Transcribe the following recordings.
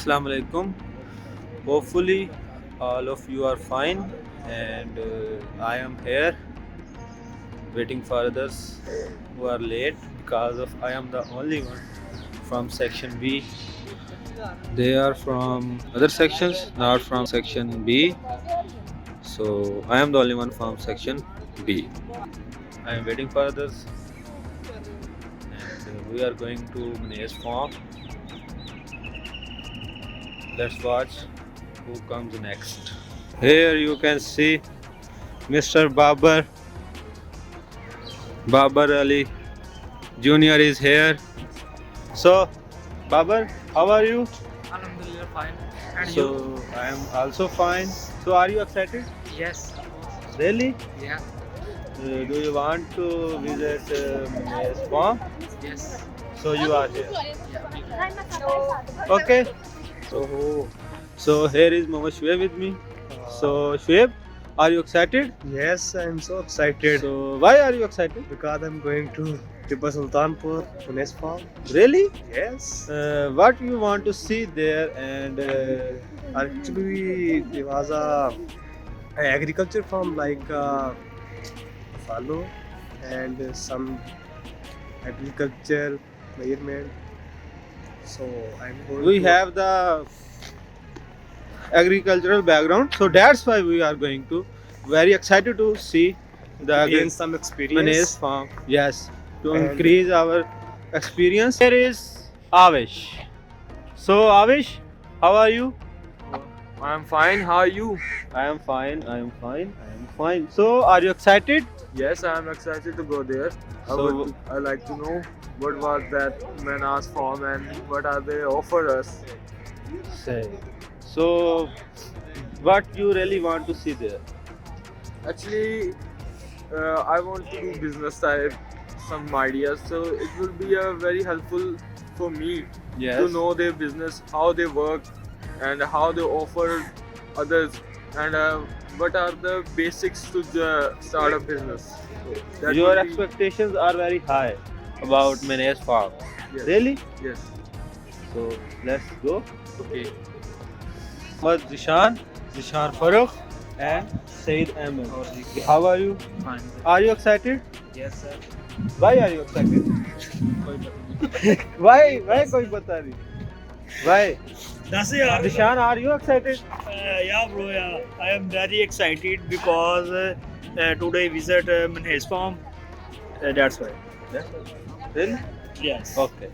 Assalamu alaikum. Hopefully, all of you are fine, and I am here waiting for others who are late because of I am the only one from section B. They are from other sections, not from section B. So I am the only one from section B. I am waiting for others, and we are going to Manesh farm. Let's watch who comes next. Here you can see Mr. Babar Ali Junior is here. So, Babar, how are you? Alhamdulillah, fine. And So, I am also fine. So, are you excited? you? Yes. Really? Yeah. Do you want to visit Manesh farm? Yes. So, you are here. Yeah. Okay. So here is Mama Shoaib with me. So, Shoaib, are you excited? Yes, I'm so excited So, why are you excited? because I'm going to Tipa Sultanpur, Pune's farm. Really? Yes. What you want to see there, and Actually, it was a agriculture farm like fallow and some agriculture measurement. So I'm going. we to have the agricultural background, so that's why we are going to. Very excited to see the gain some experience. Manesh farm. Yes, to And- increase our experience. Here is Avish. So, Avish, how are you? I'm fine. How are you? I am fine. I am fine. I am fine. So, are you excited? Yes, I'm excited to go there. So- I like to know what was that Manas farm and what are they offer us. Say. So, what you really want to see there? Actually, I want to do business type, some ideas. So it will be very helpful for me to know their business, how they work, and how they offer others, and what are the basics to start a business. So that Your will be- expectations are very high about Manesh farm. Yes. Really? Yes. So, let's go. Okay. Muhammad Zishan Farooq, and Saeed Ahmed. How are you? Fine. Are you excited? Yes, sir. Why are you excited? Why? Why koi bata nahi? Why? That's it. Zishan, are you excited? Yeah, bro. Yeah, I am very excited because today visit Manesh farm. That's why. Really? Yes. Okay.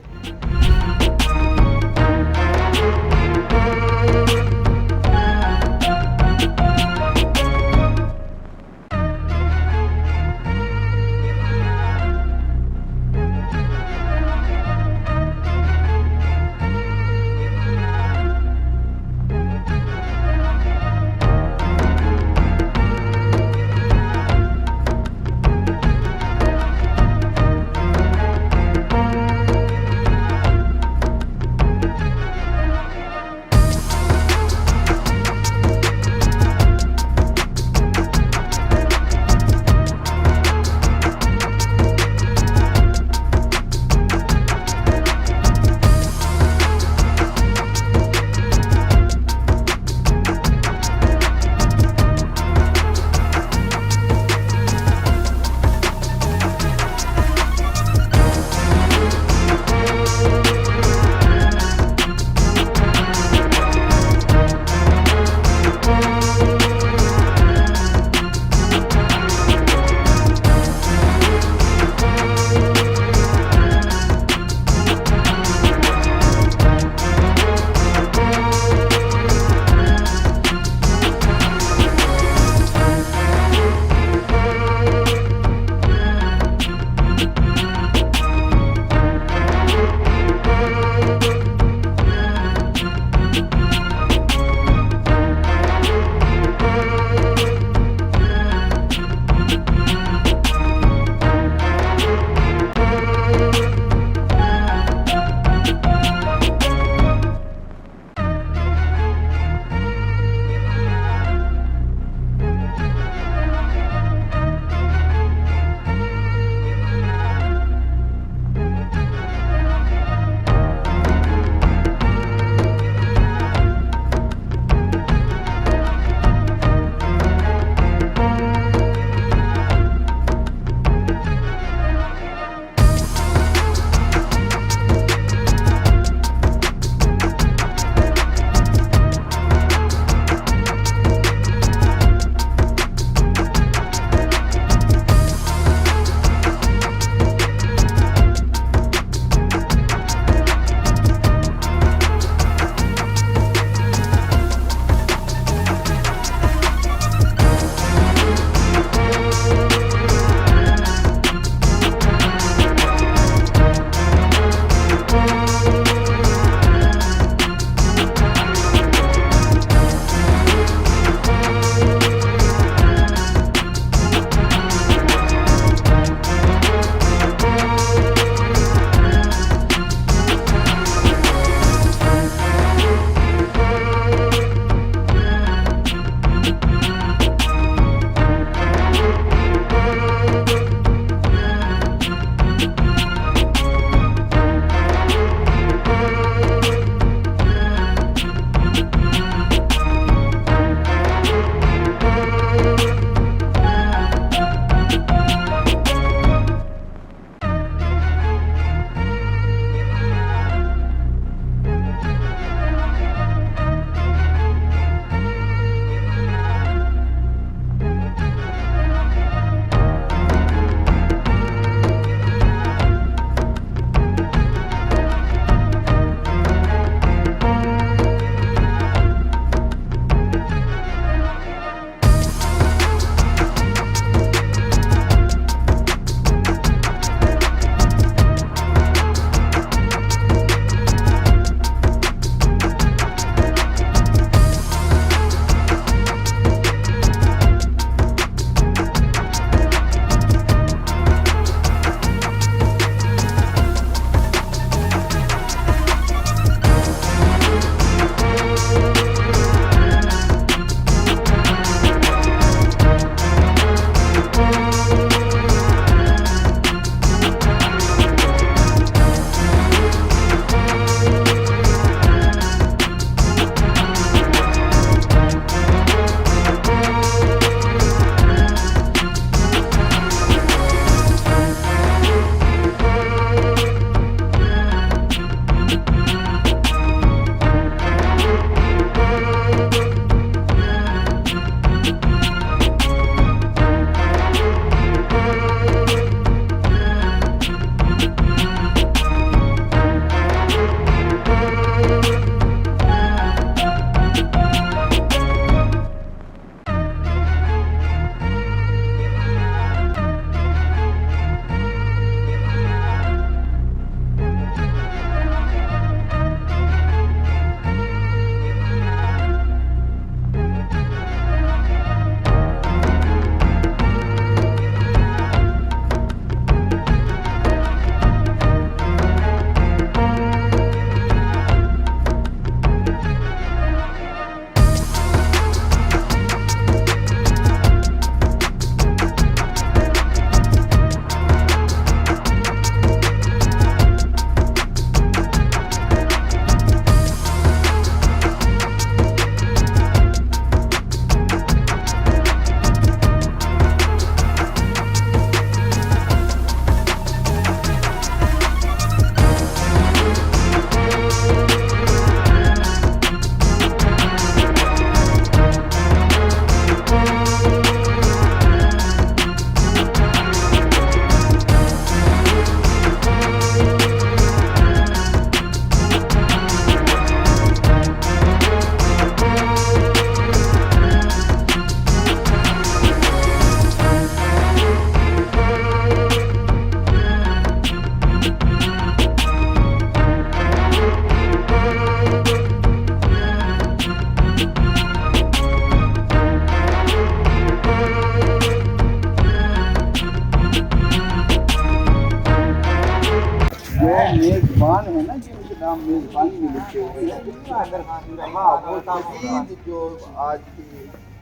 جو آج کی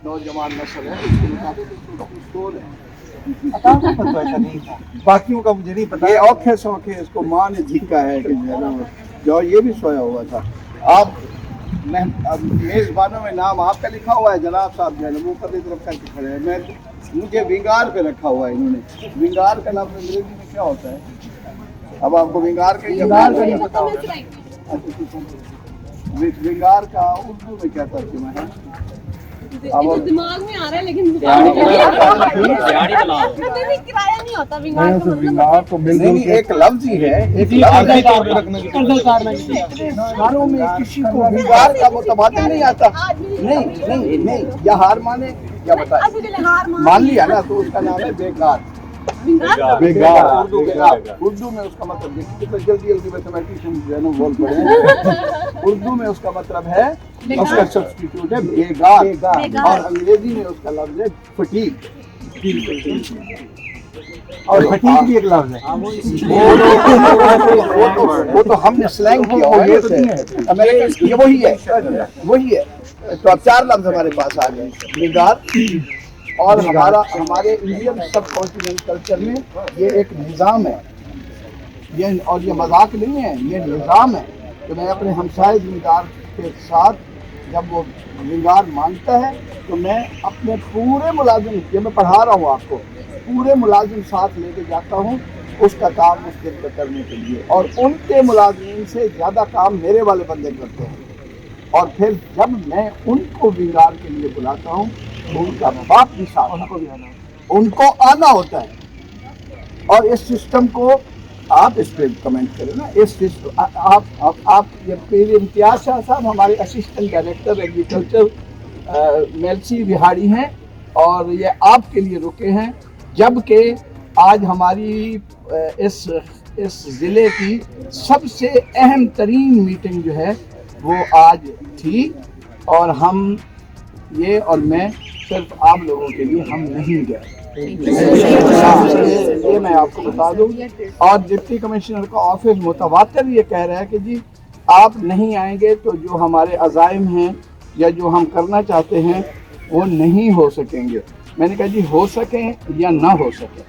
نوجوان نسل ہے اس کے مطابق civil ہے. باقیوں کا مجھے نہیں پتا. یہ اوکھے سوکھے اس کو ماں نے جھکا ہے کہ جو یہ بھی سویا ہوا تھا. آپ میزبانوں میں نام آپ کا لکھا ہوا ہے جناب صاحب جو ہے نا وہ پرلی طرف کر کے کھڑے ہیں. مجھے ونگار پہ رکھا ہوا ہے انہوں نے. ونگار کا لفظ انگریزی میں کیا ہوتا ہے؟ اب آپ کو ونگار کا نہیں پتا ہوگا. ونگار کا اردو میں کیا ترجمہ ہے؟ دماغ میں آ رہا ہے لیکن کرایہ نہیں ہوتا. نہیں ایک لفظ ہی ہے. گھروں میں کسی کو ونگار کا متبادل نہیں آتا. نہیں یا ہار مانے یا بتائے مان لیا نا تو اس کا نام ہے بیکار. اردو میں اس کا مطلب جلدی میتھمیٹیشین جو ہے نا بول پڑے. اردو میں اس کا مطلب ہے اس کا سبسٹیٹیوٹ ہے بیگار اور انگریزی میں اس کا لفظ ہے فٹیگ. اور فٹیگ بھی ایک لفظ ہے. وہ تو ہم نے سلینگ کیا ہے. یہ وہی ہے. تو اب 4 لفظ ہمارے پاس آ گئے. بیگار اور ہمارے انڈین سب کانٹیننٹ کلچر میں یہ ایک نظام ہے. اور یہ مذاق نہیں ہے, یہ نظام ہے کہ میں اپنے ہمسائے زمیندار کے ساتھ جب وہ ونگار مانگتا ہے تو میں اپنے پورے ملازم, یہ میں پڑھا رہا ہوں آپ کو, پورے ملازم ساتھ لے کے جاتا ہوں اس کا کام اس دن پہ کرنے کے لیے. اور ان کے ملازمین سے زیادہ کام میرے والے بندے کرتے ہیں. اور پھر جب میں ان کو ونگار کے لیے بلاتا ہوں تو ان کا باپ بھی ساتھ, ان کو آنا ہوتا ہے. اور اس سسٹم کو آپ اس پہ کمنٹ کریں نا. اس آپ یہ پیر امتیاز شاہ صاحب ہمارے assistant director agriculture Mailsi Vehari ہیں اور یہ آپ کے لیے رکے ہیں. جبکہ آج ہماری اس ضلع کی سب سے اہم ترین میٹنگ جو ہے وہ آج تھی. اور ہم یہ اور میں صرف آپ لوگوں کے لیے ہم نہیں گئے. یہ میں آپ کو بتا دوں. اور ڈپٹی کمشنر کا آفس متواتر یہ کہہ رہا ہے کہ جی آپ نہیں آئیں گے تو جو ہمارے عزائم ہیں یا جو ہم کرنا چاہتے ہیں وہ نہیں ہو سکیں گے. میں نے کہا جی ہو سکیں یا نہ ہو سکیں.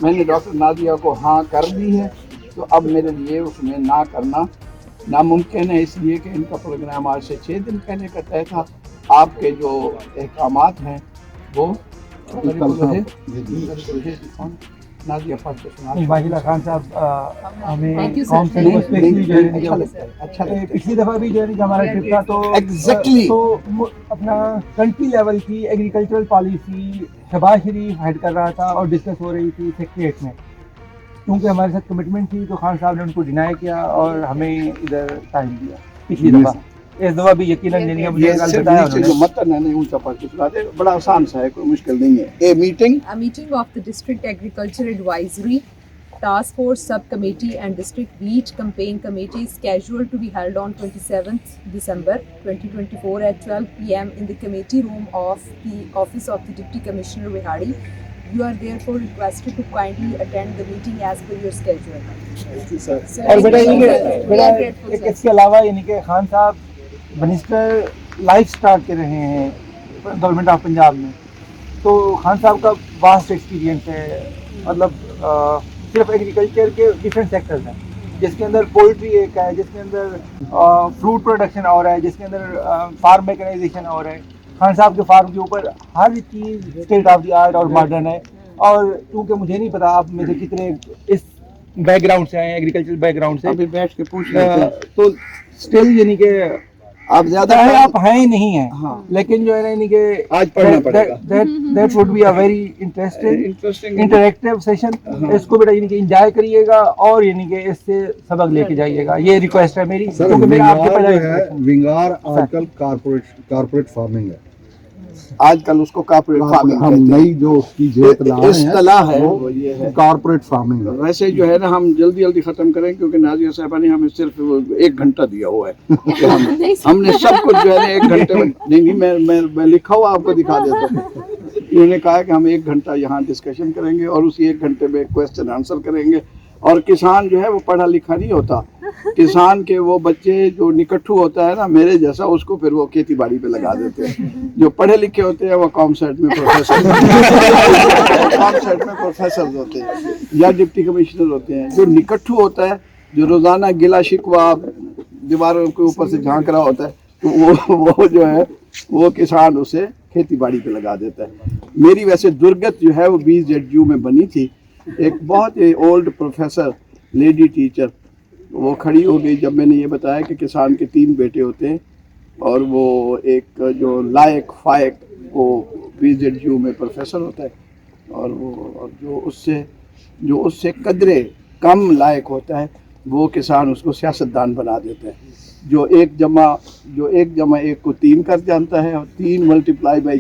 میں نے ڈاکٹر نادیہ کو ہاں کر دی ہے تو اب میرے لیے اس میں نہ کرنا ناممکن ہے. اس لیے کہ ان کا پروگرام آج سے 6 دن پہلے کا طے تھا. آپ کے جو احکامات ہیں وہ نازیہ خان صاحب ہمیں قوم سے اچھا پچھلی دفعہ بھی جو ہے ہمارا ٹرپ تھا تو اپنا کنٹری لیول کی ایگریکلچرل پالیسی شہباز شریف ہیڈ کر رہا تھا اور ڈسکس ہو رہی تھی سیکریٹریٹ میں. کیونکہ ہمارے ساتھ کمٹمنٹ تھی تو خان صاحب نے ان کو ڈینائی کیا اور ہمیں ادھر ٹائم دیا پچھلی دفعہ. اس دفعہ بھی یقیناً جو متن ہے نہیں اونچا پڑھ کے سناتے, بڑا آسان سا ہے, کوئی مشکل نہیں ہے. A meeting of the District Agriculture Advisory Task Force Subcommittee and District Wheat Campaign Committee is scheduled to be held on 27th December 2024 at 12 p.m. in the committee room of the Office of the Deputy Commissioner Vihadi. You are therefore requested to kindly attend the meeting as per your schedule. اور بیٹا اس کے علاوہ یعنی کہ خان صاحب minister life start کر رہے ہیں government of Punjab میں. تو خان صاحب کا واسٹ ایکسپیرینس ہے, مطلب صرف ایگریکلچر کے ڈفرینٹ سیکٹرز ہیں جس کے اندر پولٹری ایک ہے, جس کے اندر فروٹ پروڈکشن اور ہے, جس کے اندر فارم میکنائزیشن اور ہے. خان صاحب کے فارم کے اوپر ہر چیز اسٹیٹ آف دی آرٹ اور ماڈرن ہے. اور کیونکہ مجھے نہیں پتا آپ میں سے کتنے اس بیک گراؤنڈ سے آئے ہیں, ایگریکلچر بیک گراؤنڈ سے, ابھی بیٹھ کے پوچھ لیتے ہیں. تو اسٹل یعنی کہ آپ زیادہ آپ ہیں نہیں ہیں, لیکن جو ہے نا یعنی کہ آج پڑھنا پڑے گا. That would be a very interesting interactive session. اس کو بیٹا یعنی کہ انجوائے کریے گا اور یعنی کہ اس سے سبق لے کے جائیے گا. یہ ریکویسٹ ہے میری. ونگار آج کل کارپوریٹ فارمنگ ہے. آج کل اس کو کارپوریٹ فارمنگ ہم نئی جو اس کی اصطلاح ہے وہ یہ ہے کارپوریٹ فارمنگ ہے. ویسے جو ہے نا ہم جلدی ختم کریں کیونکہ نازیہ صاحبہ نے ہمیں صرف 1 گھنٹہ دیا ہوا ہے. ہم نے سب کچھ جو ہے نا 1 گھنٹے میں نہیں میں لکھا ہوا آپ کو دکھا دیتا ہوں. انہوں نے کہا کہ ہم 1 گھنٹہ یہاں ڈسکشن کریں گے اور اسی 1 گھنٹے میں کویسچن آنسر کریں گے. اور کسان جو ہے وہ پڑھا لکھا نہیں ہوتا, किसान के वो बच्चे जो निकट्ठू होता है ना मेरे जैसा, उसको फिर वो खेती बाड़ी पे लगा देते हैं। जो पढ़े लिखे होते हैं वो कॉमसेट में प्रोफेसर होते हैं या डिप्टी कमिश्नर होते हैं। जो निकट्ठू होता है, जो रोजाना गिला शिकवा दीवारों के ऊपर से झांक रहा होता है, तो वो जो है वो किसान उसे खेती बाड़ी पे लगा देता है। मेरी वैसे दुर्गत जो है वो BZU में बनी थी। एक बहुत ही ओल्ड प्रोफेसर लेडी टीचर वो खड़ी हो गई जब मैंने ये बताया कि किसान के 3 बेटे होते हैं और वो एक जो लायक फायक वो BZU में प्रोफेसर होता है, और वो जो उससे कदरे कम लायक होता है वो किसान उसको सियासतदान बना देता है। जो एक जमा 1 को 3 कर जानता है और 3 ×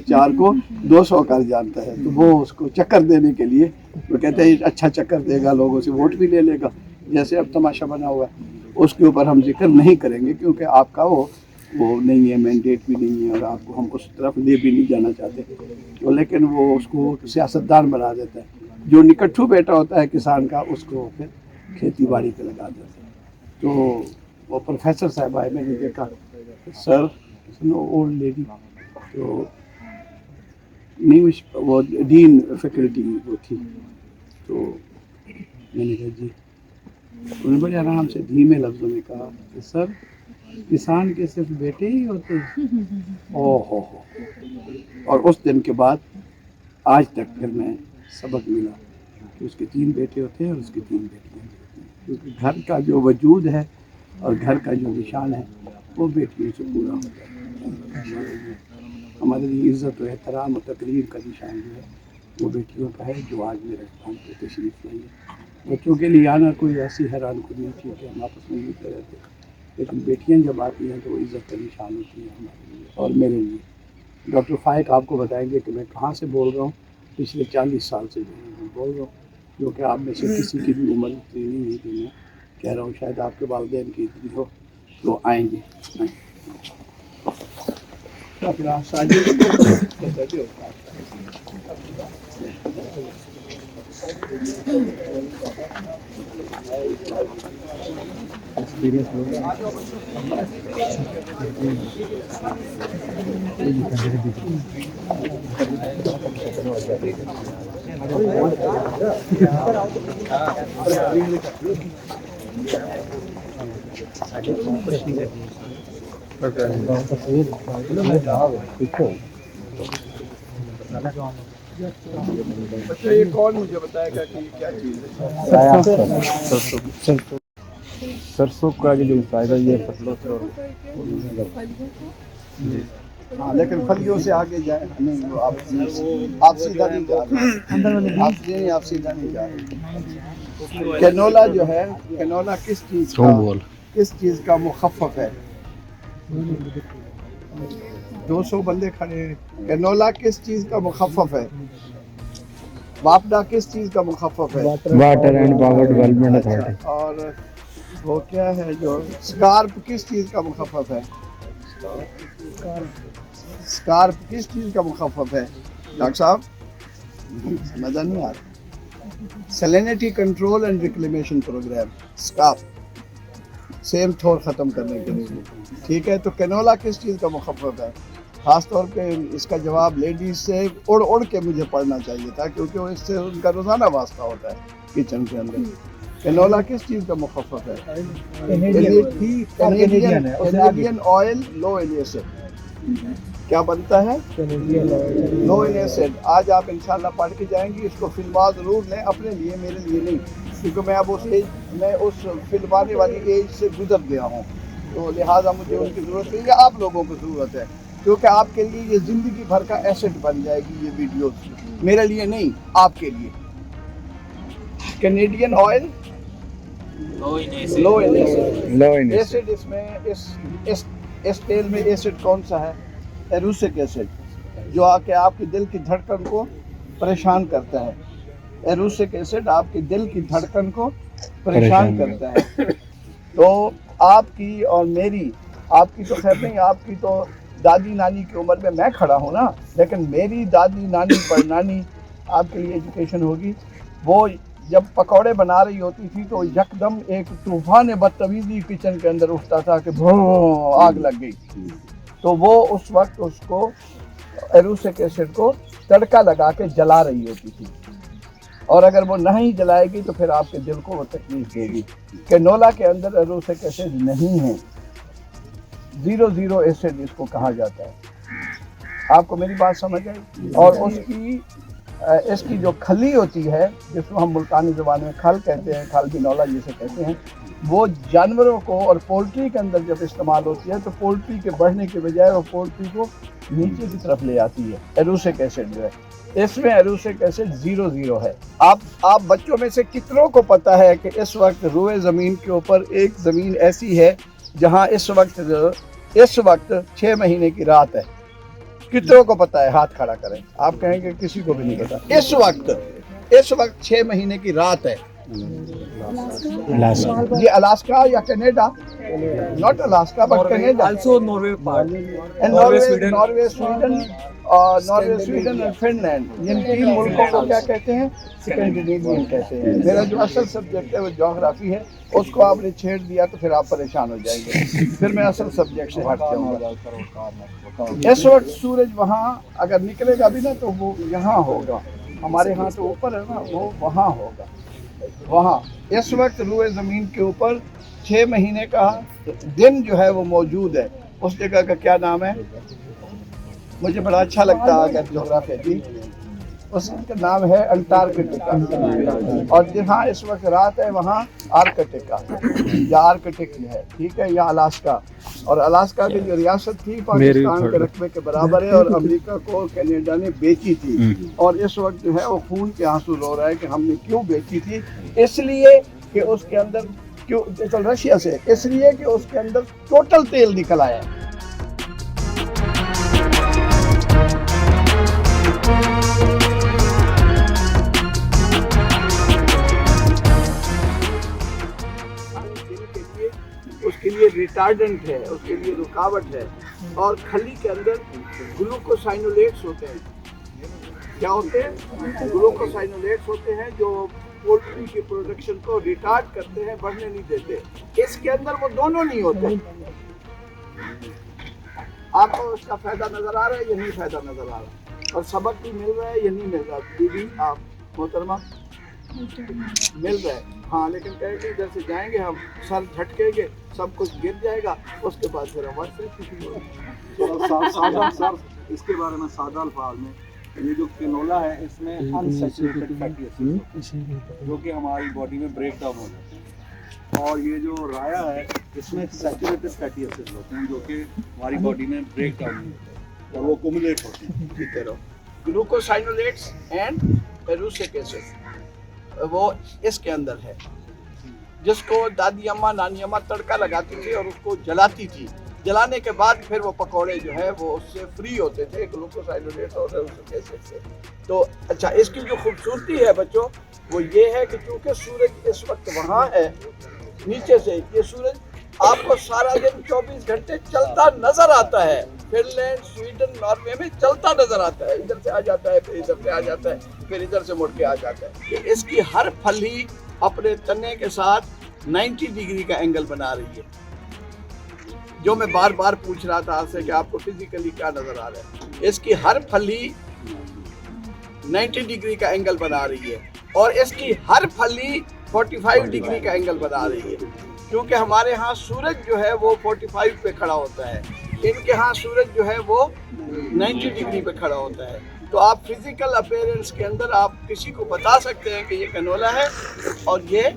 4 को 200 कर जानता है, तो वो उसको चक्कर देने के लिए वो कहते हैं अच्छा चक्कर देगा, लोगों से वोट भी ले लेगा। जैसे अब तमाशा बना हुआ है, उसके ऊपर हम जिक्र नहीं करेंगे क्योंकि आपका वो नहीं है, मैंडेट भी नहीं है और आपको हम उस तरफ ले भी नहीं जाना चाहते, तो लेकिन वो उसको सियासतदान बना देता है। जो निकट्ठू बेटा होता है किसान का, उसको फिर खेती बाड़ी पे लगा देता है। तो वो प्रोफेसर साहब आए, मैंने देखा सर ओल्ड लेडी, तो नहीं वो डीन फैकल्टी वो थी, तो मैंने कहा जी, उन्होंने बड़े आराम से धीमे लफ्ज़ों में कहा कि सर किसान के सिर्फ बेटे ही होते हैं। ओहो। और उस दिन के बाद आज तक फिर मैं सबक मिला कि उसके 3 बेटे होते हैं और उसकी 3 बेटियाँ होती हैं, क्योंकि घर का जो वजूद है और घर का जो निशान है वो बेटियों से पूरा होता है। हमारे लिए इज़्ज़त और एहतराम और तकरीर का निशान जो है वो बेटियों का है, जो आज मेरे स्थान पर तशरीफ़ लाई है। बच्चों के लिए आना कोई ऐसी हैरान कुनी चीज़ है, हम आपस में मिलते रहते हैं, लेकिन बेटियां जब आती हैं तो वो इज़्ज़त का निशान होती है हमारे लिए और मेरे लिए। डॉक्टर फाइक आपको बताएंगे कि मैं कहाँ से बोल रहा हूँ। पिछले 40 साल से बोल रहा हूँ, जो कि आप में से किसी की भी उम्र इतनी नहीं थी। मैं कह रहा हूँ शायद आपके वालिदैन की इतनी हो, तो आएंगे। अच्छा, ये कौन मुझे बताएगा कि क्या चीज़ है? सरसों का जो फायदा ये फसलों से हाँ, लेकिन फलियों से आगे जाए नहीं, वो आप सीधा नहीं जा रहे, आप सीधा नहीं जा रहे। कैनोला जो है, कैनोला किस चीज़ का मुखफ़फ़ है? 200 बंदे खड़े हैं। कैनोला किस चीज़ का मुखफ़फ़ है? वापडा किस चीज़ का मुखफ़फ़ है? Water and power development authority. और वो क्या है जो स्कार्प किस चीज़ का मुखफ़फ़ है? स्कार्प किस चीज़ का मुखफ़फ़ है डॉक्टर साहब? मज़ा नहीं आ रहा। Salinity control and reclamation program, SCARP, सेम थोर ख़त्म करने के लिए, ठीक है। तो कैनोला किस चीज़ का मुखफ़फ़ है? ख़ास तौर पे इसका जवाब लेडीज़ से उड़ के मुझे पढ़ना चाहिए था, क्योंकि वो इससे उनका रोज़ाना वास्ता होता है किचन के अंदर। कैनोला किस चीज़ का मुखफ़फ़ है? Canadian oil low in acid. क्या बनता है? लो इन एसिड। आज आप इंशाल्लाह पढ़ के जाएंगी, इसको फिल्मा ज़रूर लें, अपने लिए, मेरे लिए नहीं, क्योंकि मैं अब उस फिल्माने वाली एज से गुजर गया हूँ, तो लिहाजा मुझे उनकी ज़रूरत नहीं है, आप लोगों को ज़रूरत है, क्योंकि आपके लिए ये ज़िंदगी भर का एसेट बन जाएगी ये वीडियो, मेरे लिए नहीं, आपके लिए। Canadian oil low in acid. इसमें इस तेल में एसिड कौन सा है? एरुसिक एसिड, जो आके आपके दिल की धड़कन को परेशान करता है। एरुसिक एसिड आपके दिल की धड़कन को परेशान करता है। तो आपकी और मेरी, आपकी तो खैर नहीं, आपकी तो दादी नानी की उम्र में मैं खड़ा हूँ ना, लेकिन मेरी दादी नानी पर नानी आपके लिए एजुकेशन होगी, वो जब पकौड़े बना रही होती थी तो यकदम एक तूफान बदतमीजी किचन के अंदर उठता था कि भों आग लग गई। तो वो उस वक्त उसको एरुसिक एसिड को तड़का लगा के जला रही होती थी, और अगर वो नहीं जलाएगी तो फिर आपके दिल को वो तकलीफ देगी। कैनोला के अंदर एरुसिक एसिड नहीं है, 0 एसिड इसको कहा जाता है। आपको मेरी बात समझ आई? और उसकी इसकी जो खली होती है, जिसको हम मुल्तानी ज़बान में खल कहते हैं, खल बिनौला जिसे कहते हैं, वो जानवरों को और पोल्ट्री के अंदर जब इस्तेमाल होती है तो पोल्ट्री के बढ़ने के बजाय वो पोल्ट्री को नीचे की तरफ ले आती है। एरुसिक एसिड जो है, इसमें एरुसिक एसिड 0 है। आप बच्चों में से कितनों को पता है कि इस वक्त रुए ज़मीन के ऊपर एक ज़मीन ऐसी है जहाँ इस वक्त 6 महीने की रात है? कितनों को पता है? हाथ खड़ा करें। आप कहेंगे किसी को भी नहीं पता। इस वक्त 6 महीने की रात है। ये अलास्का या Canada? Not Alaska but Canada. Also Norway part. Norway, Sweden और फिनलैंड, इन 3 मुल्कों को क्या कहते हैं? स्कैंडिनेवियन कहते हैं। मेरा जो असल सब्जेक्ट है वो ज्योग्राफी है, उसको आपने छेड़ दिया तो फिर आप परेशान हो जाएंगे। फिर मैं असल सब्जेक्ट से हट जाऊंगा। इस वक्त सूरज वहाँ अगर निकलेगा भी ना तो वो यहाँ होगा, हमारे यहाँ तो ऊपर है ना, वो वहाँ होगा। वहाँ इस वक्त रुए ज़मीन के ऊपर 6 महीने का दिन जो है वो मौजूद है। उस जगह का क्या नाम है? मुझे बड़ा अच्छा लगता है अगर ज्योग्राफी जी, उसका नाम है अंटार्कटिका। और जहाँ इस वक्त रात है वहाँ आर्कटिका या आर्कटिक है, ठीक है, या अलास्का। और अलास्का की जो रियासत थी पाकिस्तान के रकबे के बराबर है, और अमेरिका को कनाडा ने बेची थी। और इस वक्त जो है वो खून के आंसू रो रहा है कि हमने क्यों बेची थी। इसलिए कि उसके अंदर रशिया से, इसलिए कि उसके अंदर टोटल तेल निकल आया। उसके लिए रिटार्डेंट है, उसके लिए रुकावट है। और खली के अंदर ग्लूकोसाइनोलेट्स होते हैं। क्या होते हैं? ग्लूकोसाइनोलेट्स होते हैं जो पोल्ट्री की प्रोडक्शन को रिटार्ड करते हैं, बढ़ने नहीं देते। इसके अंदर वो दोनों नहीं होते। आपको उसका फायदा नजर आ रहा है या नहीं फायदा नजर आ रहा? और सबक भी मिल रहा है या नहीं मिल रहा? दीदी आप मोहतरमा मिल रहा है? हाँ, लेकिन कहे कि इधर से जाएंगे हम, सर झटकेंगे, सब कुछ गिर जाएगा, उसके बाद फिर हमारे सर इसके बारे में सादा अल्फाज में, ये जो कैनोला है इसमें अनसैचुरेटेड फैटी एसिड्स जो कि हमारी बॉडी में ब्रेक डाउन हो जाते हैं, और ये जो राया है इसमें सैचुरेटेड फैटी एसिड्स होते हैं जो कि हमारी बॉडी में ब्रेक डाउन होते हैं और वो कुमुलेट होते हैं। ठीक है, ग्लूकोसाइनोलेट्स एंड एरुसिक एसिड वो इसके अंदर है, जिसको दादी अम्मा नानी अम्मा तड़का लगाती थी और उसको जलाती थी। जलाने के बाद फिर वो पकौड़े जो है वो उससे फ्री होते थे, ग्लूकोसाइनोलेट और एरुसिक एसिड से। तो अच्छा, इसकी जो खूबसूरती है बच्चों वो ये है कि चूँकि सूरज इस वक्त वहाँ है नीचे से, ये सूरज आपको सारा दिन 24 घंटे चलता नजर आता है। फिनलैंड, स्वीडन, नॉर्वे में चलता नजर आता है, इधर से आ जाता है, फिर इधर से आ जाता है, फिर इधर से मुड़ के आ जाता है। इसकी हर फली अपने तने के साथ 90 डिग्री का एंगल बना रही है। जो मैं बार बार पूछ रहा था आपसे कि आपको फिजिकली क्या नजर आ रहा है, इसकी हर फली 90 डिग्री का एंगल बना रही है, और इसकी हर फली 45 डिग्री का एंगल बना रही है। क्योंकि हमारे यहाँ सूरज जो है वो 45 पे खड़ा होता है, इनके यहाँ सूरज जो है वो 90 डिग्री पे खड़ा होता है। तो आप फिजिकल अपीयरेंस के अंदर आप किसी को बता सकते हैं कि ये कैनोला है और ये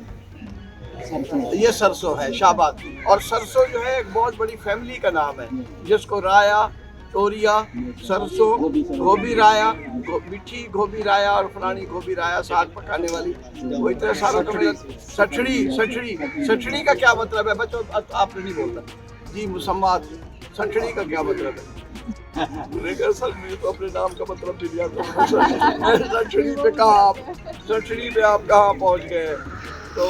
सरसों है, शाबाश। और सरसों जो है एक बहुत बड़ी फैमिली का नाम है, जिसको राया, तोरिया, सरसों, गोभी राया, मिठी गोभी राया और फलानी गोभी राया, साग पकाने वाली, वो इतने सारों का सठड़ी का क्या मतलब है बच्चों? आपने नहीं बोलता जी, मुसम्मात सठड़ी का क्या मतलब है? सर मैं तो अपने नाम का मतलब भी लिया था। सठड़ी पे कहाँ आप, सठड़ी पे आप कहाँ पहुँच गए? तो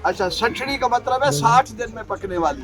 अच्छा, सठड़ी का मतलब है 60 दिन में पकने वाली।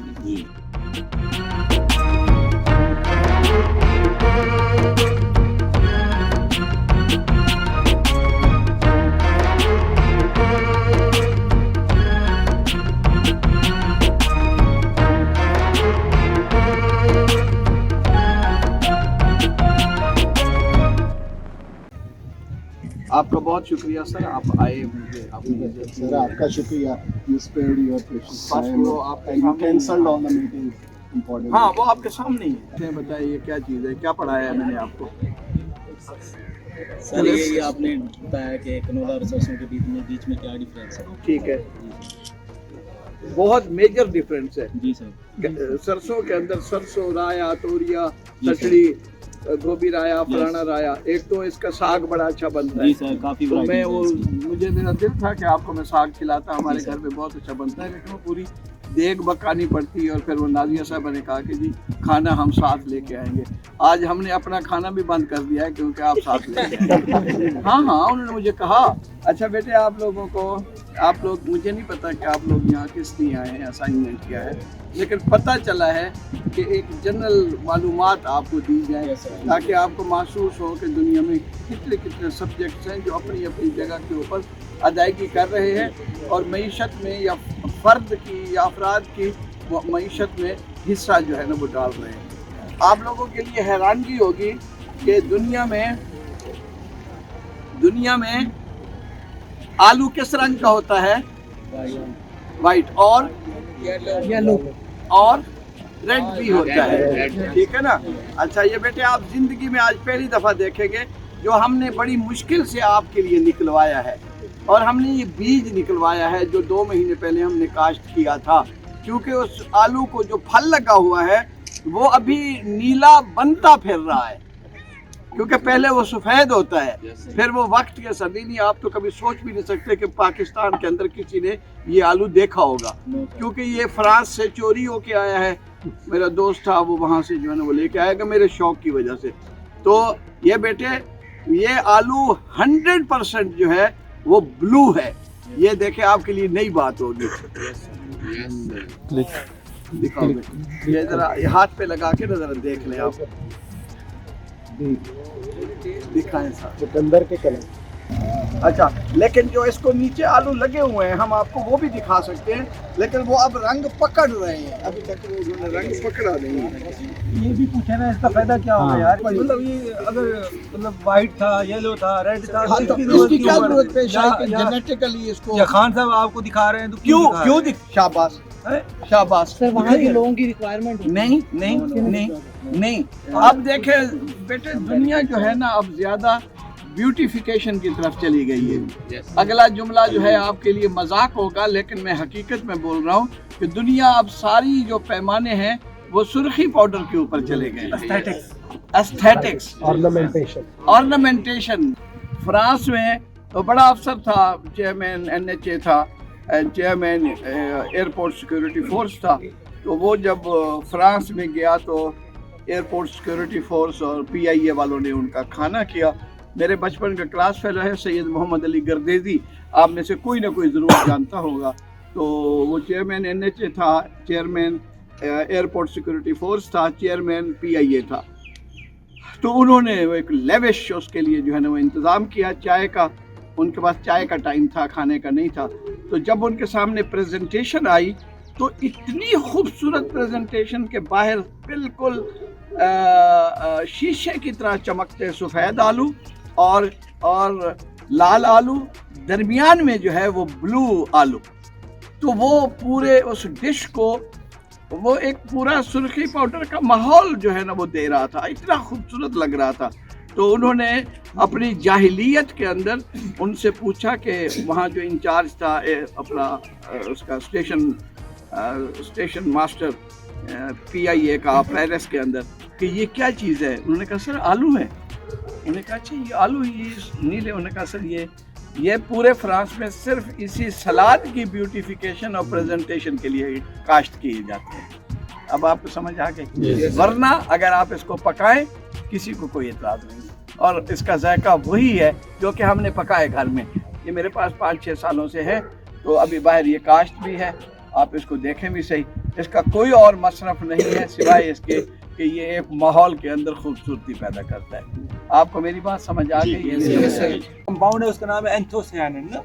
बहुत शुक्रिया सर, आप आए, मुझे आपने सर आपका शुक्रिया, you spared your precious बस time वो आपके and you सामने cancelled all the meetings. Important. हाँ वो आपके सामने ही है। बताइए क्या चीज़ है, क्या पढ़ाया है मैंने आपको? सर ये आपने बताया कि कनोला और सरसों के बीच में क्या डिफरेंस है? ठीक है, बहुत मेजर डिफरेंस है जी सर। सरसों के अंदर सरसों, राया, तोरिया, तसड़ी, गोभी राया, फलाना राया, एक तो इसका साग बड़ा अच्छा बनता है जी सर, काफी तो मैं varieties वो हैं इसकी। मुझे मेरा दिल था कि आपको मैं साग खिलाता, हमारे घर में बहुत अच्छा बनता है, लेकिन वो पूरी देग पकानी पड़ती है और फिर वो नाजिया साहब ने कहा कि जी खाना हम साथ लेके आएंगे। आज हमने अपना खाना भी बंद कर दिया है क्योंकि आप साथ लेके आए। हाँ हाँ, उन्होंने मुझे कहा अच्छा बेटे आप लोगों को, आप लोग, मुझे नहीं पता कि आप लोग यहाँ किस लिए आए हैं, असाइनमेंट किया है, लेकिन पता चला है कि एक जनरल मालूमात आपको दी जाए ताकि आपको महसूस हो कि दुनिया में कितने कितने सब्जेक्ट्स हैं जो अपनी अपनी जगह के ऊपर अदायगी कर रहे हैं और मईशत में या फ़र्द की या अफराद की मईशत में हिस्सा जो है ना वो डाल रहे हैं। आप लोगों के लिए हैरानगी होगी कि दुनिया में आलू किस रंग का होता है? वाइट और येलो और रेड भी होता है, ठीक है ना। अच्छा ये बेटे आप जिंदगी में आज पहली दफ़ा देखेंगे जो हमने बड़ी मुश्किल से आपके लिए निकलवाया है, और हमने ये बीज निकलवाया है जो 2 महीने पहले हमने काश्त किया था, क्योंकि उस आलू को जो फल लगा हुआ है वो अभी नीला बनता फिर रहा है, क्योंकि पहले वो सफ़ेद होता है, फिर वो वक्त के सदी नहीं। आप तो कभी सोच भी नहीं सकते कि पाकिस्तान के अंदर किसी ने ये आलू देखा होगा, क्योंकि ये फ्रांस से चोरी होके आया है। मेरा दोस्त था वो वहाँ से जो है ना वो लेके आएगा मेरे शौक की वजह से। तो ये बेटे ये आलू 100% जो है वो ब्लू है, ये देखे आपके लिए नई बात होगी। दिखाओ बेटे, ये जरा ये हाथ पे लगा के ना जरा देख लें आप, दिखाएं साहब चुकंदर के कलर। अच्छा, लेकिन जो इसको नीचे आलू लगे हुए हैं हम आपको वो भी दिखा सकते हैं, लेकिन वो अब रंग पकड़ रहे हैं, अभी तक वो उन्होंने रंग पकड़ा नहीं है। ये भी पूछे ना इसका फायदा क्या होगा यार, मतलब ये अगर मतलब वाइट था, येलो था, रेड था, हाँ, तो इसकी क्या जरूरत पेश आई कि जेनेटिकली इसको या खान साहब आपको दिखा रहे हैं तो क्यों शाबाश शाबाश। सर वहाँ के लोगों की रिक्वायरमेंट नहीं नहीं नहीं नहीं, अब देखें बेटे दुनिया जो है ना अब ज्यादा ब्यूटिफिकेशन की तरफ चली गई है। अगला जुमला जो है आपके लिए मजाक होगा, लेकिन मैं हकीकत में बोल रहा हूँ कि दुनिया अब सारी जो पैमाने हैं वो सुर्खी पाउडर के ऊपर चले गए। Aesthetics, ornamentation. फ्रांस में तो बड़ा अफसर था, चेयरमैन NHA था, चेयरमैन एयरपोर्ट सिक्योरिटी फोर्स था, तो वो जब फ्रांस में गया तो एयरपोर्ट सिक्योरिटी फोर्स और PIA वालों ने उनका खाना किया। मेरे बचपन का क्लास फेलो है सैयद मोहम्मद अली गर्देजी, आप में से कोई ना कोई ज़रूर जानता होगा। तो वो चेयरमैन NHA था, चेयरमैन एयरपोर्ट सिक्योरिटी फोर्स था, चेयरमैन PIA था। तो उन्होंने वो एक लेविश उसके लिए जो है ना वो इंतज़ाम किया चाय का, उनके पास चाय का टाइम था, खाने का नहीं था। तो जब उनके सामने प्रेजेंटेशन आई तो इतनी खूबसूरत प्रेजेंटेशन के बाहर बिल्कुल शीशे की तरह चमकते सफ़ेद आलू और लाल आलू, दरमियान में जो है वो ब्लू आलू। तो वो पूरे उस डिश को वो एक पूरा सुर्खी पाउडर का माहौल जो है ना वो दे रहा था, इतना खूबसूरत लग रहा था। तो उन्होंने अपनी जाहिलियत के अंदर उनसे पूछा कि वहाँ जो इंचार्ज था अपना उसका स्टेशन मास्टर PIA का पेरिस के अंदर, कि ये क्या चीज़ है। उन्होंने कहा सर आलू है। उन्होंने कहा अच्छा ये आलू ये नीले। उन्होंने कहा सर ये पूरे फ्रांस में सिर्फ इसी सलाद की ब्यूटिफिकेशन और प्रेजेंटेशन के लिए काश्त किए जाते हैं। अब आपको समझ आ गई, वरना अगर आप इसको पकाएं किसी को कोई एतराज़ नहीं, और इसका जायका वही है जो कि हमने पकाए घर में। ये मेरे पास 5-6 सालों से है, तो अभी बाहर ये काश्त भी है, आप इसको देखें भी सही। इसका कोई और मसरफ नहीं है सिवाय इसके कि ये एक माहौल के अंदर खूबसूरती पैदा करता है। आपको मेरी बात समझ आ गई? कंपाउंड है उसका नाम है एंथोसियानिन ना,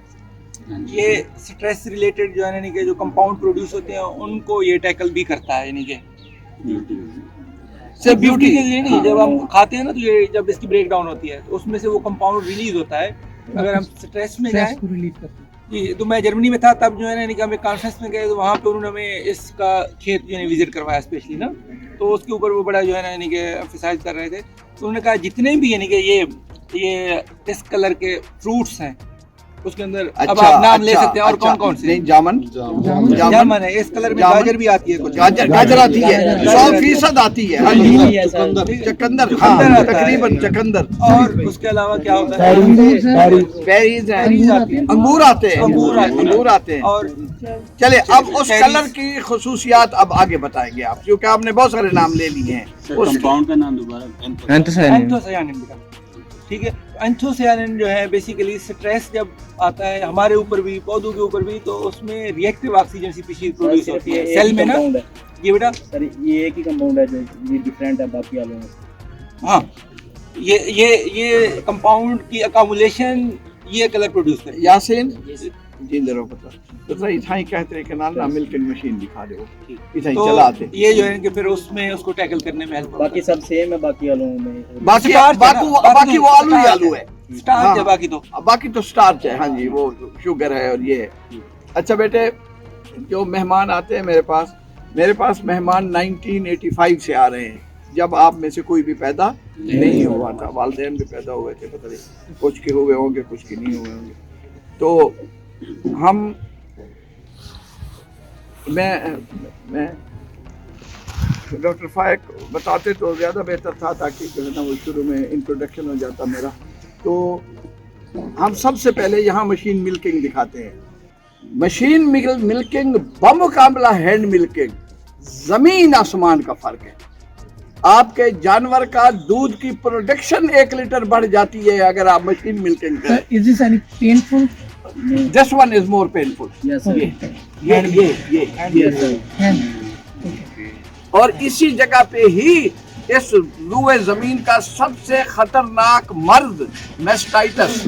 ये स्ट्रेस रिलेटेड जो है यानी कि जो कंपाउंड प्रोड्यूस होते हैं उनको ये टैकल भी करता है, यानी कि सिर्फ ब्यूटी के लिए नहीं, जब हम खाते हैं ना तो ये जब इसकी ब्रेक डाउन होती है तो उसमें से वो कंपाउंड रिलीज होता है अगर हम स्ट्रेस में जाएं जी। तो मैं जर्मनी में था तब जो है ना, यानी कि हम एक कॉन्फ्रेंस में गए तो वहाँ पे उन्होंने हमें इसका खेत जो है विजिट करवाया स्पेशली ना, तो उसके ऊपर वो बड़ा जो है ना यानी कि एम्फसाइज कर रहे थे। तो उन्होंने कहा जितने भी यानी कि ये इस कलर के फ्रूट्स हैं उसके अंदर अब आप नाम ले सकते हैं। और कौन कौन से? जामन है, इस कलर में गाजर भी आती है, कुछ गाजर आती है, 100% आती है, चकंदर, तकरीबन चकंदर। और उसके अलावा क्या होता है? बेरीज, अंगूर आते हैं। और चले अब उस कलर की खुसूसियात अब आगे बताएंगे आप, क्योंकि आपने बहुत सारे नाम ले लिए हैं। उस कंपाउंड का नाम दोबारा? एंथोसायानिन। ठीक है, एंथोसायानिन जो है बेसिकली स्ट्रेस जब आता है हमारे ऊपर भी, पौधों के ऊपर भी, तो उसमें रिएक्टिव ऑक्सीजन स्पीशीज प्रोड्यूस होती है सेल में ना। ये बेटा सर ये एक ही कंपाउंड है जो ये डिफरेंट है बाकी वालों में? हाँ, ये कंपाउंड की अकामुलेशन ये कलर प्रोड्यूस करती है। यासीन जी जरा पता इतना ही कहते हैं कि ना मिल्किंग मशीन दिखा दो, इतना ही चलाते। ये जो है कि फिर उसमें उसको टैकल करने में हेल्प। बाकी सब सेम है बाकी वालों में? बाकी वो आलू ही आलू है, स्टार्च है बाकी तो स्टार्च है। हाँ जी, वो शुगर है और ये है। अच्छा बेटे, जो मेहमान आते हैं मेरे पास मेहमान 1985 से आ रहे हैं, जब आप में से कोई भी पैदा नहीं हुआ था। वालिदैन भी पैदा हुए थे, पता नहीं कुछ के हुए होंगे, कुछ के नहीं हुए होंगे। तो मैं डॉक्टर फाइक बताते तो ज़्यादा बेहतर था, ताकि जो है ना वो शुरू में इंट्रोडक्शन हो जाता मेरा। तो हम सबसे पहले यहाँ मशीन मिल्किंग दिखाते हैं। मशीन मिल्किंग बमुकाबला हैंड मिल्किंग ज़मीन आसमान का फ़र्क है। आपके जानवर का दूध की प्रोडक्शन 1 लीटर बढ़ जाती है अगर आप मशीन मिल्किंग करें। Is this any painful? This one is more painful. Yes sir. ये और इसी जगह पे ही इस लूहे जमीन का सबसे खतरनाक मर्द मैस्टाइटस,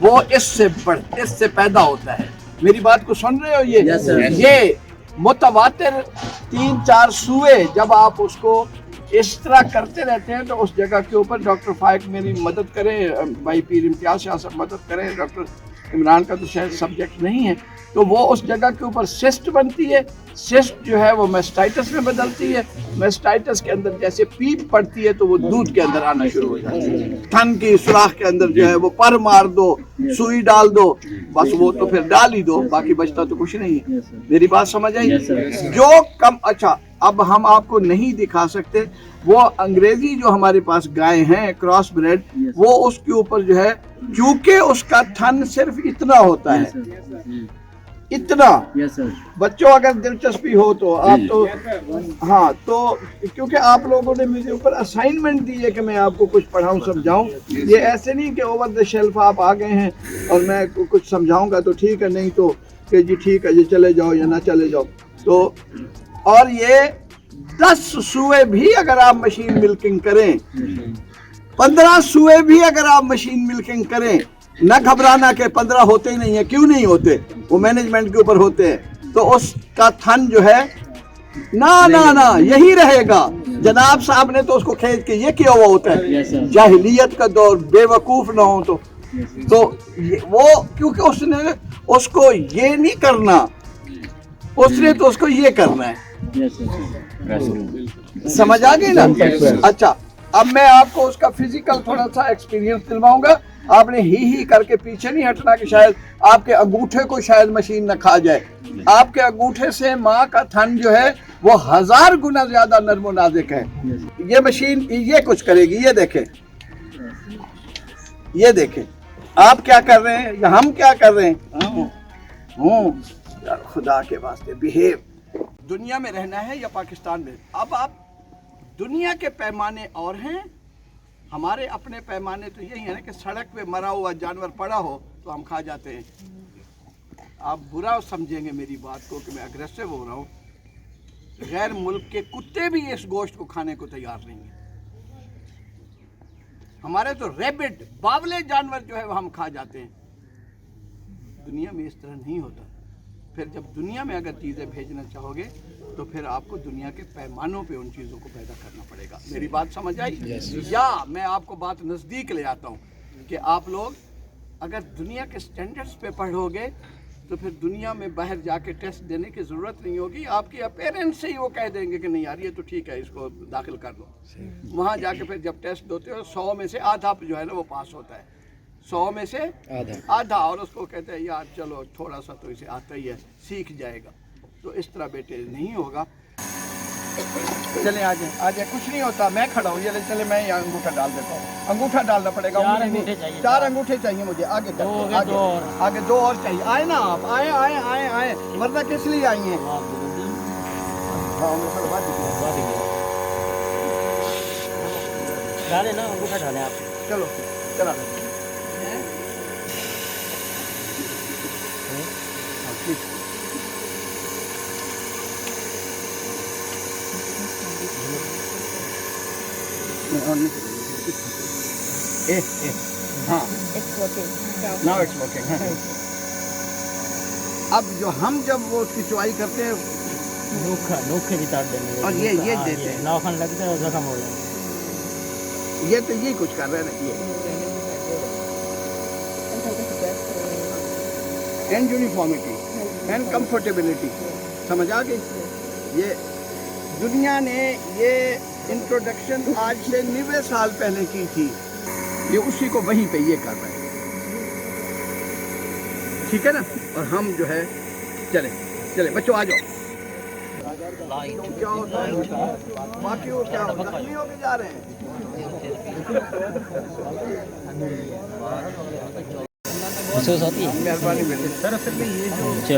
वो इससे पैदा होता है। मेरी बात को सुन रहे हो? ये मुतवातिर 3-4 सुए जब आप उसको इस तरह करते रहते हैं तो उस जगह के ऊपर डॉक्टर फाइक मेरी मदद करें, भाई पीर इम्तियाज शाह सब मदद करें, डॉक्टर इमरान का तो शायद सब्जेक्ट नहीं है, तो वो उस जगह के ऊपर सिस्ट बनती है। सिस्ट जो है वो मैस्टाइटस में बदलती है। मैस्टाइटस के अंदर जैसे पीप पड़ती है तो वो दूध के अंदर आना शुरू हो जाती है। थन की सुराख के अंदर जो है वो पर मार दो, सुई डाल दो, बस वो तो फिर डाल ही दो, बाकी बचता तो कुछ नहीं है। मेरी बात समझ आई? जो कम अच्छा अब हम आपको नहीं दिखा सकते, वो अंग्रेजी जो हमारे पास गाय हैं क्रॉस ब्रेड, वो उसके ऊपर जो है क्योंकि उसका थन सिर्फ इतना होता है, इतना। बच्चों अगर दिलचस्पी हो तो आप तो हाँ, तो क्योंकि आप लोगों ने मुझे ऊपर असाइनमेंट दी है कि मैं आपको कुछ पढ़ाऊं समझाऊं। ये ऐसे नहीं कि ओवर द शेल्फ आप आ गए हैं और मैं कुछ समझाऊंगा तो ठीक है, नहीं तो कि जी ठीक है जी चले जाओ या ना चले जाओ। तो और ये 10 सुए भी अगर आप मशीन मिल्किंग करें, 15 सुए भी अगर आप मशीन मिल्किंग करें, न घबराना कि 15 होते ही नहीं है। क्यों नहीं होते? वो मैनेजमेंट के ऊपर होते हैं। तो उसका थन जो है ना यही रहेगा। जनाब साहब ने तो उसको खेत के ये किया हुआ होता है। जाहिलियत का दौर, बेवकूफ ना हो तो वो, क्योंकि उसने उसको ये नहीं करना, उसने तो उसको ये करना है। समझ आ गई ना? अच्छा, अब मैं आपको उसका फिजिकल थोड़ा सा एक्सपीरियंस दिलवाऊंगा। आपने ही करके पीछे नहीं हटना कि शायद आपके अंगूठे को शायद मशीन न खा जाए। आपके अंगूठे से माँ का थन जो है वो 1000 गुना ज्यादा नर्म और नाजुक है। ये मशीन ये कुछ करेगी। ये देखें, ये देखें आप क्या कर रहे हैं या हम क्या कर रहे हैं। यार खुदा के वास्ते बिहेव। दुनिया में रहना है या पाकिस्तान में? अब आप दुनिया के पैमाने और हैं, हमारे अपने पैमाने तो यही है ना कि सड़क पे मरा हुआ जानवर पड़ा हो तो हम खा जाते हैं। आप बुरा समझेंगे मेरी बात को कि मैं अग्रेसिव हो रहा हूँ। गैर मुल्क के कुत्ते भी इस गोश्त को खाने को तैयार नहीं है। हमारे तो रैबिट बावले जानवर जो है वो हम खा जाते हैं। दुनिया में इस तरह नहीं होता। फिर जब दुनिया में अगर चीज़ें भेजना चाहोगे तो फिर आपको दुनिया के पैमानों पे उन चीज़ों को पैदा करना पड़ेगा। मेरी बात समझ आई? या मैं आपको बात नज़दीक ले आता हूँ कि आप लोग अगर दुनिया के स्टैंडर्ड्स पे पढ़ोगे तो फिर दुनिया में बाहर जाके टेस्ट देने की ज़रूरत नहीं होगी। आपके पेरेंट्स से ही वो कह देंगे कि नहीं यार ये तो ठीक है, इसको दाखिल कर लो। वहाँ जाके फिर जब टेस्ट होते हो 100 में से आधा जो है ना वो पास होता है, 100 में से आधा, और उसको कहते हैं यार चलो थोड़ा सा तो इसे आता ही है, सीख जाएगा। तो इस तरह बेटे नहीं होगा। चले आ जाए, कुछ नहीं होता, मैं खड़ा हूँ, चले मैं यहाँ अंगूठा डाल देता हूँ। अंगूठा डालना पड़ेगा, 4 अंगूठे चाहिए मुझे। आगे आगे 2 और चाहिए। आए ना आप, आए वरना किस लिए आई हैं? डाले ना, अंगूठा डाले आप। चलो चला हाँ, now it's working. अब जो हम जब वो खिंचवाई करते हैं नोखे जितार देंगे, और ये देते हैं, नाखून लगता है जख्म हो जाए। ये तो यही कुछ कर रहे हैं ये एंड यूनिफॉर्मिटी एंड कंफर्टेबिलिटी, समझ आ गई? ये दुनिया ने ये इंट्रोडक्शन आज से 90 साल पहले की थी, ये उसी को वहीं पे ये कर रहे हैं, ठीक है ना? और हम जो है चले बच्चों आ जाओ। क्या होता है बाकी वो क्या जख्मी होके जा रहे हैं? मेहरबानी बेटे। सर असल में ये जो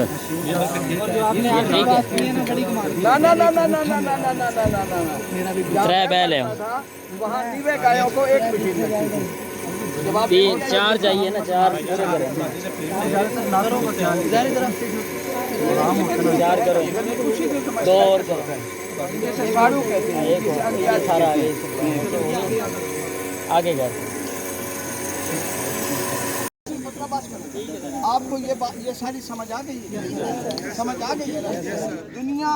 ना वहाँ नीवे गायों को एक मशीन लगती थी, 4 चाहिए ना, 4 करो, 2 और साड़ू कहते हैं, आगे कर। आपको ये सारी समझ आ गई है ना? दुनिया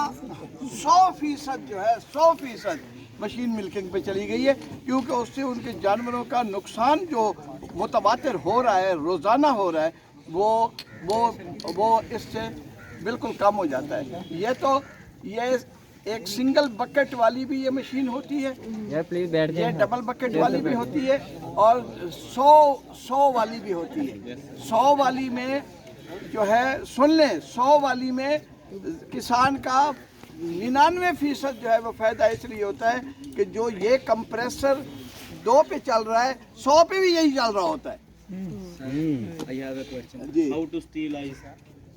100% जो है 100% मशीन मिल्किंग पे चली गई है, क्योंकि उससे उनके जानवरों का नुकसान जो मुतवातिर हो रहा है, रोज़ाना हो रहा है, वो इससे बिल्कुल कम हो जाता है। ये एक सिंगल बकेट वाली भी ये मशीन होती है, ये डबल बकेट वाली भी होती है, और 100 वाली भी होती है। 100 वाली में जो है, सुन लें, 100 वाली में किसान का 99% जो है वो फ़ायदा इसलिए होता है कि जो ये कंप्रेसर 2 पे चल रहा है, 100 पे भी यही चल रहा होता है। जी, हाउ टू स्टीलाइज,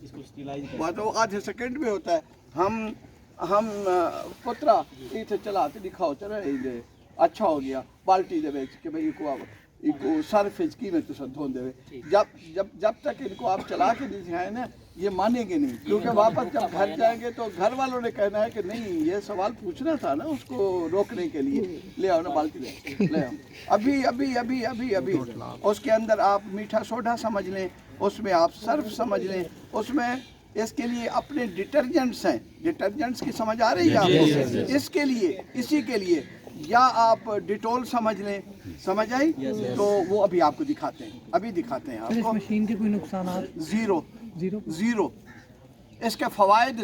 इसको स्टीलाइज वो तो आधे सेकंड में होता है। हम पुत्रा इथे चलाते दिखाओ, चलो अच्छा हो गया, बाल्टी दे कि भाई इनको सर्फ की में तो धोन दे। जब तक इनको आप चला के नहीं दिखाए ना, ये मानेंगे नहीं, क्योंकि वापस जब घर जाएंगे तो घर वालों ने कहना है कि नहीं ये सवाल पूछना था ना उसको रोकने के लिए, ले आओ ना बाल्टी ले आओ, अभी उसके अंदर आप मीठा सोडा समझ लें, उसमें आप सर्फ समझ लें, उसमें इसके लिए अपने डिटर्जेंट्स हैं, डिटर्जेंट्स की समझ आ रही है आपको? इसके लिए, इसी के लिए, या आप डिटोल समझ लें, समझ आई? तो वो अभी आपको दिखाते हैं आपको। मशीन के कोई नुकसान? जीरो। इसके फ़वाइद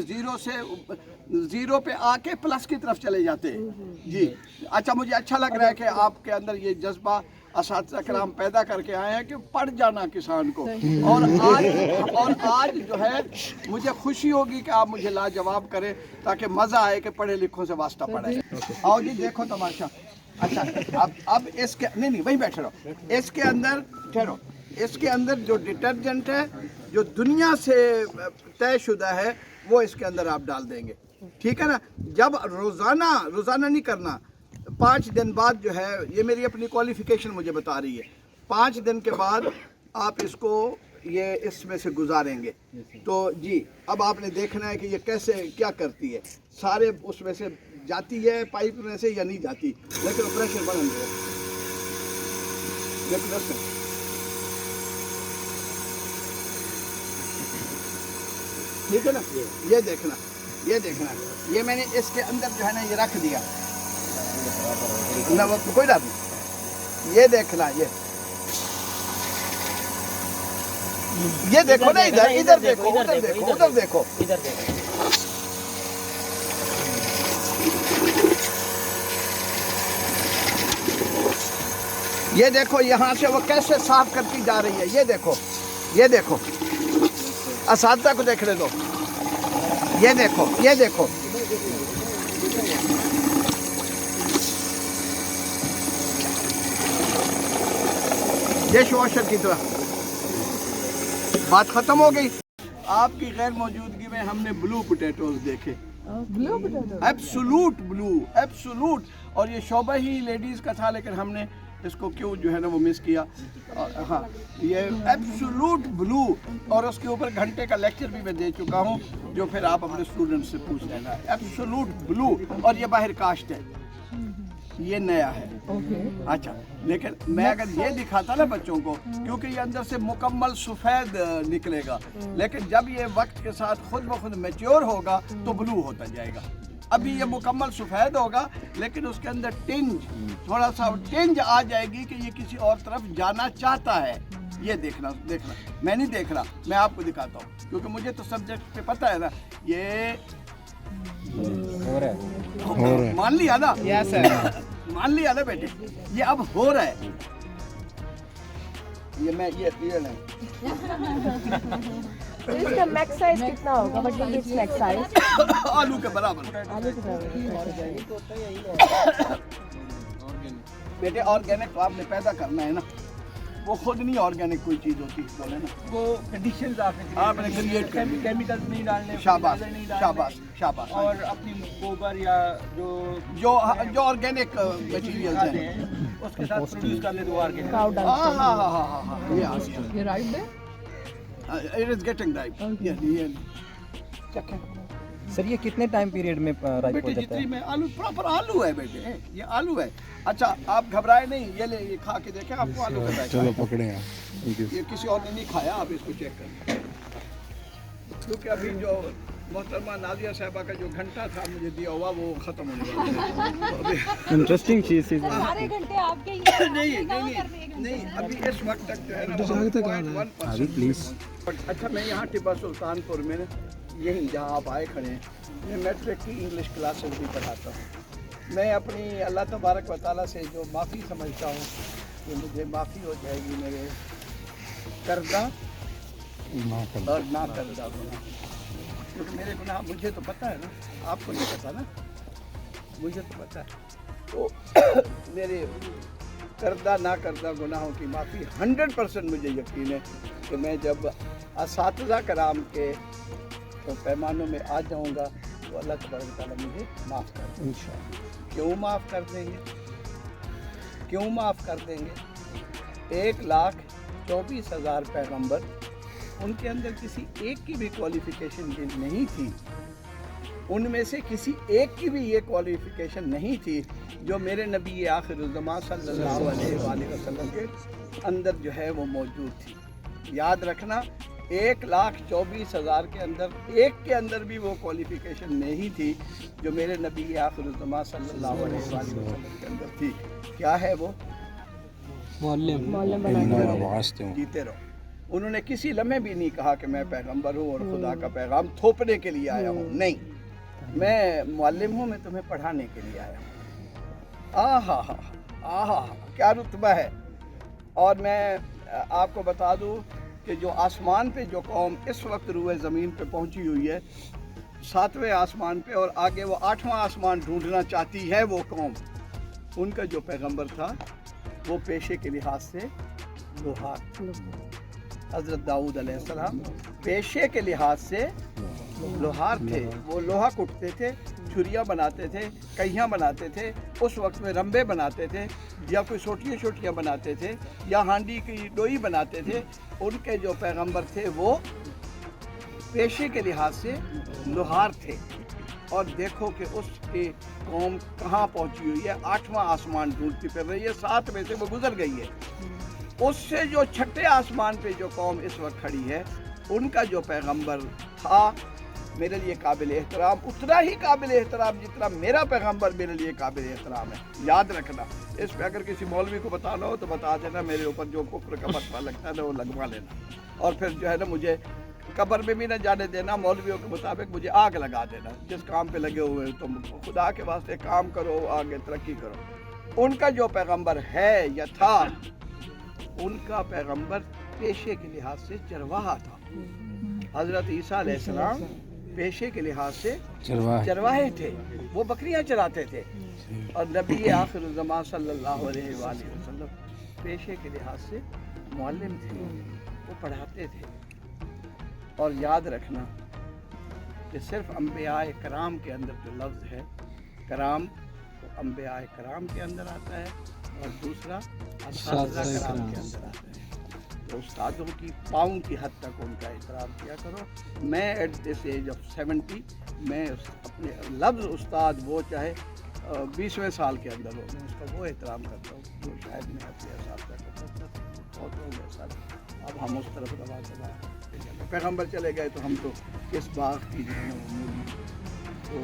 ज़ीरो पे आके प्लस की तरफ चले जाते हैं। जी अच्छा, मुझे अच्छा लग रहा है कि आपके अंदर ये जज्बा असातिज़ा कराम पैदा करके आए हैं कि पढ़ जाना किसान को। और आज जो है मुझे खुशी होगी कि आप मुझे लाजवाब करें, ताकि मज़ा आए कि पढ़े लिखों से वास्ता पड़े। आओ जी देखो तमाशा। अच्छा अब इसके नहीं वहीं बैठे रहो, इसके अंदर ठहरो, इसके अंदर जो डिटर्जेंट है जो दुनिया से तयशुदा है वो इसके अंदर आप डाल देंगे, ठीक है ना? जब रोज़ाना नहीं करना, 5 दिन बाद जो है, ये मेरी अपनी क्वालिफिकेशन मुझे बता रही है, 5 दिन के बाद आप इसको ये इसमें से गुजारेंगे। तो जी अब आपने देखना है कि ये कैसे क्या करती है, सारे उसमें से जाती है पाइप में से या नहीं जाती, लेकिन प्रेशर बन दो, ठीक है ना? ये देखना, ये मैंने इसके अंदर जो है ना ये रख दिया ना, वो कोई बात नहीं, ये देखना, ये देखो ना, इधर इधर देखो, उधर देखो, उधर देखो। इधर देखो। ये देखो यहाँ से वो कैसे साफ करती जा रही है, ये देखो, ये देखो। असातिज़ा को देखने दो, ये देखो, ये देखो। डिश वॉशर की तरह बात खत्म हो गई। आपकी गैर मौजूदगी में हमने ब्लू पोटैटोज देखे, blue potato, absolute blue, absolute. और ये शोबा ही लेडीज़ का था, लेकिन हमने इसको क्यों जो है ना वो मिस किया। हाँ, ये एब्सोलूट ब्लू, और उसके ऊपर घंटे का लेक्चर भी मैं दे चुका हूँ, जो फिर आप अपने स्टूडेंट से पूछ लेना। एब्सोलूट ब्लू, और ये बाहर कास्ट है, ये नया है। अच्छा, लेकिन मैं अगर ये दिखाता ना बच्चों को, क्योंकि ये अंदर से मुकम्मल सफ़ेद निकलेगा, लेकिन जब ये वक्त के साथ खुद ब खुद मैच्योर होगा तो ब्लू होता जाएगा। अभी ये मुकम्मल सफ़ेद होगा, लेकिन उसके अंदर टिंज, थोड़ा सा टिंज आ जाएगी कि ये किसी और तरफ जाना चाहता है। ये देखना, देखना, मैं नहीं देख रहा, मैं आपको दिखाता हूँ, क्योंकि मुझे तो सब्जेक्ट पे पता है ना। ये हो रहा है, मान लिया ना? यस सर, मान लिया ना बेटे, ये अब हो रहा है। ये मैं ये नहीं तो इसका मैक्स साइज कितना होगा? मतलब इट्स मैक्स साइज आलू के बराबर। आलू के बराबर। बेटे ऑर्गेनिक तो आपने पैदा करना है ना, वो खुद नहीं ऑर्गेनिक कोई चीज़ होती बोले ना, वो कंडीशंस आपने क्रिएट कर दी। केमिकल्स नहीं डालने, शाबाश, नहीं डालने, शाबाश, शाबाश। और अपनी गोबर या जो जो ऑर्गेनिक मटेरियल्स हैं उसके साथ प्रोड्यूस कर ले दो ऑर्गेनिक। Cow dung. हाँ, ये आ गया। ये राइट है। It is getting ripe. Sir ये कितने टाइम पीरियड में राइप हो बेटे जाता जितनी है? में आलू, प्रॉपर आलू है बेटे, ये आलू है। अच्छा, आप घबराए नहीं, ये ले, ये खा के देखें, आपको आलू का जायका। चलो पकड़े हैं, ये किसी और ने नहीं खाया, आप इसको चेक करें। क्योंकि अभी जो मोहतरमा नाजिया साहबा का जो घंटा था मुझे दिया हुआ, वो खत्म होने वाला है। इंटरेस्टिंग चीज़ थी। सारे घंटे आपके नहीं, अभी इस वक्त तक जो है ना 1% प्लीज। अच्छा, मैं यहाँ टिब्बा सुल्तानपुर में, यहीं जहाँ आप आए खड़े हैं, मैं मैट्रिक की इंग्लिश क्लासेस भी पढ़ाता हूँ। मैं अपनी अल्लाह तबारक व तआला से जो माफ़ी समझता हूँ कि मुझे माफ़ी हो जाएगी मेरे करदा और ना करदा गुनाह, क्योंकि मेरे गुनाह मुझे तो पता है ना, आपको नहीं पता ना, मुझे तो पता है। तो मेरे करदा ना करदा गुनाहों की माफ़ी 100% मुझे यकीन है कि मैं जब असातिज़ा कराम के तो पैमानों में आ जाऊंगा तो अल्लाह तबारक तआला मुझे माफ़ कर देंगे। इंशाअल्लाह। क्यों माफ़ कर देंगे? क्यों माफ़ कर देंगे? 1,24,000 पैगंबर, उनके अंदर किसी एक की भी क्वालिफ़िकेशन नहीं थी, उनमें से किसी एक की भी ये क्वालिफ़िकेशन नहीं थी जो मेरे नबी आखिरुज़्ज़मान सल्लल्लाहु अलैहि वसल्लम के अंदर जो है वो मौजूद थी। याद रखना, 1,24,000 के अंदर एक के अंदर भी वो क्वालिफ़िकेशन नहीं थी जो मेरे नबी आखिरुज़्ज़मान सल्लल्लाहु अलैहि वसल्लम के अंदर थी। क्या है वो? जीते रहो। उन्होंने किसी लम्हे भी नहीं कहा कि मैं पैगंबर हूँ और खुदा का पैगाम थोपने के लिए आया हूँ। नहीं, मैं मुअल्लिम हूँ, मैं तुम्हें पढ़ाने के लिए आया हूँ। आहा, क्या रुतबा है। और मैं आपको बता दूँ कि जो आसमान पे जो कौम इस वक्त रूए ज़मीन पे पहुंची हुई है, 7वें आसमान पे, और आगे वो 8वां आसमान ढूंढना चाहती है, वो कौम, उनका जो पैगंबर था वो पेशे के लिहाज से लोहार, हज़रत दाऊद अलैहिस्सलाम पेशे के लिहाज से लोहार थे। वो लोहा कुटते थे, छुरियाँ बनाते थे, कहियाँ बनाते थे, उस वक्त में रंबे बनाते थे, या कोई छोटियाँ बनाते थे, या हांडी की डोई बनाते थे। उनके जो पैगंबर थे वो पेशे के लिहाज से लोहार थे। और देखो कि उसकी कौम कहाँ पहुँची हुई है, 8वां आसमान ढूंढती फिर रही है, 7 में से वो गुजर गई है। उससे जो 6ठे आसमान पे जो कौम इस वक्त खड़ी है, उनका जो पैगंबर था میرے لیے قابل احترام، اتنا ہی قابل احترام جتنا میرا پیغمبر میرے لیے قابل احترام ہے. یاد رکھنا. اس پہ اگر کسی مولوی کو بتانا ہو تو بتا دینا، میرے اوپر جو کفر کا فتویٰ لگتا ہے نا وہ لگوا لینا، اور پھر جو ہے نا مجھے قبر میں بھی نہ جانے دینا. مولویوں کے مطابق مجھے آگ لگا دینا. جس کام پہ لگے ہوئے تم خدا کے واسطے کام کرو، آگے ترقی کرو. ان کا جو پیغمبر ہے یا تھا، ان کا پیغمبر پیشے کے لحاظ سے چرواہا تھا. حضرت عیسیٰ علیہ السلام پیشے کے لحاظ سے چرواہے تھے، وہ بکریاں چراتے تھے. اور نبی آخر الزمان صلی اللہ علیہ وآلہ وسلم پیشے کے لحاظ سے معلم تھے، وہ پڑھاتے تھے. اور یاد رکھنا کہ صرف انبیاء کرام کے اندر جو لفظ ہے کرام، وہ انبیاء کرام کے اندر آتا ہے، اور دوسرا اساتذہ کرام کے اندر آتا ہے. تو استادوں کی پاؤں کی حد تک ان کا احترام کیا کرو. میں ایٹ دس ایج آف 70 میں اپنے لفظ استاد وہ چاہے 20ویں سال کے اندر ہو، میں اس کا وہ احترام کرتا ہوں جو شاید میں اپنے اساتذہ کو کرتا تھا. بہت لوگ ایسا. اب ہم اس طرف روا چلا، پیغمبر چلے گئے تو ہم تو کس باغ کی جو ہے وہ مولی. تو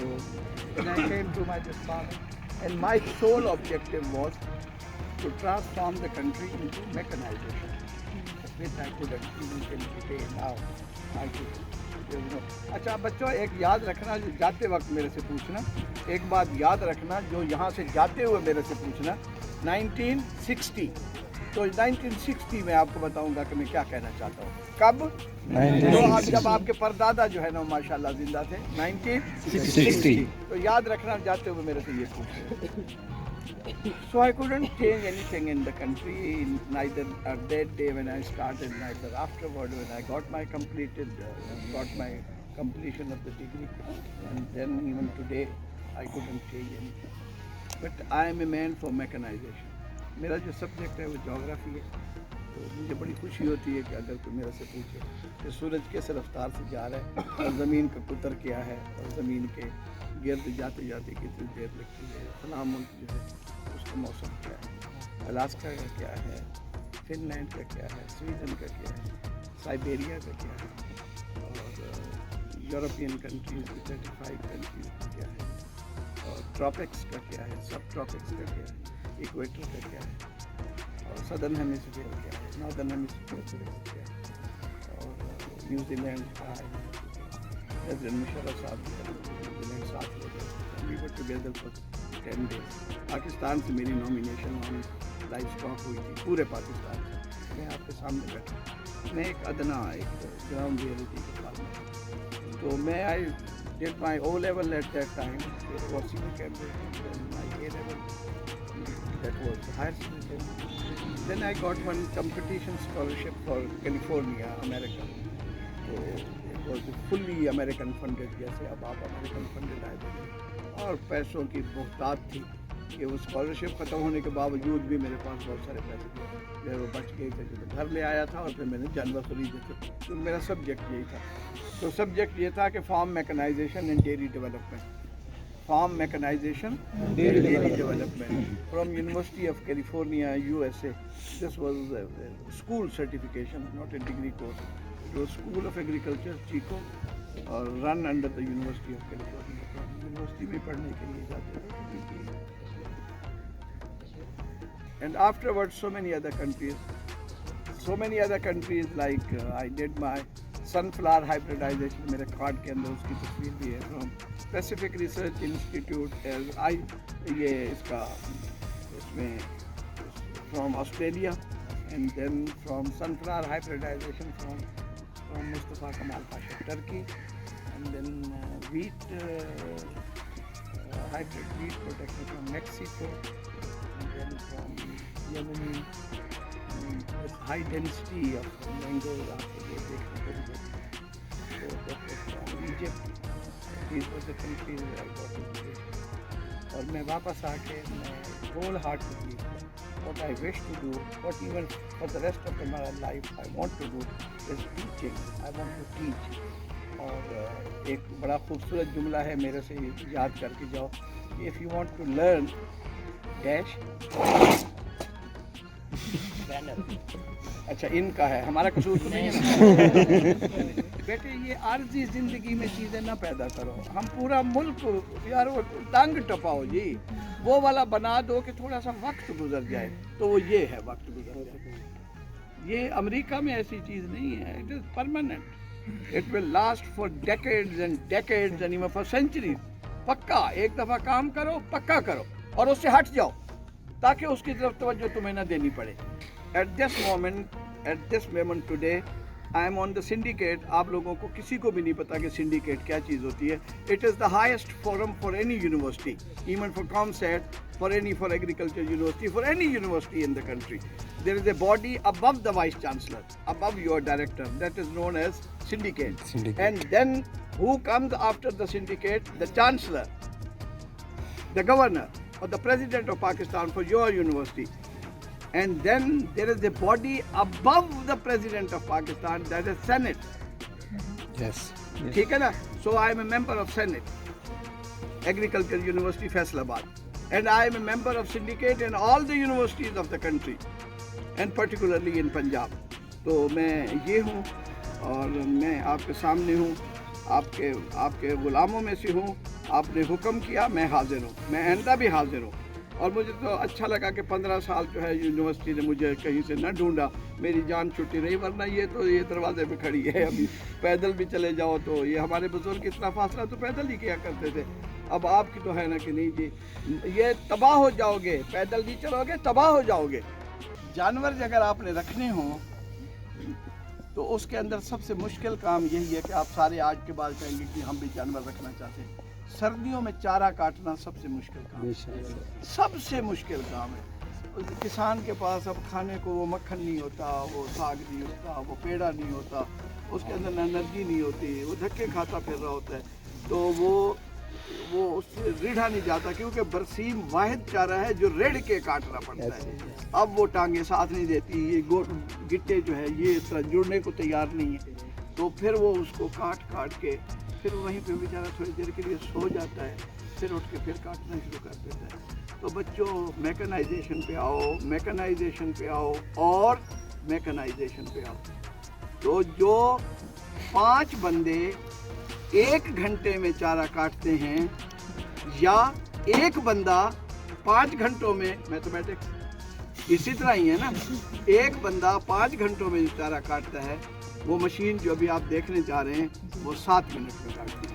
when I came to my father, and my sole objective was to transform the country into mechanization. Which I couldn't even till today now. I could. اچھا بچوں، ایک یاد رکھنا، جو جاتے وقت میرے سے پوچھنا، ایک بات یاد رکھنا جو یہاں سے جاتے ہوئے میرے سے پوچھنا. 1960 تو 1960 میں آپ کو بتاؤں گا کہ میں کیا کہنا چاہتا ہوں. کب؟ جب آپ کے پردادا جو ہے نا ماشاءاللہ زندہ تھے. 1960. تو یاد رکھنا جاتے ہوئے میرے سے یہ پوچھنا. So I couldn't change anything in the country, neither at that day when I started, neither afterward when I got my completion of the degree, and then even today I couldn't change anything. But I am a man for mechanization. میرا جو subject ہے وہ جغرافی ہے. تو مجھے بڑی خوشی ہوتی ہے کہ اگر کوئی میرے سے پوچھے کہ سورج کس رفتار سے جا رہا ہے، اور زمین کا قطر کیا ہے، اور زمین کے گرد جاتے جاتے کتنی دیر لگتی ہے، فلاں ملک جو ہے اس کا موسم کیا ہے، الاسکا کا کیا ہے، فن لینڈ کا کیا ہے، سویڈن کا کیا ہے، سائبیریا کا کیا ہے، اور یورپین کنٹریز 35 کنٹریز کا کیا ہے، اور ٹراپکس کا کیا ہے، سب ٹراپکس کا کیا ہے، ایکویٹر کا کیا ہے، اور سدرن ہیمیسفیئر کیا ہے، ناردرن ہیمیسفیئر کا کیا ہے، اور نیوزی لینڈ کا ہے. پریزیڈنٹ مشرف صاحب نیوزی لینڈ ساتھ لے گئے. We were together for 10 days. Pakistan سے میری نامینیشن آن لائف اسٹاک ہوئی تھی، پورے پاکستان سے. میں آپ کے سامنے بیٹھا، میں ایک ادنا ایک گراؤنڈ ریئلٹی کے ساتھ میں. تو میں I did my O level at that time. It was senior Cambridge. My A level that was higher secondary. Then I got one competition scholarship for California, America. So it was fully American funded, جیسے اب آپ American funded آئے تھے. اور پیسوں کی بہتات تھی کہ وہ اسکالرشپ ختم ہونے کے باوجود بھی میرے پاس بہت سارے پیسے تھے جو وہ بچ گئے تھے، جو گھر لے آیا تھا، اور پھر میں نے جانور خریدے تھے. تو میرا سبجیکٹ یہی تھا. تو سبجیکٹ یہ تھا کہ form mechanisation and dairy development. Farm mechanization, dairy development, from University of California, USA. This was a school certification, not a degree course. It was School of Agriculture, Chico, run under the University of California. University में पढ़ने के लिए जाते थे. And afterwards, so many other countries like I did my sunflower hybridization. میرے card کے اندر اس کی تصویر بھی ہے. from Pacific Research Institute, یہ اس کا اس میں from Australia, and then from sunflower hybridization from Mustafa Kemal Pasha, Turkey, and then wheat hybrid wheat protection from Mexico, and then from Yemen. With high density of mangoes after they take the good. So that was from Egypt. These were the countries where I got education. اور میں واپس آ کے میں whole heartedly what I wish to do, what even for the rest of my life I want to do is teaching. I want to teach. اور ایک بڑا خوبصورت جملہ ہے میرے سے یاد کر کے جاؤ. If you want to learn dash اچھا ان کا ہے، ہمارا قصور تو نہیں ہے نا. बेटे ये आर्जी जिंदगी में चीज़ें ना पैदा करो, हम पूरा मुल्क यार वो टांग टपाओ जी, वो वाला बना दो कि थोड़ा सा वक्त गुजर जाए, तो वो ये है वक्त गुजर जाए। ये अमेरिका में ऐसी चीज़ नहीं है, it is permanent, it will last for decades and even for centuries. पक्का एक दफ़ा काम करो, पक्का करो और उससे हट जाओ ताकि उसकी तरफ तवज्जो तुम्हें ना देनी पड़े। At this moment today I am on the syndicate. आप लोगों को किसी को भी नहीं पता कि सिंडिकेट क्या चीज़ होती है। It is the highest forum for any university, even for COMSAT, for agriculture university, for any university in the country. There is a body above the vice chancellor, above your director, that is known as syndicate. And then who comes after the syndicate? The chancellor, the governor, or the president of Pakistan for your university. And then there is a body above the president of Pakistan, that is Senate. Yes. ठीक है ना? So I am a member of Senate, Agriculture University Faisalabad, and I am a member of syndicate in all the universities of the country, and particularly in Punjab. तो मैं ये हूँ और मैं आपके सामने हूँ, आपके गुलामों में से हूँ। आपने हुक्म किया, मैं हाजिर हूँ, मैं आइंदा भी हाजिर हूँ। और मुझे तो अच्छा लगा कि 15 साल जो है यूनिवर्सिटी ने मुझे कहीं से न ढूंढा, मेरी जान छुट्टी नहीं, वरना ये दरवाजे पे खड़ी है। अभी पैदल भी चले जाओ तो ये हमारे बुजुर्ग इतना फासला तो पैदल ही किया करते थे। अब आपकी तो है ना कि नहीं जी, ये तबाह हो जाओगे, पैदल नहीं चलोगे तबाह हो जाओगे। जानवर अगर आपने रखने हों तो उसके अंदर सबसे मुश्किल काम यही है कि आप सारे आज के बाद कहेंगे कि हम भी जानवर रखना चाहते हैं। सर्दियों में चारा काटना सबसे मुश्किल काम है, सबसे मुश्किल काम है। किसान के पास अब खाने को वो मक्खन नहीं होता, वो साग नहीं होता, वो पेड़ा नहीं होता, उसके अंदर एनर्जी नहीं होती, वो धक्के खाता फिर रहा होता है, तो वो उससे रीढ़ा नहीं जाता, क्योंकि बरसीम वाहिद चारा है जो रेड़ के काटना पड़ता है। अब वो टांगे साथ नहीं देती, ये गिट्टे जो है ये इस तरह जुड़ने को तैयार नहीं है, तो फिर वो उसको काट के फिर वहीं पे बेचारा थोड़ी देर के लिए सो जाता है, फिर उठ के फिर काटना शुरू कर देता है। तो बच्चों मैकेनाइजेशन पे आओ, मैकेनाइजेशन पे आओ और मैकेनाइजेशन पे आओ। तो जो 5 बंदे 1 घंटे में चारा काटते हैं या एक बंदा 5 घंटों में, मैथमेटिक्स इसी तरह ही है ना, एक बंदा 5 घंटों में चारा काटता है, वो मशीन जो अभी आप देखने जा रहे हैं वो 7 मिनट में काटती है।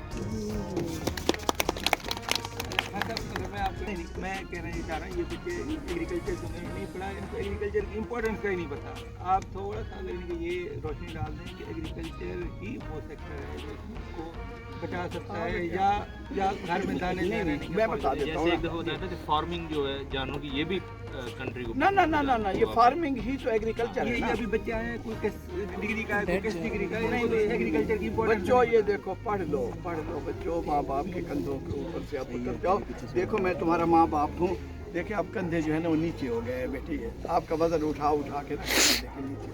मैं कहना ये चाह रहा हूँ, ये देखिए एग्रीकल्चर तो नहीं पढ़ा, इनको एग्रीकल्चर की इम्पोर्टेंस का ही नहीं पता। आप थोड़ा सा अगर इनके ये रोशनी डाल दें कि एग्रीकल्चर ही वो सेक्टर है जो इसको बचा सकता है या घर में दाने मैं बता देता हूँ। एक दफा बताया था कि फार्मिंग जो है जानवरों की, ये भी कंट्री को ना ये फार्मिंग ही तो एग्रीकल्चर है। ये अभी बच्चे आए हैं, कोई किस डिग्री का है, कोई किस डिग्री का है, एग्रीकल्चर की इम्पोर्टेंस। बच्चों ये देखो, पढ़ लो बच्चों, माँ बाप के कंधों के ऊपर से आप उतर जाओ। देखो मैं तुम्हारा माँ बाप हूँ, देखिए आप कंधे जो है ना वो नीचे हो गए हैं बेटी, आपका वजन उठा के कंधे के नीचे,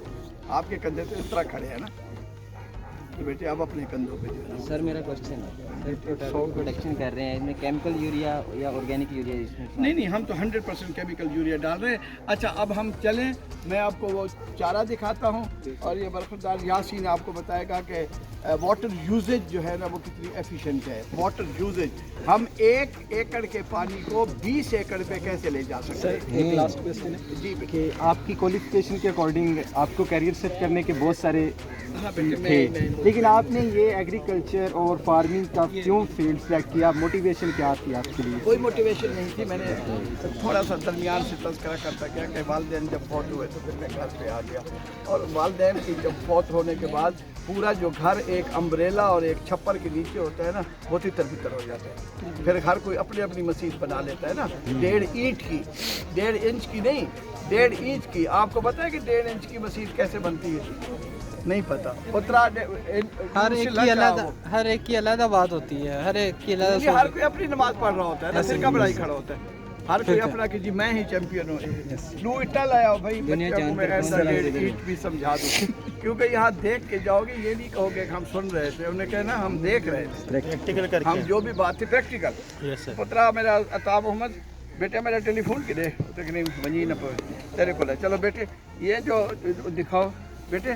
आपके कंधे तो इस तरह खड़े हैं ना, तो बेटे आप अपने कंधों पे जो है। सर मेरा क्वेश्चन है, प्रोडक्शन कर रहे हैं इसमें केमिकल यूरिया या ऑर्गेनिक यूरिया इसमें? नहीं हम तो 100% केमिकल यूरिया डाल रहे हैं। अच्छा अब हम चलें, मैं आपको वो चारा दिखाता हूँ और ये बरखुरदार यासीन आपको बताएगा कि वाटर यूजेज जो है ना वो कितनी एफिशिएंट है। वाटर यूजेज, हम 1 एकड़ के पानी को 20 एकड़ पे कैसे ले जा सकते हैं। सर एक लास्ट क्वेश्चन है जी कि आपकी क्वालिफिकेशन के अकॉर्डिंग आपको करियर सेट करने के बहुत सारे थे, लेकिन आपने ये एग्रीकल्चर और फार्मिंग का क्यों फील्ड सेलेक्ट किया? मोटिवेशन क्या थी आपके लिए? कोई मोटिवेशन नहीं थी, मैंने थोड़ा सा दरमियान से तज़किरा करता गया कि वालिदैन जब फौत हुए तो फिर मैं घर पे आ गया, और वालिदैन की जब फौत होने के बाद पूरा जो घर एक अम्ब्रेला और एक छप्पर के नीचे होता है ना, वो तितर बितर हो जाता है। फिर हर कोई अपनी अपनी मस्जिद बना लेता है ना, 1.5 ईंट की, 1.5 इंच की नहीं, 1.5 इंच की। आपको पता है कि 1.5 इंच की मस्जिद कैसे बनती है? नहीं पता। हर एक की अलग बात होती है, हर एक की अलग। हर कोई अपनी नमाज पढ़ रहा होता है ना, सिर का बड़ा ही खड़ा होता है, हर कोई अपना कि जी मैं ही चैंपियन हूँ। लू इट्टा लाया भाई, बच्चों को मैं ऐसा 1.5 ईंट भी समझा दूँ, क्योंकि यहाँ देख के जाओगे, ये नहीं कहोगे कि हम सुन रहे थे, उन्हें कहना हम देख रहे थे, प्रैक्टिकल करके, हम जो भी बात थी प्रैक्टिकल। पुत्रा मेरा अता मोहम्मद, बेटे मेरा टेलीफोन की दे तकरीब वही न तेरे को ले। चलो बेटे ये जो दिखाओ बेटे,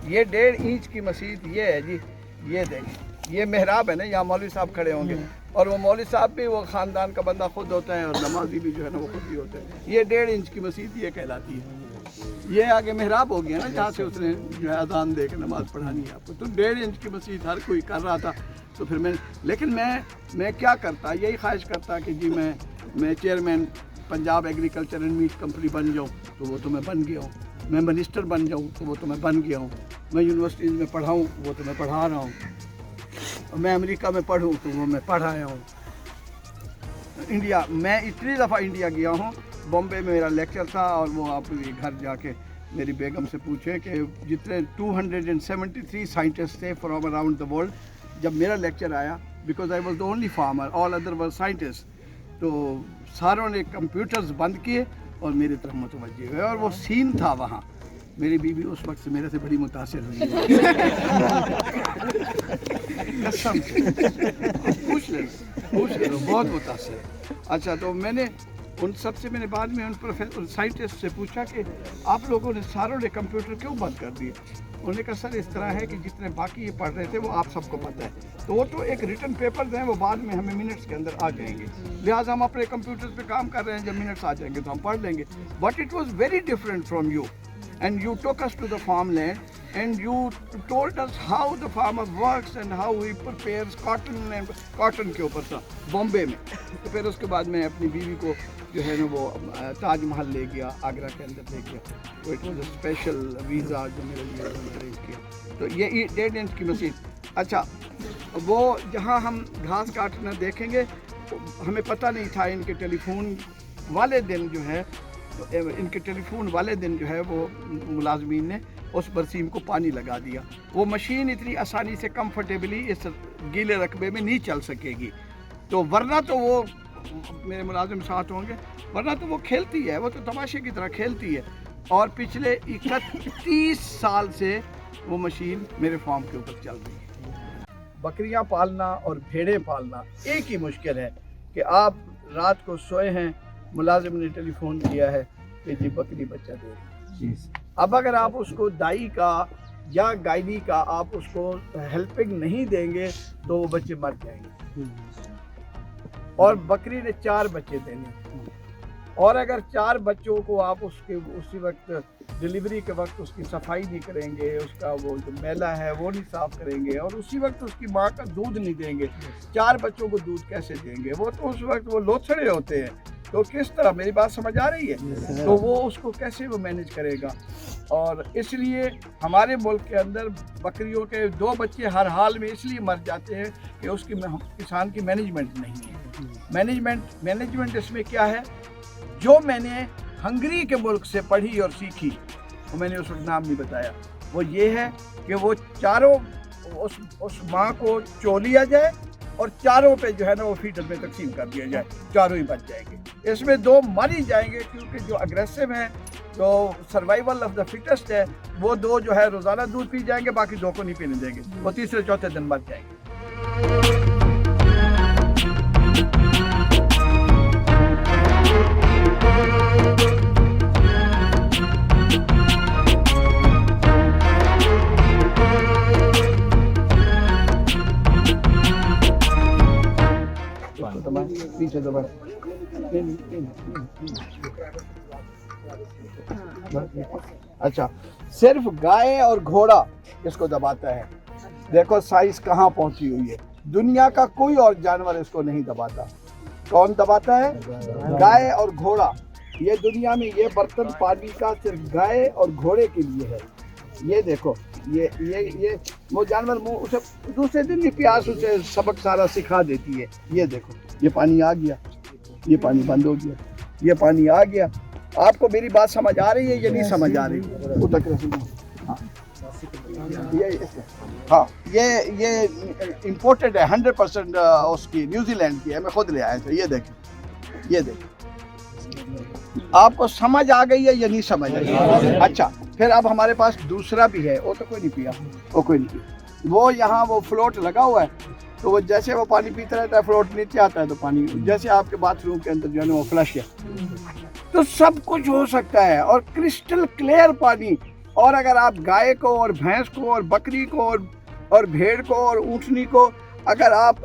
ये 1.5 इंच की मस्जिद ये है जी, ये देखें, ये मेहराब है ना, यहाँ मौलवी साहब खड़े होंगे, और वो मौलवी साहब भी वो ख़ानदान का बंदा खुद होता है, और नमाजी भी जो है ना वो खुद भी होते हैं। ये 1.5 इंच की मस्जिद ये कहलाती है। ये आगे मेहराब हो गया ना, जहाँ से उसने जो है अजान दे के नमाज़ पढ़ानी है आपको। तो 1.5 इंच की मस्जिद हर कोई कर रहा था, तो फिर लेकिन मैं क्या करता, यही ख्वाहिश करता कि जी मैं chairman Punjab agriculture and meat company बन जाऊँ, तो वो तो मैं बन गया हूँ। मैं मिनिस्टर बन जाऊँ, तो वो तो मैं बन गया हूँ। मैं यूनिवर्सिटीज़ में पढ़ाऊँ, वो तो मैं पढ़ा रहा हूँ। मैं अमेरिका में पढ़ूँ, तो वो मैं पढ़ आया हूँ। इंडिया, मैं इतनी दफ़ा इंडिया गया हूँ। बॉम्बे में मेरा लेक्चर था, और वो आप घर जाके मेरी बेगम से पूछे कि जितने 273 साइंटिस्ट थे फ्रॉम अराउंड द वर्ल्ड, जब मेरा लेक्चर आया, because I was the only farmer, all other were scientist, तो सारों ने कंप्यूटर्स बंद किए और मेरी तरफ मुतवज्जे हुए। और वो सीन था वहाँ, मेरी बीवी उस वक्त से मेरे से बड़ी मुतासिर हुई कसम से, पूछ लेना, बहुत मुतासिर। अच्छा, तो मैंने उन सब से बाद में उन साइंटिस्ट से पूछा कि आप लोगों ने सारों ने कंप्यूटर क्यों बंद कर दिए? उन्होंने कहा सर इस तरह है कि जितने बाकी ये पढ़ रहे थे वो आप सबको पता है, तो वो तो एक रिटन पेपर्स हैं, वो बाद में हमें मिनट्स के अंदर आ जाएंगे, लिहाजा हम अपने कंप्यूटर्स पे काम कर रहे हैं, जब मिनट्स आ जाएंगे तो हम पढ़ लेंगे। But it was very different from you, and you took us to the farmland and you told us how the farmer works and how he prepares cotton, and cotton के ऊपर था बॉम्बे में। तो फिर उसके बाद मैं अपनी बीवी को जो है ना वो ताज महल ले गया, आगरा के अंदर ले गया, तो it was a special visa जो मेरे लिए अरेंज किया। तो ये 1.5 इंच की मस्जिद। अच्छा, वो जहाँ हम घास काटना देखेंगे, हमें पता नहीं था, इनके टेलीफोन वाले दिन जो है जो है वो मुलाजमीन ने उस बरसीम को पानी लगा दिया। वो मशीन इतनी आसानी से कंफर्टेबली इस गीले रकबे में नहीं चल सकेगी, तो वरना तो वो मेरे मुलाजिम साथ होंगे, वरना तो वो खेलती है, वो तो तमाशे की तरह खेलती है। और पिछले 31 साल से वो मशीन मेरे फार्म के ऊपर चल रही है। बकरियां पालना और भेड़ें पालना एक ही मुश्किल है कि आप रात को सोए हैं, मुलाजिम ने टेलीफोन किया है कि जी बकरी बच्चा दे रही है। अब अगर आप उसको दाई का या गायनी का आप उसको हेल्पिंग नहीं देंगे तो वो बच्चे मर जाएंगे। और बकरी ने 4 बच्चे देने, और अगर 4 बच्चों को आप उसी वक्त डिलीवरी के वक्त उसकी सफाई नहीं करेंगे, उसका वो जो मैला है वो नहीं साफ करेंगे, और उसी वक्त उसकी माँ का दूध नहीं देंगे, 4 बच्चों को दूध कैसे देंगे? वो तो उस वक्त वो लोथड़े होते हैं, तो किस तरह, मेरी बात समझ आ रही है? तो वो उसको कैसे वो मैनेज करेगा? और इसलिए हमारे मुल्क के अंदर बकरियों के 2 बच्चे हर हाल में इसलिए मर जाते हैं कि उसकी किसान की मैनेजमेंट नहीं है। मैनेजमेंट इसमें क्या है, जो मैंने हंगरी के मुल्क से पढ़ी और सीखी, वो मैंने उस वक्त नाम नहीं बताया, वो ये है कि वो चारों उस माँ को चो लिया जाए और चारों पे जो है ना वो फीडर में तकसीम कर दिया जाए, चारों ही बच जाएंगे। इसमें 2 मर ही जाएंगे, क्योंकि जो अग्रेसिव हैं, जो सर्वाइवल ऑफ द फिटेस्ट है, वो 2 जो है रोज़ाना दूध पी जाएंगे, बाकी 2 को नहीं पीने देंगे, वो तीसरे चौथे दिन मर जाएंगे। पीछे दबा। अच्छा, सिर्फ गाय और घोड़ा इसको दबाता है। देखो साइज कहाँ पहुंची हुई है, दुनिया का कोई और जानवर इसको नहीं दबाता। कौन दबाता है? गाय और घोड़ा। ये दुनिया में ये बर्तन पानी का सिर्फ गाय और घोड़े के लिए है। ये देखो, ये वो जानवर उसे दूसरे दिन ही प्यास उसे सबक सारा सिखा देती है। ये देखो, ये पानी आ गया, ये पानी बंद हो गया, ये पानी आ गया। आपको मेरी बात समझ आ रही है या नहीं समझ आ रही? हाँ, ये इम्पोर्टेड है 100% उसकी, न्यूजीलैंड की है, मैं खुद ले आया था। ये देखें, ये देखें, आपको समझ आ गई है या नहीं समझ आई? अच्छा, फिर अब हमारे पास दूसरा भी है, वो तो कोई नहीं पिया, वो कोई नहीं पिया। वो यहाँ वो फ्लोट लगा हुआ है, तो वो जैसे वो पानी पीता रहता है, फ्लोट नीचे आता है तो पानी, जैसे आपके बाथरूम के अंदर जो है ना वो फ्लश है। तो सब कुछ हो सकता है, और क्रिस्टल क्लियर पानी, اور اگر آپ گائے کو اور بھینس کو اور بکری کو اور بھیڑ کو اور اونٹنی کو اگر آپ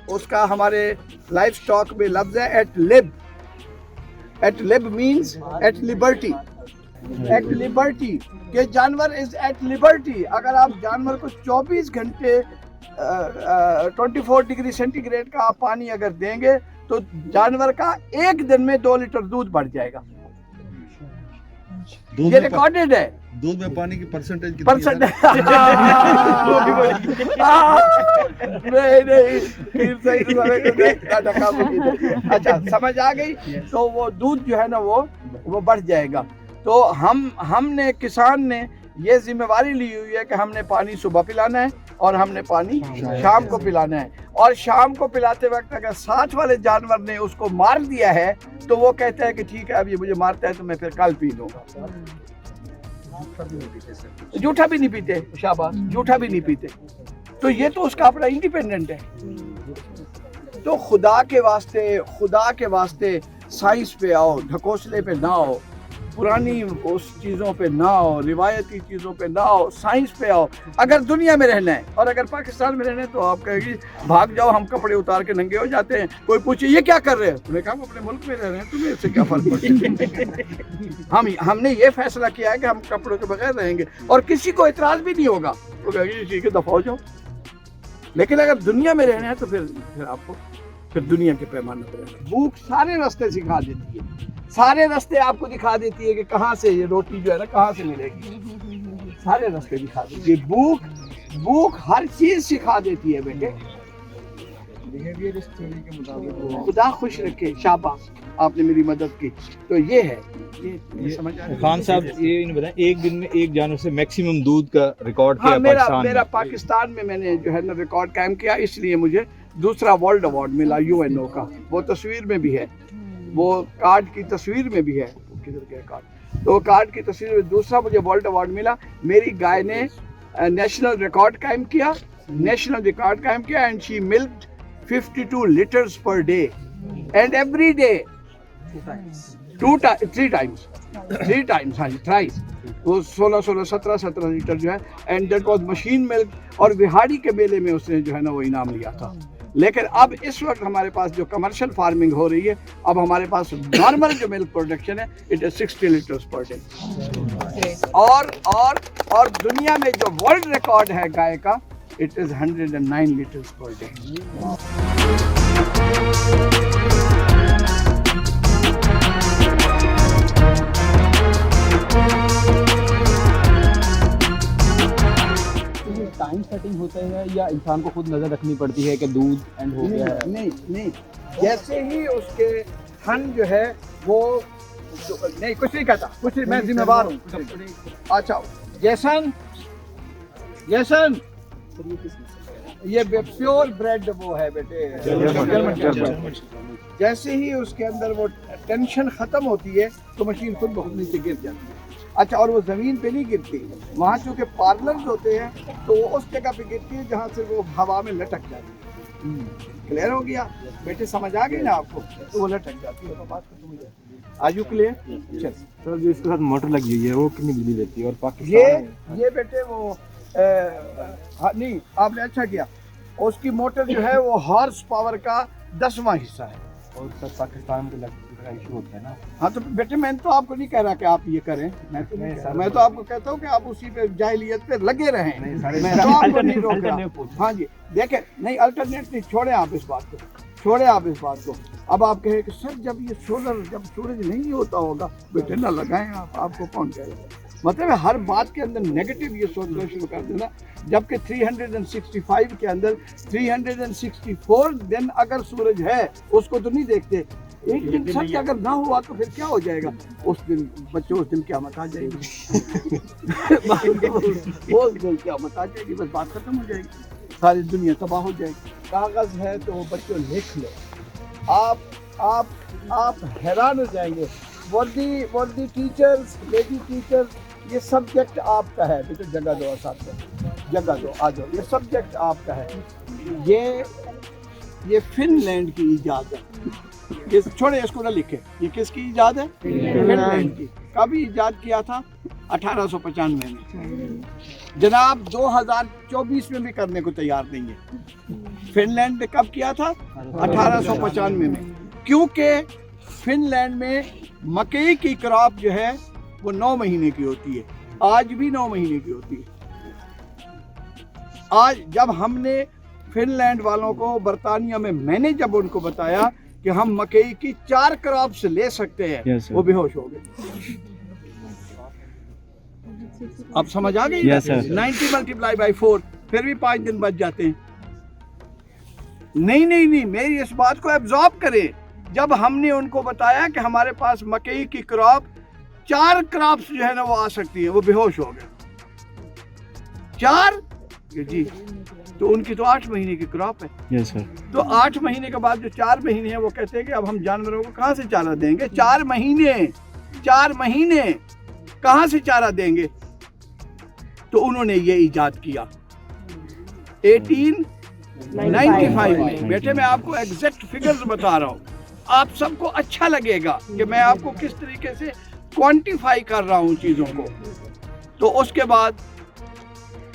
اس کا ہمارے لائف سٹاک میں لفظ ہے ad lib means at liberty. At liberty کہ جانور از ایٹ لبرٹی. اگر آپ جانور کو 24 گھنٹے 24 ڈگری سینٹی گریڈ کا آپ پانی اگر دیں گے تو جانور کا ایک دن میں 2 لیٹر دودھ بڑھ جائے گا. یہ ریکارڈڈ ہے. دودھ میں پانی کی پرسنٹیج اچھا سمجھ آ گئی. تو وہ دودھ جو ہے نا وہ بڑھ جائے گا. تو ہم نے کسان نے یہ ذمہ داری لی ہوئی ہے کہ ہم نے پانی صبح پلانا ہے اور ہم نے پانی شام کو پلانا ہے. اور شام کو پلاتے وقت اگر ساتھ والے جانور نے اس کو مار دیا ہے تو وہ کہتا ہے کہ ٹھیک ہے اب یہ مجھے مارتا ہے تو میں پھر کل پی لوں گا. جھوٹا بھی نہیں پیتے. شاباش. جھوٹا بھی نہیں پیتے. تو یہ تو اس کا اپنا انڈیپینڈنٹ ہے. تو خدا کے واسطے سائنس پہ آؤ, ڈھکوسلے پہ نہ آؤ, پرانی اس چیزوں پہ نہ آؤ, روایتی چیزوں پہ نہ آؤ, سائنس پہ آؤ. اگر دنیا میں رہنا ہے اور اگر پاکستان میں رہنا ہے تو آپ کہیں گے بھاگ جاؤ, ہم کپڑے اتار کے ننگے ہو جاتے ہیں. کوئی پوچھے یہ کیا کر رہے ہیں, انہوں نے کہا ہم اپنے ملک میں رہ رہے ہیں, تمہیں اس سے کیا فرق پڑتا ہے. ہم نے یہ فیصلہ کیا ہے کہ ہم کپڑوں کے بغیر رہیں گے اور کسی کو اعتراض بھی نہیں ہوگا. وہ کہے گی ٹھیک ہے دفع ہو جاؤ. لیکن اگر دنیا میں رہنا ہے تو پھر آپ کو پھر دنیا کے پیمانے پر رہنا. بھوک سارے راستے سکھا دیتی ہے. سارے راستے آپ کو دکھا دیتی ہے کہ کہاں سے یہ روٹی جو ہے نا کہاں سے ملے گی. سارے راستے دکھا دیتی ہے. بھوک ہر چیز سکھا دیتی ہے بیٹے. خدا خوش رکھے. شاباش, آپ نے میری مدد کی. تو یہ ہے. خان صاحب یہ نہیں بتائیں ایک دن میں ایک جانور سے میکسیمم دودھ کا ریکارڈ کیا میرا پاکستان میں نے جو ہے نا ریکارڈ قائم کیا, اس لیے مجھے دوسرا ورلڈ ایوارڈ ملا UNO کا. وہ تصویر میں بھی ہے, وہ کارڈ کی تصویر میں بھی ہے. کدھر گیا کارڈ؟ تو کارڈ کی تصویر میں دوسرا مجھے ورلڈ ایوارڈ ملا. میری گائے نے نیشنل ریکارڈ قائم کیا and she milked 52 litres per day and every day 3 times. ہاں جی, تھرائز. وہ 16 17 لیٹر جو ہے and that was machine milk. اور بہاڑی کے میلے میں اس نے جو ہے نا وہ انعام لیا تھا. لیکن اب اس وقت ہمارے پاس جو کمرشل فارمنگ ہو رہی ہے, اب ہمارے پاس نارمل جو ملک پروڈکشن ہے it is 60 litres per day. اور دنیا میں جو ورلڈ ریکارڈ ہے گائے کا it is 109 litres per day. Time setting ہوتا ہے یا انسان کو خود نظر رکھنی پڑتی ہے کہ دودھ اینڈ ہو گیا ہے؟ نہیں, جیسے ہی اس کے تھن جو ہے وہ نہیں کچھ نہیں کہتا, کچھ میں ذمہ دار ہوں. اچھا جیسن یہ پیور بریڈ وہ ہے بیٹے. جیسے ہی اس کے اندر وہ ٹینشن ختم ہوتی ہے تو مشین خود بخود نیچے گر جاتی ہے. اچھا, اور وہ زمین پہ نہیں گرتی, وہاں چونکہ پارلرز ہوتے ہیں تو وہ اس جگہ پہ گرتی ہے جہاں سے وہ ہوا میں لٹک جاتی ہے. کلیئر ہو گیا بیٹے, سمجھ آ گئی نا آپ کو؟ تو وہ لٹک جاتی ہے. بات ختم ہو جاتی ہے. Are you clear? سر جو اس کے ساتھ موٹر لگی ہوئی ہے وہ کتنی بجلی دیتی ہے؟ اور پاکستان یہ بیٹے وہ نہیں, آپ نے اچھا کیا. اس کی موٹر جو ہے وہ ہارس پاور کا 10واں حصہ ہے. اور سر پاکستان کے ایشو ہوتا ہے نا. ہاں تو بیٹے میں تو آپ کو نہیں کہہ رہا کہ آپ یہ کریں, میں تو آپ کو کہتا ہوں کہ آپ اسی پہ جاہلیت پہ لگے رہیں. میں تو آپ کو نہیں روک رہا. ہاں جی دیکھیں, نہیں الٹرنیٹ نہیں, چھوڑیں آپ اس بات کو. اب آپ کہیں کہ سر جب یہ جب سورج نہیں ہوتا ہوگا, بیٹے نہ لگائیں آپ کو کون کہہ رہا ہے. مطلب ہر بات کے اندر نیگیٹو یہ سوچنا شروع کر دینا, جبکہ 365 کے اندر 364 دن اگر سورج ہے اس کو تو نہیں دیکھتے. ایک دن سچ اگر نہ ہوا تو پھر کیا ہو جائے گا؟ اس دن بچوں اس دن قیامت آ جائے گی. اس دن قیامت آ جائے گی, بس بات ختم ہو جائے گی, ساری دنیا تباہ ہو جائے گی. کاغذ ہے تو بچوں لکھ لو. آپ حیران ہو جائیں گے. وردی ٹیچرز, لیڈی ٹیچرز, یہ سبجیکٹ آپ کا ہے. بیٹے جگہ دو ساتھ میں, جگہ دو, آ جاؤ. یہ سبجیکٹ آپ کا ہے. یہ فن لینڈ کی ایجاد ہے. چھوڑے اس کو نہ لکھے, یہ کس کی ایجاد ہے؟ فن لینڈ کی. کبھی ایجاد کیا تھا 1895 में। जनाब 2024 में भी करने को तैयार नहीं है। फिनलैंड ने कब किया था? 1895 में, क्योंकि फिनलैंड में मकई की क्रॉप जो है वो 9 महीने की होती है, आज भी 9 महीने की होती है। आज जब हमने फिनलैंड वालों को बर्तानिया में, मैंने जब उनको बताया कि हम मकई की 4 क्रॉप्स ले सकते हैं, वो बेहोश हो गए। अब समझ आ गई? 90 मल्टीप्लाई बाई 4, फिर भी 5 दिन बच जाते हैं। नहीं, मेरी इस बात को एब्जॉर्ब करें। जब हमने उनको बताया कि हमारे पास मकई की क्रॉप 4 क्रॉप्स जो है ना वो आ सकती है, वो बेहोश हो गए। 4 जी, तो उनकी तो 8 महीने की क्रॉप है। Yes sir. तो 8 महीने के बाद जो 4 महीने हैं वो कहते हैं कि अब हम जानवरों को कहाँ से चारा देंगे? 4 महीने कहाँ से चारा देंगे? तो उन्होंने ये इजाद किया 1895 में। बेटे मैं आपको एग्जैक्ट फिगर्स बता रहा हूँ, आप सबको अच्छा लगेगा कि मैं आपको किस तरीके से क्वांटिफाई कर रहा हूँ चीज़ों को। तो उसके बाद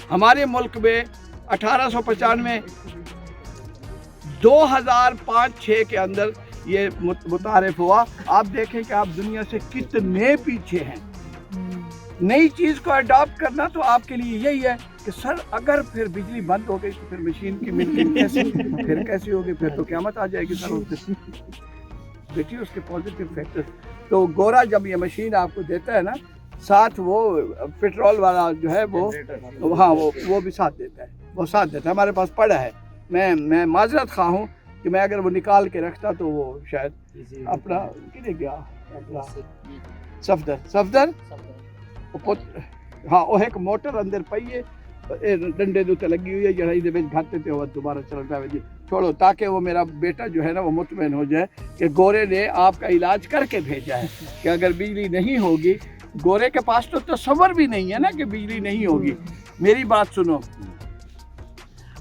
हमारे मुल्क में 1895 2005-6 के अंदर ये मुतारिफ हुआ। आप देखें कि आप दुनिया से कितने पीछे हैं। नई चीज़ को अडॉप्ट करना तो आपके लिए यही है कि सर अगर फिर बिजली बंद हो गई तो फिर मशीन की मिल्किंग कैसी होगी? फिर तो क़यामत आ जाएगी सर। देखिए उसके पॉजिटिव फैक्टर्स। तो गोरा जब ये मशीन आपको देता है ना, साथ वो पेट्रोल वाला जो है वो, हाँ वो भी साथ देता है, वो साथ देता है। हमारे पास पड़ा है। मैं माजरत खा हूँ कि मैं अगर वो निकाल के रखता तो वो शायद अपना किने गया अपना सफदर हाँ वो एक मोटर अंदर पई है, डंडे दे उत्ते लगी हुई है, जरा इहदे विच घाते ते वो दोबारा चल रहा है जी। छोड़ो, ताकि वो मेरा बेटा जो है ना वो मुतमईन हो जाए कि गोरे ने आपका इलाज करके भेजा है कि अगर बिजली नहीं होगी, गोरे के पास तो तसव्वुर भी नहीं है ना कि बिजली नहीं होगी। मेरी बात सुनो,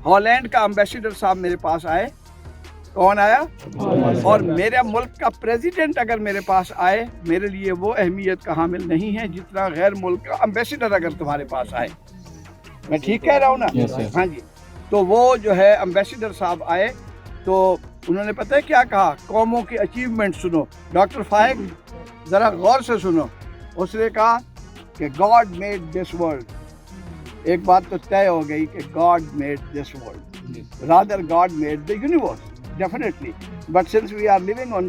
हॉलैंड का एम्बेसडर साहब मेरे पास आए। कौन आया? और मेरे मुल्क का प्रेसिडेंट अगर मेरे पास आए, मेरे लिए वो अहमियत का हामिल नहीं है जितना गैर मुल्क का एम्बेसडर अगर तुम्हारे पास आए। मैं ठीक कह रहा हूँ ना? हाँ जी। तो वो जो है एम्बेसडर साहब आए तो उन्होंने पता है क्या कहा? कौमों की अचीवमेंट सुनो। डॉक्टर फाइक ज़रा गौर से सुनो। उसने कहा कि गॉड मेड दिस वर्ल्ड। एक बात तो तय हो गई कि God made this world, rather God made the universe, definitely, but since we are living on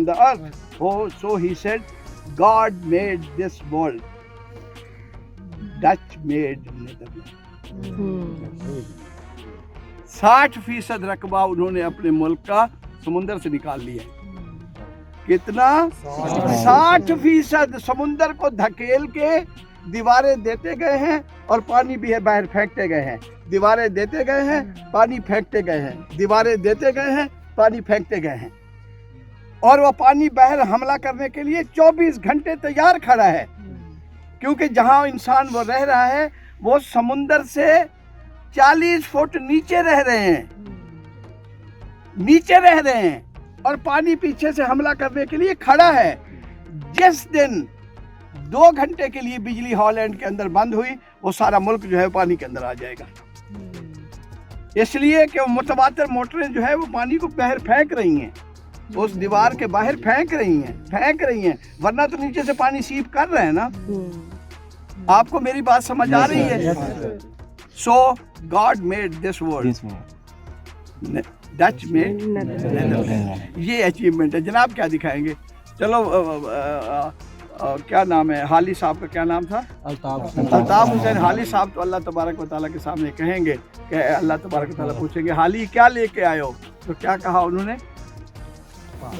the earth, so he said God made this world, Dutch made Netherlands। 60% रकबा उन्होंने अपने मुल्क का समुंदर से निकाल लिया। कितना? 60% समुंदर को धकेल के दीवारें देते गए हैं और पानी भी है बाहर फेंकते गए हैं। दीवारें देते गए हैं, पानी फेंकते गए हैं, दीवारें देते गए हैं, पानी फेंकते गए हैं। और वो पानी बाहर हमला करने के लिए 24 घंटे तैयार खड़ा है, क्योंकि जहां इंसान वो रह रहा है वो समुंदर से 40 फुट नीचे रह रहे हैं और पानी पीछे से हमला करने के लिए खड़ा है। जिस दिन 2 घंटे के लिए बिजली हॉलैंड के अंदर बंद हुई, वो सारा मुल्क जो है पानी के अंदर आ जाएगा। इसलिए कि मुतवातिर मोटरें जो है वो पानी को बाहर फेंक रही हैं, उस दीवार के बाहर फेंक रही हैं, वरना तो नीचे से पानी सीप कर रहे हैं ना। आपको मेरी बात समझ आ रही है? So God made this world, Dutch made Netherland. ये अचीवमेंट है। जनाब क्या दिखाएंगे? चलो क्या नाम है हाली साहब का? क्या नाम था? अल्ताफ हुसैन हाली साहब। तो अल्लाह तबारक व तआला के सामने कहेंगे कि अल्लाह तबारक व तआला पूछेंगे हाली क्या लेके आए हो? तो क्या कहा उन्होंने?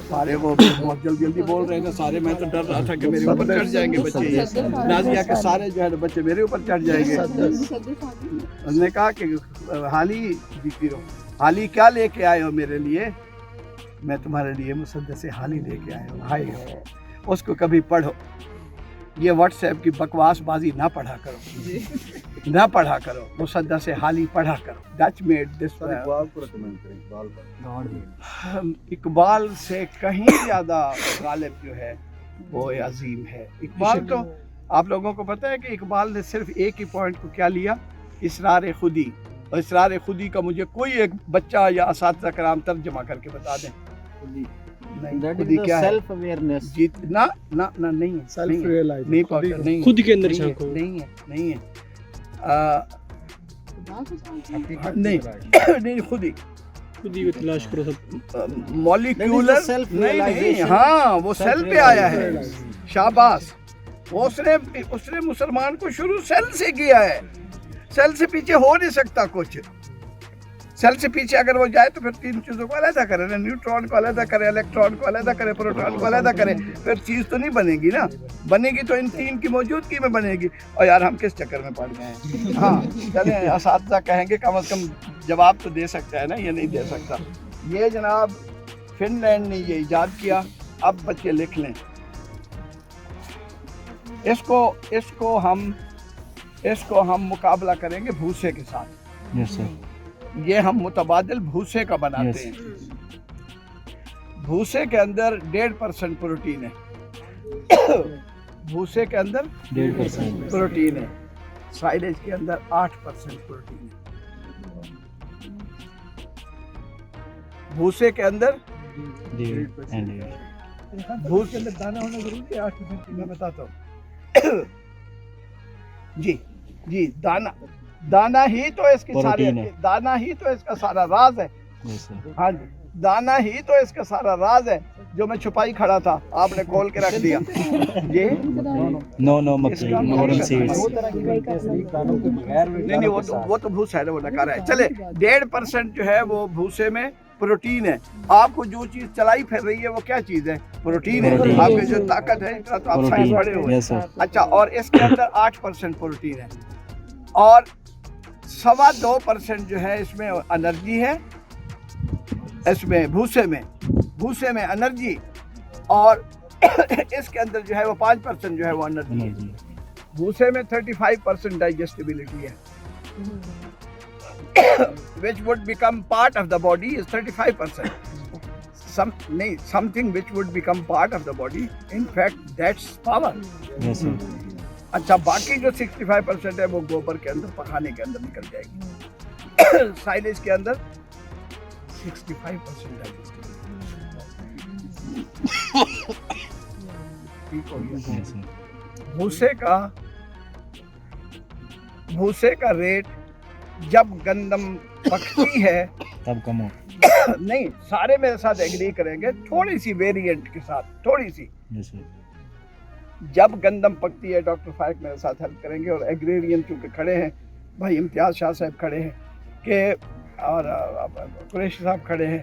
सारे वो बहुत जल्दी बोल रहे थे सारे। मैं तो डर रहा था कि मेरे ऊपर चढ़ जाएंगे बच्चे, नाजिया के सारे जो है बच्चे मेरे ऊपर चढ़ जाएंगे। उन्होंने कहा कि हाली क्या लेके आए हो मेरे लिए? मैं तुम्हारे लिए मुसद्दस हाली लेके आया हूँ। हाय उसको कभी पढ़ो। ये व्हाट्सएप की बकवास बाजी ना पढ़ा करो, मुसद्दस हाली पढ़ा करो। Dutch made this. इकबाल से कहीं ज़्यादा गालिब जो है वो अजीम है। इकबाल तो آپ لوگوں کو پتہ ہے کہ اقبال نے صرف ایک ہی پوائنٹ کو کیا لیا؟ اسرار خودی. اور اسرار خودی کا مجھے کوئی ایک بچہ یا اساتذہ کرام ترجمہ کر کے بتا دیں. خودی کیا ہے؟ Self awareness. نہ نہیں ہے. خود کے اندر جھانکو. نہیں ہے نہیں خودی خودی کو تلاش کرو سب. مولیکولر نہیں. ہاں وہ سیل پہ آیا ہے. شاباش. اس نے مسلمان کو شروع سیل سے کیا ہے. سیل سے پیچھے ہو نہیں سکتا کچھ. سیل سے پیچھے اگر وہ جائے تو پھر تین چیزوں کو علیحدہ کرے نا. نیوٹرون کو علیحدہ کرے, الیکٹران کو علیحدہ کرے, پروٹون کو علیحدہ کرے, پھر چیز تو نہیں بنے گی نا. بنے گی تو ان تین کی موجودگی میں بنے گی. اور یار ہم کس چکر میں پڑ گئے ہیں. ہاں چلیں اساتذہ کہیں گے کم از کم جواب تو دے سکتا ہے نا, یہ نہیں دے سکتا. یہ جناب فن لینڈ نے یہ ایجاد کیا. اب بچے لکھ لیں اس کو ہم مقابلہ کریں گے بھوسے کے ساتھ. یس سر. یہ ہم متبادل بھوسے کا بناتے ہیں. بھوسے کے اندر 1.5% پروٹین ہے. بھوسے کے اندر 1.5% پروٹین ہے. سائلیج کے اندر 8% پروٹین ہے. بھوسے کے اندر بھوسے کے اندر دانا ہونا ضروری ہے. 8% میں بتاتا ہوں. جی دانا ہی تو اس کی سارے دانا ہی تو اس کا سارا راز ہے. ہاں جی دانا ہی تو اس کا سارا راز ہے جو میں چھپائی کھڑا تھا, آپ نے کھول کے رکھ دیا. یہ نہیں وہ تو بھوسا ہے, وہ نکارا ہے. چلے 1.5% جو ہے وہ بھوسے میں پروٹین ہے. آپ کو جو چیز چلائی پھر رہی ہے وہ کیا چیز ہے؟ پروٹین ہے. آپ کی جو طاقت ہے تو آپ سائنس پڑھے ہوئے. اچھا, اور اس کے اندر 8% پروٹین ہے اور 2.25% جو ہے اس میں انرجی ہے. اس میں بھوسے میں انرجی, اور اس کے اندر جو ہے وہ 5% جو ہے وہ انرجی ہے. بھوسے میں 35% ڈائجسٹیبلٹی ہے. which would become part of the body is 35%. Something which would become part of the body, in fact that's power. Yes sir. اچھا, باقی جو 65% ہے وہ گوبر کے اندر پکانے کے اندر نکل جائے گی. سائلیج کے اندر 65% ٹھیک ہو گیا. بھوسے کا ریٹ جب گندم پکتی ہے تب کم ہو. نہیں, سارے میرے ساتھ ایگری کریں گے تھوڑی سی ویریئنٹ کے ساتھ, تھوڑی سی. جب گندم پکتی ہے, ڈاکٹر فائق میرے ساتھ ہیلپ کریں گے, اور ایگریرین چونکہ کھڑے ہیں, بھائی امتیاز شاہ صاحب کھڑے ہیں کہ اور قریشی صاحب کھڑے ہیں.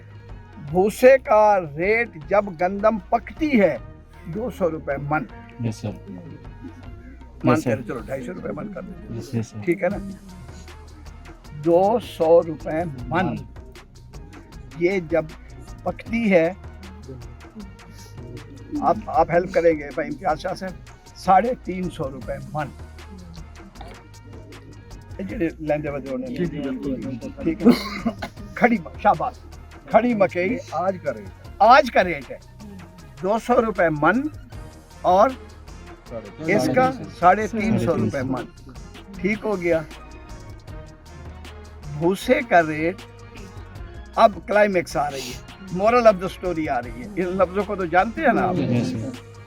بھوسے کا ریٹ جب گندم پکتی ہے 200 روپے من. یس سر. مان کر چلو 250 روپے من کر دیتے, ٹھیک ہے نا. 200 روپے من یہ جب پکتی ہے, آپ ہیلپ کریں گے بھائی امتیاز شاہ صاحب, 350 روپے من. ٹھیک ہے. کھڑی شاباش, کھڑی مکئی آج کا ریٹ ہے 200 روپے من, اور اس کا 350 روپے من. ٹھیک ہو گیا. بھوسے کا ریٹ, اب کلائمیکس آ رہی ہے, مورل آف دا سٹوری آ رہی ہے. ان لفظوں کو تو جانتے ہیں نا آپ.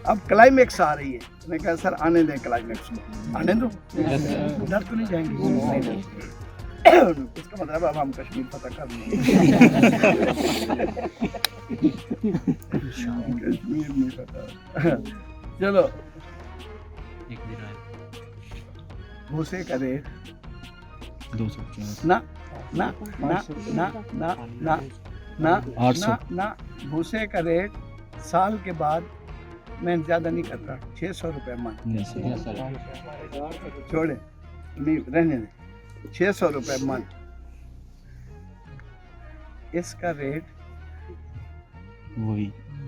اب کلائمیکس آ رہی ہے. میں کہا سر آنے دیں کلائمیکس کو, آنے دو, ڈر تو نہیں جائیں گے. اس کا مطلب اب ہم کشمیر فتح کر لیں گے. کشمیر نہیں فتح. چلو, بھوسے کا ریٹ 250. نہ بھوسے کا ریٹ سال کے بعد میں زیادہ نہیں کرتا, 600 روپے من. چھوڑے نہیں, رہنے دیں. 600 روپے من. اس کا ریٹ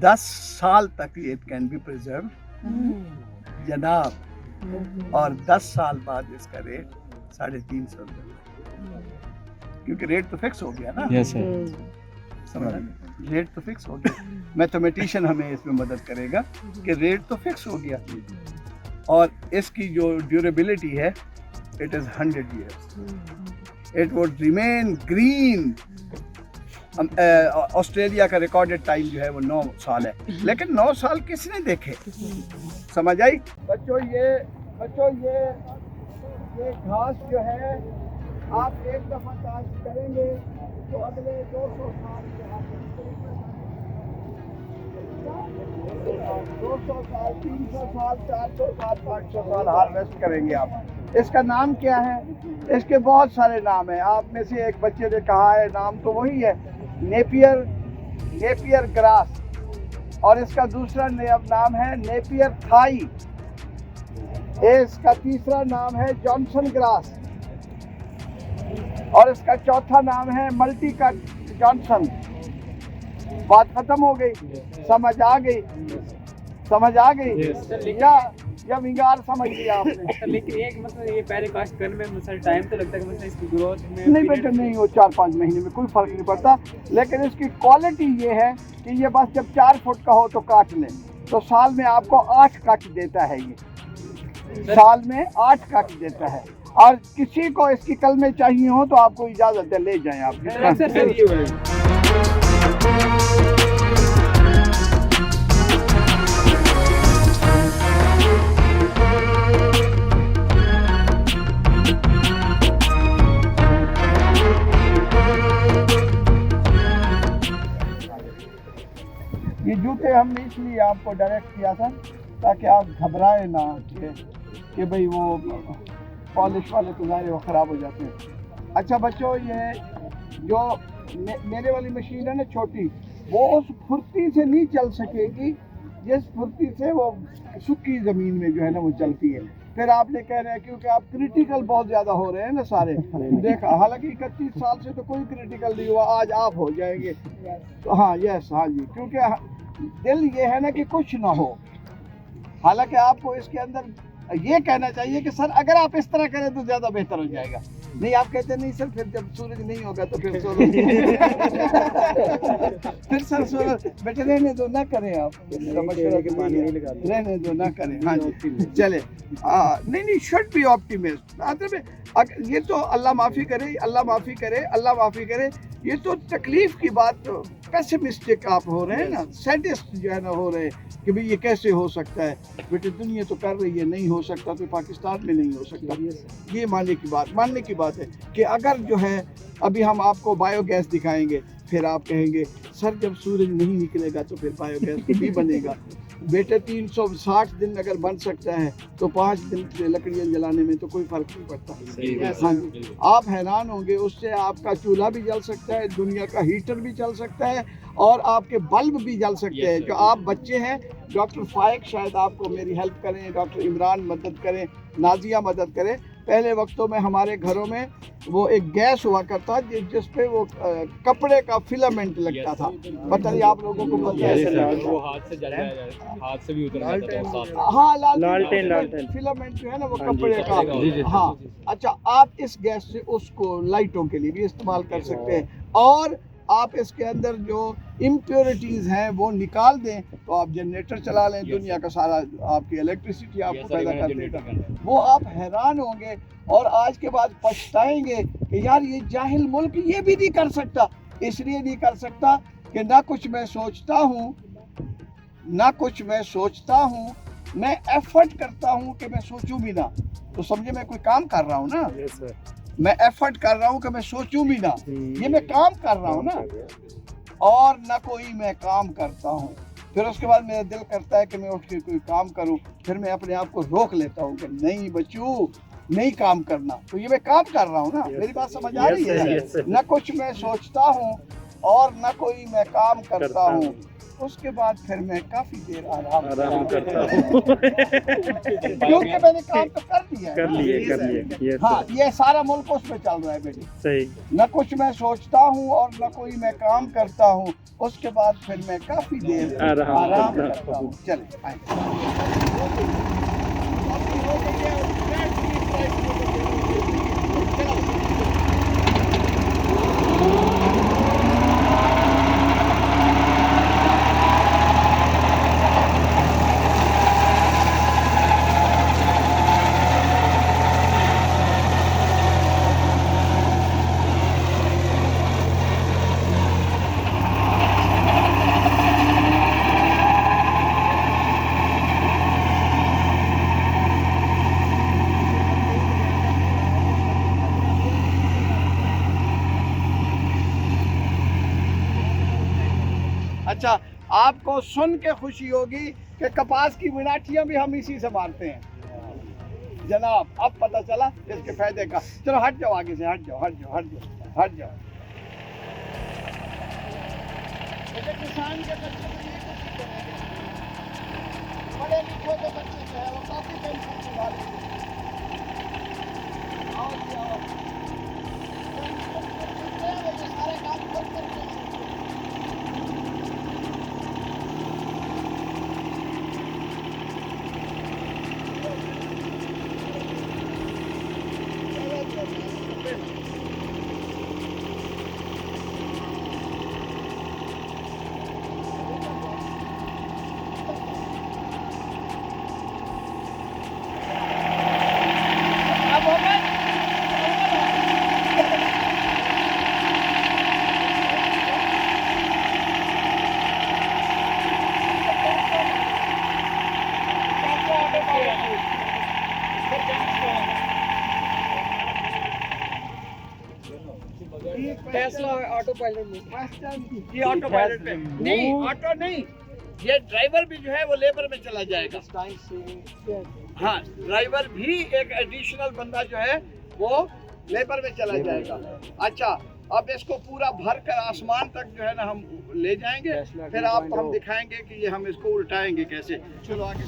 10 سال تک اٹ کین بی پریزرو جناب, اور 10 سال بعد اس کا ریٹ 350 روپے, کیونکہ ریٹ تو فکس ہو گیا نا. ریٹ تو فکس ہو گیا. میتھمیٹیشین ہمیں اس میں مدد کرے گا کہ ریٹ تو فکس ہو گیا, اور اس کی جو ڈیوریبلٹی ہے it is 100 years. It would remain green. Australia کا ریکارڈڈ ٹائم جو ہے وہ 9 سال ہے, لیکن 9 سال کس نے دیکھے؟ سمجھ آئی بچوں؟ یہ گھاس جو ہے آپ ایک دفعہ کاشت کریں گے تو اگلے 200 سال کے 200 سال 300 سال 400 سال 500 سال ہارویسٹ کریں گے آپ. اس کا نام کیا ہے؟ اس کے بہت سارے نام ہیں. آپ میں سے ایک بچے نے کہا ہے نام تو وہی ہے, نیپیر گراس, اور اس کا دوسرا نام ہے نیپیر تھائی. اس کا تیسرا نام ہے جانسن گراس, اور اس کا چوتھا نام ہے ملٹی کٹ جانسن. بات ختم ہو گئی. سمجھ آ گئی یا ونگار سمجھ لیا آپ نے؟ لیکن ایک مثلا یہ پہلے کاشت کرنے میں مثلا ٹائم تو لگتا ہے کہ مثلا اس کی گروتھ میں نہیں بیٹا, نہیں, وہ 4-5 مہینے میں کوئی فرق نہیں پڑتا. لیکن اس کی کوالٹی یہ ہے کہ یہ بس جب 4 فٹ کا ہو تو کاٹ لیں, تو سال میں آپ کو 8 کٹ دیتا ہے. یہ سال میں 8 کٹ دیتا ہے. اور کسی کو اس کی کلمے چاہیے ہو تو آپ کو اجازت ہے, لے جائیں آپ. یہ جوتے ہم نے اس لیے آپ کو ڈائریکٹ کیا تھا تاکہ آپ گھبرائے نہ کہ بھئی وہ پالش والے تو ظاہر وہ خراب ہو جاتے ہیں. اچھا بچوں, یہ جو میرے والی مشین ہے نا چھوٹی, وہ اس پھرتی سے نہیں چل سکے گی جس پھرتی سے وہ سکی زمین میں جو ہے نا وہ چلتی ہے. پھر آپ نے کہہ رہے ہیں کیونکہ آپ کرٹیکل بہت زیادہ ہو رہے ہیں نا سارے. دیکھا حالانکہ 31 سال سے تو کوئی کرٹیکل نہیں ہوا, آج آپ ہو جائیں گے. ہاں یس, ہاں جی, کیونکہ دل یہ ہے نا کہ کچھ نہ ہو. حالانکہ آپ کو اس کے اندر یہ کہنا چاہیے کہ سر اگر آپ اس طرح کریں تو زیادہ بہتر ہو جائے گا. نہیں, آپ کہتے نہیں سر پھر جب سورج نہیں ہوگا تو پھر سولو پھر سر سولو. بیٹے رہنے دو, نہ کریں آپ, رہنے دو, نہ کریں. ہاں جی چلے. نہیں, شوڈ بی آپٹیمسٹ. یہ تو اللہ معافی کرے, اللہ معافی کرے, اللہ معافی کرے. یہ تو تکلیف کی بات, پیسمسٹک آپ ہو رہے ہیں نا, سیڈسٹ جو ہے نا ہو رہے ہیں کہ بھئی یہ کیسے ہو سکتا ہے. بیٹے دنیا تو کر رہی ہے, نہیں ہو سکتا تو پاکستان میں نہیں ہو سکتا. یہ ماننے کی بات ہے کہ اگر جو ہے ابھی ہم آپ کو بایو گیس دکھائیں گے, پھر آپ کہیں گے سر جب سورج نہیں نکلے گا تو پھر بایو گیس بھی بنے گا. بیٹے 360 دن اگر بن سکتا ہے تو 5 دن سے لکڑیاں جلانے میں تو کوئی فرق نہیں پڑتا. ہاں, آپ حیران ہوں گے, اس سے آپ کا چولہا بھی جل سکتا ہے, دنیا کا ہیٹر بھی چل سکتا ہے, اور آپ کے بلب بھی جل سکتے ہیں. جو آپ بچے ہیں, ڈاکٹر فائق شاید آپ کو میری ہیلپ کریں, ڈاکٹر عمران مدد کریں, نازیہ مدد کریں. پہلے وقتوں میں ہمارے گھروں میں وہ ایک گیس ہوا کرتا جس پہ وہ کپڑے کا فلامنٹ لگتا تھا. بتائیے آپ لوگوں کو پتہ ہے؟ وہ ہاتھ سے بھی اتر جاتا تھا. ہاں, لالٹین فلامنٹ جو ہے نا وہ کپڑے کا. ہاں اچھا, آپ اس گیس سے اس کو لائٹوں کے لیے بھی استعمال کر سکتے ہیں, اور آپ اس کے اندر جو امپیورٹیز ہیں وہ نکال دیں تو آپ جنریٹر چلا لیں. دنیا کا سارا آپ کی الیکٹریسٹی آپ کو پیدا کر دے گا. وہ آپ حیران ہوں گے اور آج کے بعد پچھتائیں گے کہ یار یہ جاہل ملک یہ بھی نہیں کر سکتا. اس لیے نہیں کر سکتا کہ نہ کچھ میں سوچتا ہوں, میں ایفرٹ کرتا ہوں کہ میں سوچوں بھی نہ. تو سمجھے میں کوئی کام کر رہا ہوں نا, میں ایفرٹ کر رہا ہوں کہ میں سوچوں بھی نہ, یہ میں کام کر رہا ہوں نا. اور نہ کوئی میں کام کرتا ہوں. پھر اس کے بعد میرا دل کرتا ہے کہ میں اٹھ کے کوئی کام کروں, پھر میں اپنے آپ کو روک لیتا ہوں کہ نہیں بچو, نہیں کام کرنا. تو یہ میں کام کر رہا ہوں نا. میری بات سمجھ آ رہی ہے؟ نہ کچھ میں سوچتا ہوں اور نہ کوئی میں کام کرتا ہوں. اس کے بعد پھر میں کافی دیر آرام کرتا ہوں کیونکہ میں نے کام تو کر لیا. ہاں, یہ سارا ملک اس میں چل رہا ہے بیٹی. صحیح. نہ کچھ میں سوچتا ہوں اور نہ کوئی میں کام کرتا ہوں. اس کے بعد پھر میں کافی دیر آرام کرتا ہوں. چلیں آئیں. अच्छा, आपको सुन के खुशी होगी कि कपास की मिनाटियाँ भी हम इसी से मारते हैं जनाब। अब पता चला इसके फायदे का। चलो हट जाओ आगे से, हट जाओ हट जाओ हट जाओ हट जाओ। किसान के बच्चे बड़े लिखों के बच्चे जो है वो काफी टेंशन की बात है। आओ जी आओ, सारे काम करते हैं। टेस्ला ऑटो पायलट में ये ऑटो पायलट में नहीं, ऑटो नहीं, ये ड्राइवर भी जो है वो लेबर में चला जाएगा। हाँ, ड्राइवर भी एक एडिशनल बंदा जो है वो लेबर में चला जाएगा। अच्छा, अब इसको पूरा भर कर आसमान तक जो है ना हम ले जाएंगे, फिर आपको हम दिखाएंगे कि ये हम इसको उल्टाएंगे कैसे। चलो आगे।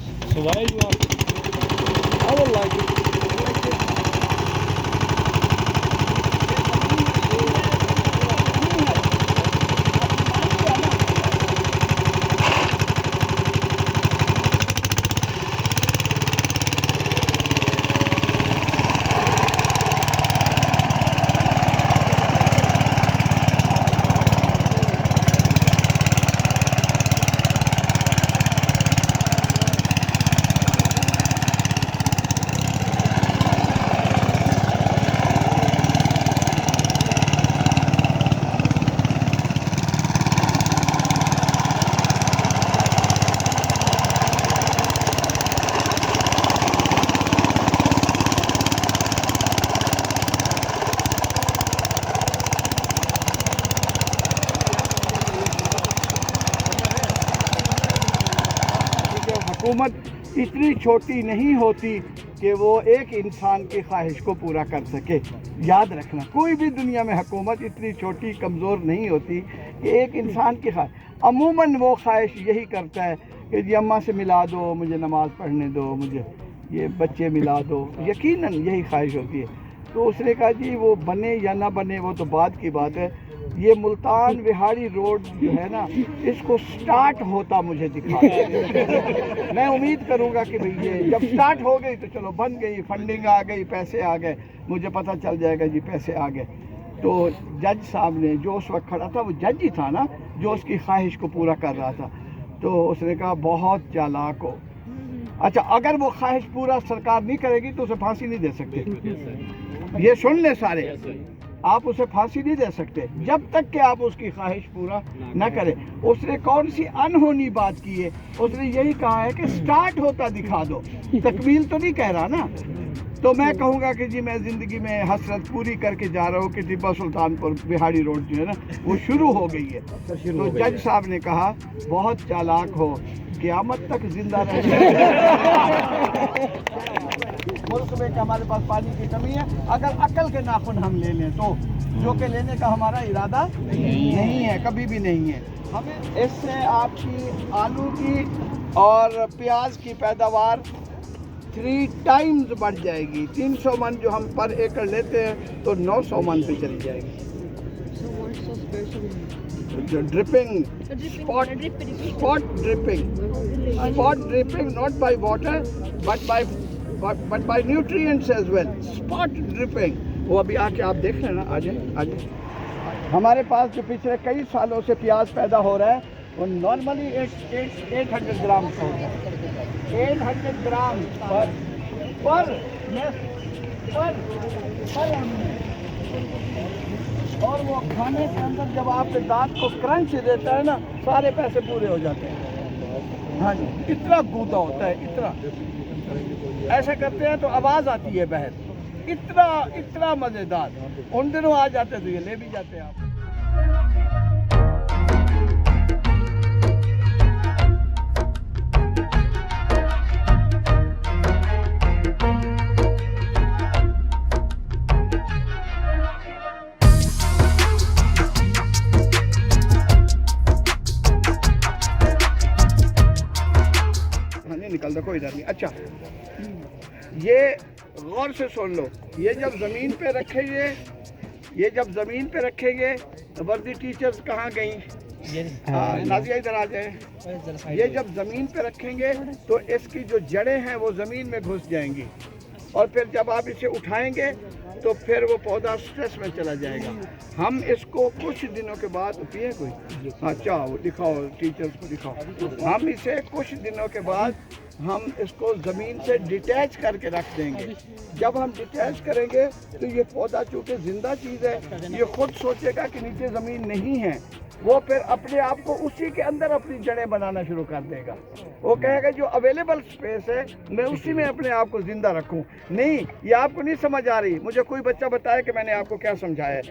हुकूमत इतनी छोटी नहीं होती कि वो एक इंसान की ख्वाहिश को पूरा कर सके। याद रखना, कोई भी दुनिया में हुकूमत इतनी छोटी कमज़ोर नहीं होती कि एक इंसान की ख्वाहिश। अमूमन वो ख्वाहिश यही करता है कि जी अम्मा से मिला दो, मुझे नमाज़ पढ़ने दो, मुझे ये बच्चे मिला दो, यकीनन यही ख्वाहिश होती है। तो उसने कहा जी वो बने या ना बने वो तो बाद की बात है, ये मुल्तान विहाड़ी रोड जो है ना, इसको स्टार्ट होता मुझे दिखा। मैं उम्मीद करूंगा कि भाई ये जब स्टार्ट हो गई तो चलो बन गई, फंडिंग आ गई, पैसे आ गए, मुझे पता चल जाएगा जी पैसे आ गए। तो जज साहब ने जो उस वक्त खड़ा था, वो जज ही था ना जो उसकी ख्वाहिश को पूरा कर रहा था, तो उसने कहा बहुत चालाक हो। अच्छा, अगर वो ख्वाहिश पूरा सरकार नहीं करेगी तो उसे फांसी नहीं दे सकते। ये सुन ले सारे, आप उसे फांसी नहीं दे सकते जब तक कि आप उसकी ख्वाहिश पूरा न करें। उसने कौन सी अनहोनी बात की है, उसने यही कहा है कि स्टार्ट होता दिखा दो, तकमील तो नहीं कह रहा ना। तो मैं कहूँगा कि जी मैं ज़िंदगी में हसरत पूरी करके जा रहा हूँ कि टिब्बा सुल्तानपुर बिहाड़ी रोड जो है ना वो शुरू हो गई है। तो जज साहब ने कहा बहुत चालाक हो, क़यामत तक जिंदा रहे। मुल्क में हमारे पास पानी की कमी है, अगर अकल के नाखून हम ले लें तो, जो कि लेने का हमारा इरादा नहीं है, कभी भी नहीं है। हमें इससे आपकी आलू की और प्याज की पैदावार 3 टाइम्स बढ़ जाएगी। 300 मन जो हम पर एकड़ लेते हैं तो 900 मन पे चली जाएगी। Dripping, spot dripping not by water but by nutrients as well, spot dripping। वो अभी आके आप देख लेना, आ जाए। हमारे पास जो पिछले कई सालों से प्याज पैदा हो रहा है वो नॉर्मली 800 ग्राम का होता है। 800 ग्राम पर और वो खाने के अंदर जब आपके दांत को क्रंच देता है ना, सारे पैसे पूरे हो जाते हैं। हाँ जी, इतना गूदा होता है, इतना ऐसा करते हैं तो आवाज़ आती है बाहर, इतना मज़ेदार। उन दिनों आ जाते तो ये ले भी जाते हैं आप। निकल दो, कोई डर नहीं। अच्छा, ये गौर से सुन लो, ये जब ज़मीन पे रखेंगे, ये जब ज़मीन पे रखेंगे, वर्दी टीचर्स कहाँ गई? नाजिया इधर आ जाए। ये जब ज़मीन पे रखेंगे तो इसकी जो जड़ें हैं वो ज़मीन में घुस जाएंगी, और फिर जब आप इसे उठाएंगे तो फिर वो पौधा स्ट्रेस में चला जाएगा। हम इसको कुछ दिनों के बाद पिए कोई, अच्छा वो दिखाओ, टीचर्स को दिखाओ। हम इसे कुछ दिनों के बाद हम इसको ज़मीन से डिटैच करके रख देंगे। जब हम डिटैच करेंगे तो ये पौधा चूँकि ज़िंदा चीज़ है, ये खुद सोचेगा कि नीचे ज़मीन नहीं है, वो फिर अपने आप को उसी के अंदर अपनी जड़ें बनाना शुरू कर देगा। वो कहेगा जो अवेलेबल स्पेस है मैं उसी में अपने आप को ज़िंदा रखूं। नहीं, ये आपको नहीं समझ आ रही, मुझे कोई बच्चा बताए कि मैंने आपको क्या समझाया है।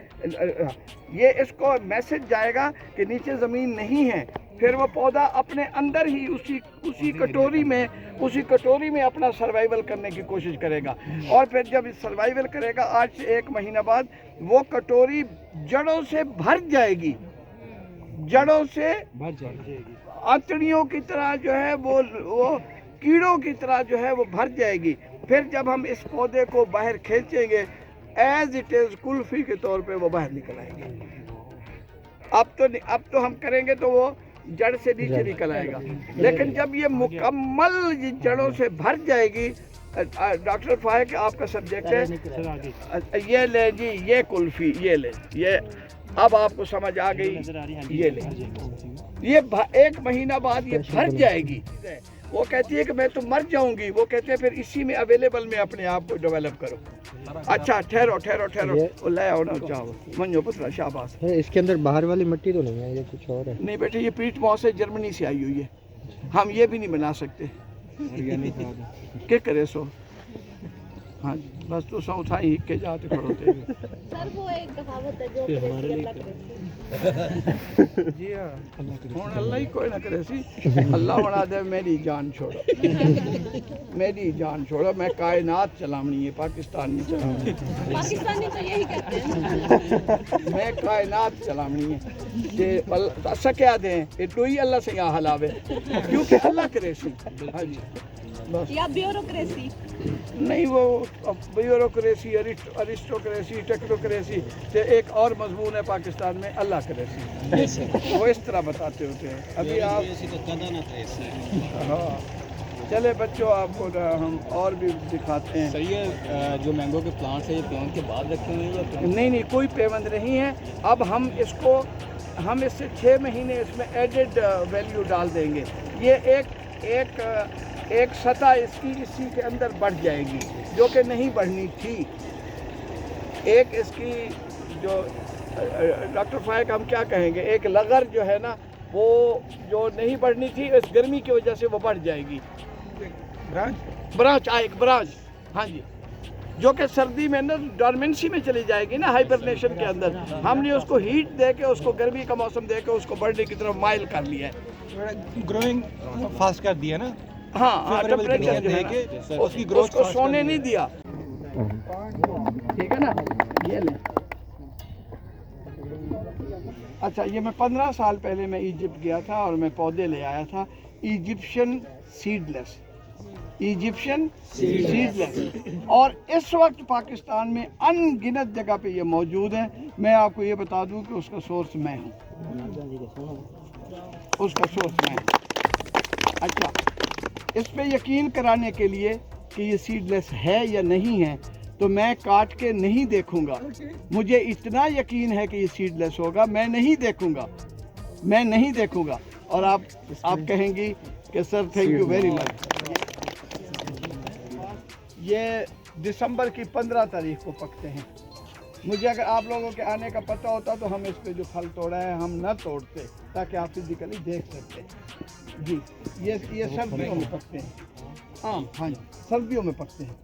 ये इसको मैसेज जाएगा कि नीचे ज़मीन नहीं है, फिर वो पौधा अपने अंदर ही उसी कटोरी में अपना सर्वाइवल करने की कोशिश करेगा। और फिर जब सर्वाइवल करेगा, आज से 1 महीना बाद वो कटोरी जड़ों से भर जाएगी, जड़ों से भर जाएगी, आंतड़ियों की तरह जो है वो कीड़ों की तरह जो है वो भर जाएगी। फिर जब हम इस पौधे को बाहर खींचेंगे, एज इट इज़ कुल्फी के तौर पे वो बाहर निकल आएंगे। अब तो हम करेंगे तो वो जड़ से नीचे निकल आएगा, लेकिन जब ये मुकम्मल जड़ों से भर जाएगी, डॉक्टर फाइक आपका सब्जेक्ट है, ये ले जी, ये कुल्फी, ये ले, ये अब आपको समझ आ गई, ये ले, ये 1 महीना बाद ये भर जाएगी। वो कहती है कि मैं तो मर जाऊंगी, वो कहते हैं फिर इसी में अवेलेबल में अपने आप को डेवलप करो। अच्छा ठहरो, वो ले आओ ना, चाहो मंजो पुत्रा, शाबाश। इसके अंदर बाहर वाली मिट्टी तो नहीं है, ये कुछ और है? नहीं बेटे, ये पीट मॉस है, जर्मनी से आई हुई है, हम ये भी नहीं बना सकते। क्या करे सो, हाँ बस तो सौ था ही के जाते खड़ोते। सर वो एक कहावत है जो जी हाँ, हुण अल्लाह ही कोई ना करे सी, अल्लाह बना दे मेरी जान छोड़ो, मेरी जान छोड़ो, मैं कायनात चलावनी है, पाकिस्तान नहीं चलावनी। पाकिस्तानी तो यही कहते हैं, मैं कायनात चलावनी है। जे असा क्या दें, ये तो ही अल्लाह से यहाँ हलावे, क्योंकि अल्लाह करे सी। हाँ जी, या ब्यूरोक्रेसी नहीं, वो ब्यूरोक्रेसी, अरिस्टोक्रेसी, टेक्नोक्रेसी से एक और मजमून है पाकिस्तान में, अल्लाह क्रेसी, वो इस तरह बताते होते हैं। अभी आप हाँ, चले बच्चों, आपको हम और भी दिखाते हैं। सही है, जो मैंगो के प्लांट्स है ये पेवन के बाद रखे हुए हैं? नहीं, कोई पेवंद नहीं है। अब हम इससे 6 महीने इसमें एडेड वैल्यू डाल देंगे। ये एक सतह इसकी इसी के अंदर बढ़ जाएगी जो कि नहीं बढ़नी थी। एक इसकी जो डॉक्टर फाइक हम क्या कहेंगे, एक लगर जो है ना, वो जो नहीं बढ़नी थी इस गर्मी की वजह से वो बढ़ जाएगी। ब्रांच, हाँ जी, जो कि सर्दी में ना डॉर्मेंसी में चली जाएगी ना, हाइबरनेशन के अंदर। हमने उसको हीट दे के, उसको गर्मी का मौसम दे के उसको बढ़ने की तरफ माइल कर लिया है, ग्रोइंग फास्ट कर दिया ना। हाँ, टेम्परेचर जो है ना, उसकी ग्रोथ को सोने नहीं दिया। ठीक है ना, ये ले। अच्छा, ये मैं 15 साल पहले मैं इजिप्ट गया था और मैं पौधे ले आया था, इजिप्शियन सीडलेस, और इस वक्त पाकिस्तान में अनगिनत जगह पे ये मौजूद है। मैं आपको ये बता दूं कि उसका सोर्स मैं हूँ, उसका सोर्स मैं हूँ। अच्छा, इस पे यकीन कराने के लिए कि ये सीडलेस है या नहीं है, तो मैं काट के नहीं देखूंगा। मुझे इतना यकीन है कि ये सीडलेस होगा, मैं नहीं देखूंगा। और आप कहेंगी कि sir thank you very much. ये दिसंबर की 15 तारीख को पकते हैं। मुझे अगर आप लोगों के आने का पता होता तो हम इस पे जो फल तोड़ा है हम न तोड़ते, ताकि आप फिजिकली देख सकते जी। ये सर्दियों में पकते हैं, हाँ जी, सर्दियों में पकते हैं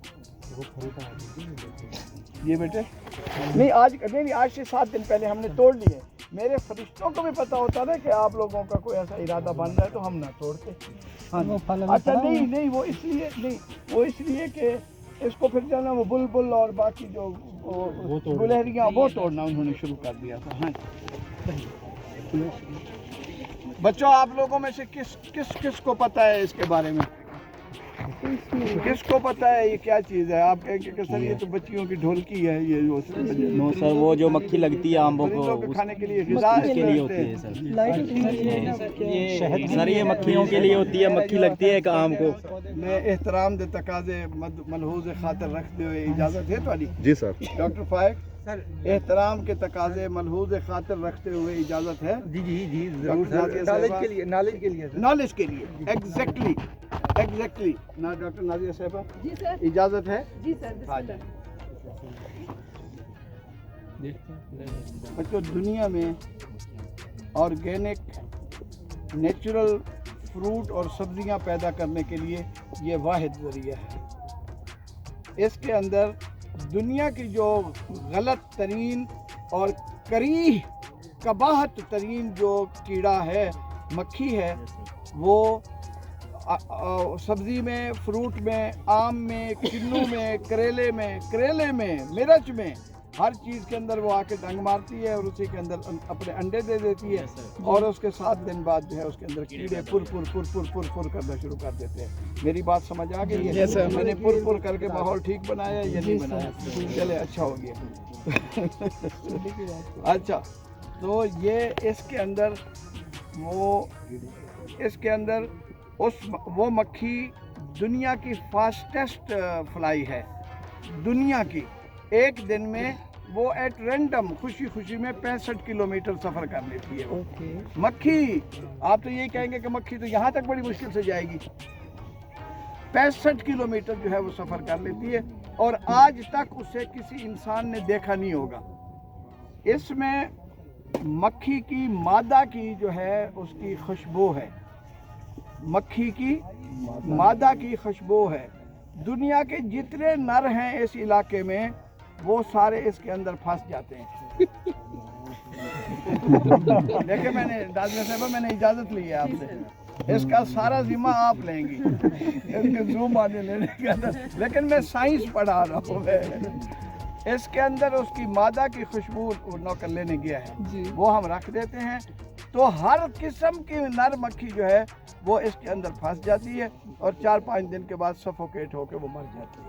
ये बेटे। नहीं, आज से 7 दिन पहले हमने तोड़ लिए। मेरे फरिश्तों को भी पता होता ना कि आप लोगों का कोई ऐसा इरादा बन रहा है, तो हम ना तोड़ते। हाँ, अच्छा नहीं, वो इसलिए कि इसको फिर जो ना वो बुलबुल और बाकी जो गुलहरियाँ वो तोड़ना उन्होंने शुरू कर दिया था। हाँ, बच्चों, आप लोगों में से किस को पता है इसके बारे में? किसको पता है ये क्या चीज़ है? आप कहेंगे कि सर ये तो बच्चियों की ढोलकी है, ये जो नो सर, वो जो मक्खी लगती है आंबों को परिंदों के खाने के लिए ग़िज़ा उसके लिए होती है सर। ये सर ये मक्खियों के लिए होती है, मक्खी लगती है एक आम को। मैं एहतराम दे तकाजे मलहूज़ खातर रखते हुए इजाज़त है तुम्हारी? जी सर। डॉक्टर फाइक सर, एहतराम के तकाजे मलहूज़ खातिर रखते हुए इजाज़त है? जी जी जी नॉलेज के लिए नॉलेज के लिए एग्जैक्टली ना डॉक्टर नाज़िया साहिबा जी सर। इजाज़त है? जी सर। हाँ जी। बच्चों, दुनिया में ऑर्गेनिक नेचुरल फ्रूट और सब्जियां पैदा करने के लिए ये वाहिद ज़रिया है। इसके अंदर दुनिया की जो गलत तरीन और करीह कबाहत तरीन जो कीड़ा है, मक्खी है, वो सब्ज़ी में, फ्रूट में, आम में, किन्नू में, करेले में, मिर्च में, हर चीज़ के अंदर वो आके डंग मारती है और उसी के अंदर अपने अंडे दे देती है और उसके 7 दिन बाद जो है उसके अंदर कीड़े पुर करना शुरू कर देते हैं। मेरी बात समझ आ गई है? मैंने पुर करके माहौल ठीक बनाया या नहीं बनाया? चले, अच्छा हो गया। अच्छा, तो ये इसके अंदर वो मक्खी दुनिया की फास्टेस्ट फ्लाई है, दुनिया की। एक दिन में वो एट रैंडम खुशी में 65 किलोमीटर सफ़र कर लेती है मक्खी। आप तो यही कहेंगे कि मक्खी तो यहाँ तक बड़ी मुश्किल से जाएगी। 65 किलोमीटर जो है वो सफ़र कर लेती है और आज तक उसे किसी इंसान ने देखा नहीं होगा। इसमें मक्खी की मादा की जो है उसकी खुशबू है, मक्खी की मादा की खुशबू है। दुनिया के जितने नर हैं इस इलाके में वो सारे इसके अंदर फंस जाते हैं। देखिए, मैंने इजाज़त ली है आपसे, इसका सारा जिम्मा आप लेंगी, इसके जूम आने लेने के अंदर। लेकिन मैं साइंस पढ़ा रहा हूँ। इसके अंदर उसकी मादा की खुशबू नौकर लेने गया है, वो हम रख देते हैं तो हर किस्म की नर मक्खी जो है वो इसके अंदर फंस जाती है और 4-5 दिन के बाद सफोकेट होकर वो मर जाती है।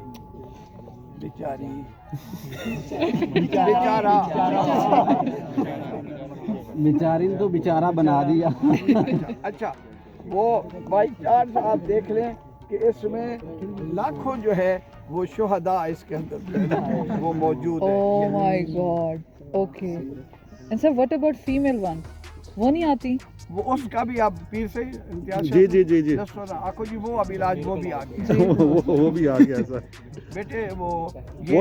बेचारी तो बेचारा बना दिया। अच्छा, वो बाई चांस आप देख लें कि इसमें लाखों जो है वो शुहदा इसके अंदर वो मौजूद है। Oh my God. Okay. And sir, what about female one? वो नहीं आती? वो उसका भी आप पीर से इम्तियाज जी आखो जी, वो अब इलाज वो भी आ गया। वो भी आ गया सर। बेटे वो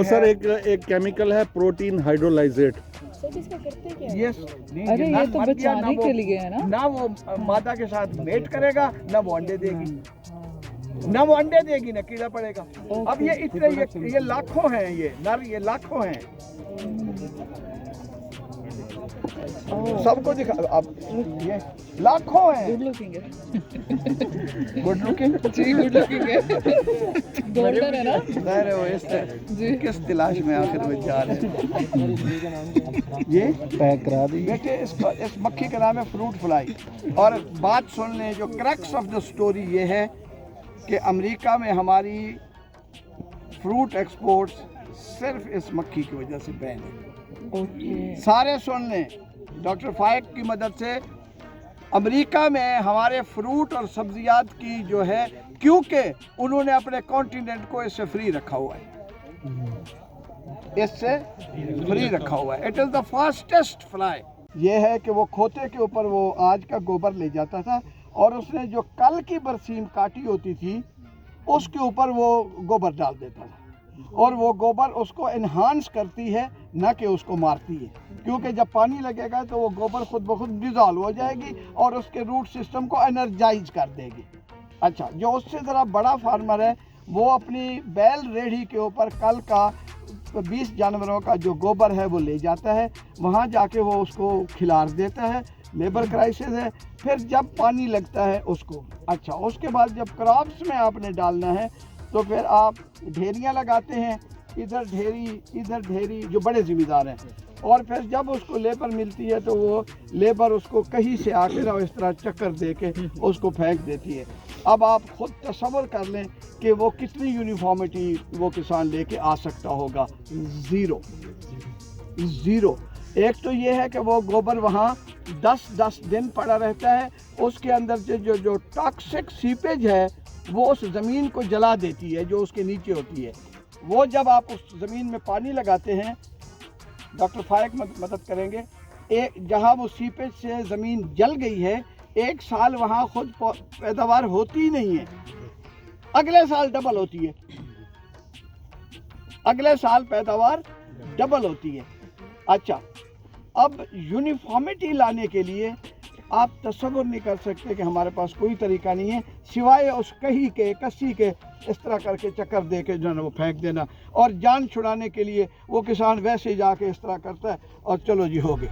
सर एक केमिकल है, प्रोटीन हाइड्रोलाइजेट। यस, अरे ये तो बचाने के लिए है ना वो माता के साथ मेट करेगा, ना वो अंडे देगी, ना वो अंडे देगी, ना कीड़ा पड़ेगा। अब ये इतने ये लाखों हैं, ये नर ये लाखों हैं। सबको दिखा, अब ये लाखों हैं। गुड लुकिंग है। गुड लुकिंग जी, गुड लुकिंग है। गोल्डन है ना? ज़ाहिर है वो इस किस तलाश में आखिर में जा रहे हैं। ये पैक करा दी बेटे। इस मक्खी का नाम है फ्रूट फ्लाई। और बात सुन लें, जो क्रक्स ऑफ द स्टोरी ये है कि अमेरिका में हमारी फ्रूट एक्सपोर्ट्स सिर्फ इस मक्खी की वजह से बैन है। सारे सुन लें, डॉक्टर फाइक की मदद से अमेरिका में हमारे फ्रूट और सब्जियात की जो है, क्योंकि उन्होंने अपने कॉन्टिनेंट को इससे फ्री रखा हुआ है, इससे फ्री रखा हुआ है। It is the fastest fly. ये है कि वो खोते के ऊपर वो आज का गोबर ले जाता था और उसने जो कल की बरसीम काटी होती थी उसके ऊपर वो गोबर डाल देता था और वो गोबर उसको एनहांस करती है, ना कि उसको मारती है, क्योंकि जब पानी लगेगा तो वो गोबर खुद ब खुद डिज़ोल्व हो जाएगी और उसके रूट सिस्टम को एनर्जाइज कर देगी। अच्छा, जो उससे ज़रा बड़ा फार्मर है वो अपनी बैल रेढ़ी के ऊपर कल का 20 जानवरों का जो गोबर है वो ले जाता है, वहाँ जाके वो उसको खिलार देता है। लेबर क्राइसिस है। फिर जब पानी लगता है उसको, अच्छा, उसके बाद जब क्रॉप्स में आपने डालना है तो फिर आप ढेरियाँ लगाते हैं, इधर ढेरी जो बड़े ज़िम्मेदार हैं, اور پھر جب اس کو لیبر ملتی ہے تو وہ لیبر اس کو کہیں سے آ کے اس طرح چکر دے کے اس کو پھینک دیتی ہے. اب آپ خود تصور کر لیں کہ وہ کتنی یونیفارمٹی وہ کسان لے کے آ سکتا ہوگا. زیرو. ایک تو یہ ہے کہ وہ گوبر وہاں 10 دن پڑا رہتا ہے, اس کے اندر سے جو ٹاکسک سیپیج ہے وہ اس زمین کو جلا دیتی ہے جو اس کے نیچے ہوتی ہے. وہ جب آپ اس زمین میں پانی لگاتے ہیں, ڈاکٹر فائق مدد کریں گے, جہاں وہ سیپیج سے زمین جل گئی ہے 1 سال وہاں خود پیداوار ہوتی ہی نہیں ہے, اگلے سال ڈبل ہوتی ہے, اگلے سال پیداوار ڈبل ہوتی ہے. اچھا, اب یونیفارمٹی لانے کے لیے آپ تصور نہیں کر سکتے کہ ہمارے پاس کوئی طریقہ نہیں ہے سوائے اس کہی کے کسی کے اس طرح کر کے چکر دے کے جو ہے نا وہ پھینک دینا, اور جان چھڑانے کے لیے وہ کسان ویسے جا کے اس طرح کرتا ہے اور چلو جی ہو گئے.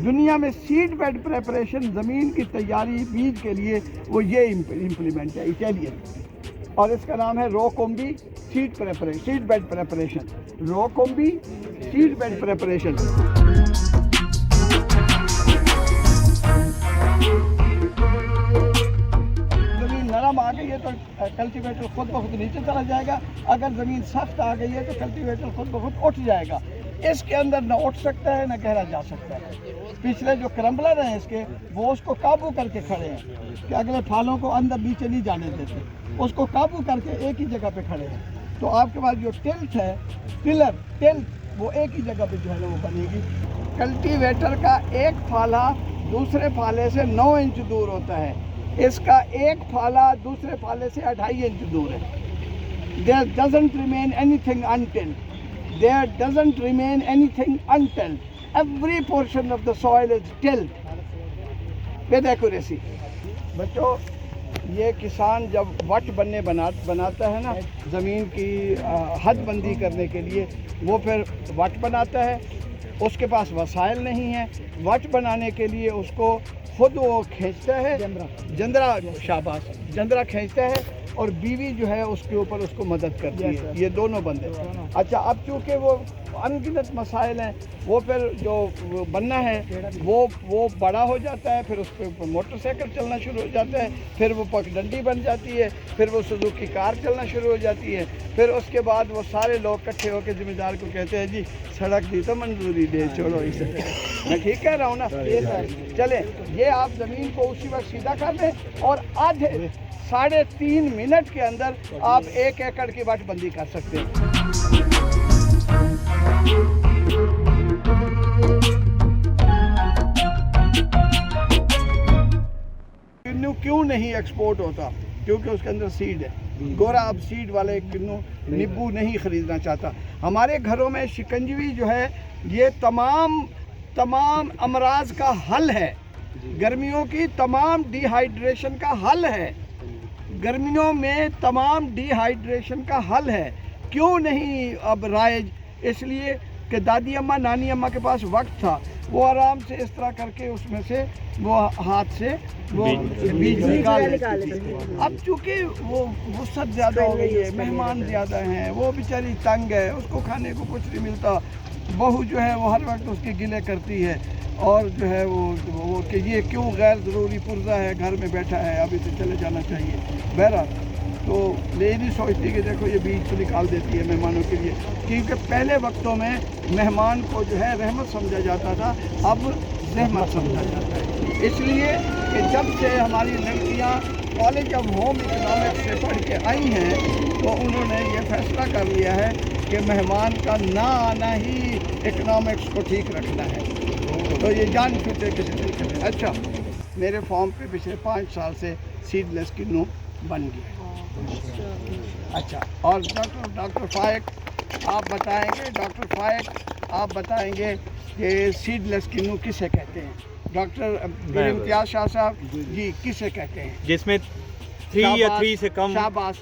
دنیا میں سیڈ بیڈ پریپریشن, زمین کی تیاری بیج کے لیے وہ یہ امپلیمنٹ ہے اٹیلین, اور اس کا نام ہے روکومبی سیڈ بیڈ پریپریشن. روکومبی سیڈ بیڈ پریپریشن. زمین نرم آ گئی ہے تو کلٹیویٹر خود بخود نیچے چلا جائے گا, اگر زمین سخت آ گئی ہے تو کلٹیویٹر خود بخود اٹھ جائے گا. اس کے اندر نہ اٹھ سکتا ہے نہ گہرا جا سکتا ہے. پچھلے جو کرمبلر ہیں اس کے وہ اس کو قابو کر کے کھڑے ہیں کہ اگلے پھالوں کو اندر نیچے نہیں جانے دیتے, اس کو قابو کر کے ایک ہی جگہ پہ کھڑے ہیں. تو آپ کے پاس جو ٹلٹ ہے, ٹلٹ وہ ایک ہی جگہ پہ جو ہے نا وہ بنے گی. کلٹیویٹر کا ایک پھالا دوسرے پھالے سے 9 انچ دور ہوتا ہے, اس کا ایک پھالا دوسرے پھالے سے 2.5 انچ دور ہے. There doesn't remain anything untilled. There doesn't remain anything untilled. Every portion of the soil is tilled with accuracy. بچوں, یہ کسان جب وٹ بناتا ہے نا زمین کی حد بندی کرنے کے لیے, وہ پھر وٹ بناتا ہے, اس کے پاس وسائل نہیں ہیں. وٹ بنانے کے لیے اس کو خود وہ کھینچتا ہے, جندرا, شاباش, جندرا کھینچتا ہے, اور بیوی جو ہے اس کے اوپر اس کو مدد کرتی ہے. یہ دونوں بندے. اچھا, اب چونکہ وہ انگنت مسائل ہیں, وہ پھر جو بننا ہے وہ بڑا ہو جاتا ہے, پھر اس پہ موٹر سائیکل چلنا شروع ہو جاتا ہے, پھر وہ پگ ڈنڈی بن جاتی ہے, پھر وہ سوزوکی کار چلنا شروع ہو جاتی ہے. پھر اس کے بعد وہ سارے لوگ اکٹھے ہو کے ذمہ دار کو کہتے ہیں جی سڑک دی تو منظوری دے, چھوڑو اسے. میں ٹھیک کہہ رہا ہوں نا؟ چلیں, یہ آپ زمین کو اسی وقت سیدھا کر دیں, اور آدھے 3.5 منٹ کے اندر آپ 1 ایکڑ کی وٹ بندی کر سکتے ہیں. کنو کیوں نہیں ایکسپورٹ ہوتا؟ کیونکہ اس کے اندر سیڈ ہے. گورا اب سیڈ والے کنو نیبو نہیں خریدنا چاہتا. ہمارے گھروں میں شکنجوی جو ہے یہ تمام امراض کا حل ہے, گرمیوں کی تمام ڈی ہائیڈریشن کا حل ہے, گرمیوں میں تمام ڈی ہائیڈریشن کا حل ہے. کیوں نہیں اب رائج؟ اس لیے کہ دادی اماں نانی اماں کے پاس وقت تھا, وہ آرام سے اس طرح کر کے اس میں سے وہ ہاتھ سے وہ بیج نکال لیتی تھی. اب چونکہ وہ وسعت زیادہ ہو گئی ہے, مہمان زیادہ ہیں, وہ بیچاری تنگ ہے, اس کو کھانے کو کچھ نہیں ملتا, بہو جو ہے وہ ہر وقت اس کے گلے کرتی ہے, اور جو ہے وہ کہ یہ کیوں غیر ضروری پرزہ ہے, گھر میں بیٹھا ہے, ابھی تو چلے جانا چاہیے. بہرحال تو یہ نہیں سوچتی کہ دیکھو یہ بیج تو نکال دیتی ہے مہمانوں کے لیے, کیونکہ پہلے وقتوں میں مہمان کو جو ہے رحمت سمجھا جاتا تھا, اب زحمت سمجھا جاتا ہے. اس لیے کہ جب سے ہماری لڑکیاں کالج آف ہوم اکنامکس سے پڑھ کے آئی ہیں تو انہوں نے یہ فیصلہ کر لیا ہے کہ مہمان کا نہ آنا ہی اکنامکس کو ٹھیک رکھنا ہے. تو یہ جان چھوٹے کسی طریقے سے. اچھا میرے فارم پہ پچھلے 5 سال سے سیڈ لیس کنو بن گیا. اچھا اور ڈاکٹر فائق آپ بتائیں گے, ڈاکٹر فائق آپ بتائیں گے کہ سیڈ لیس کنو کسے کہتے ہیں؟ ڈاکٹر امتیاز شاہ صاحب جی کسے کہتے ہیں؟ جس میں 3 یا 3 سے کم شاباش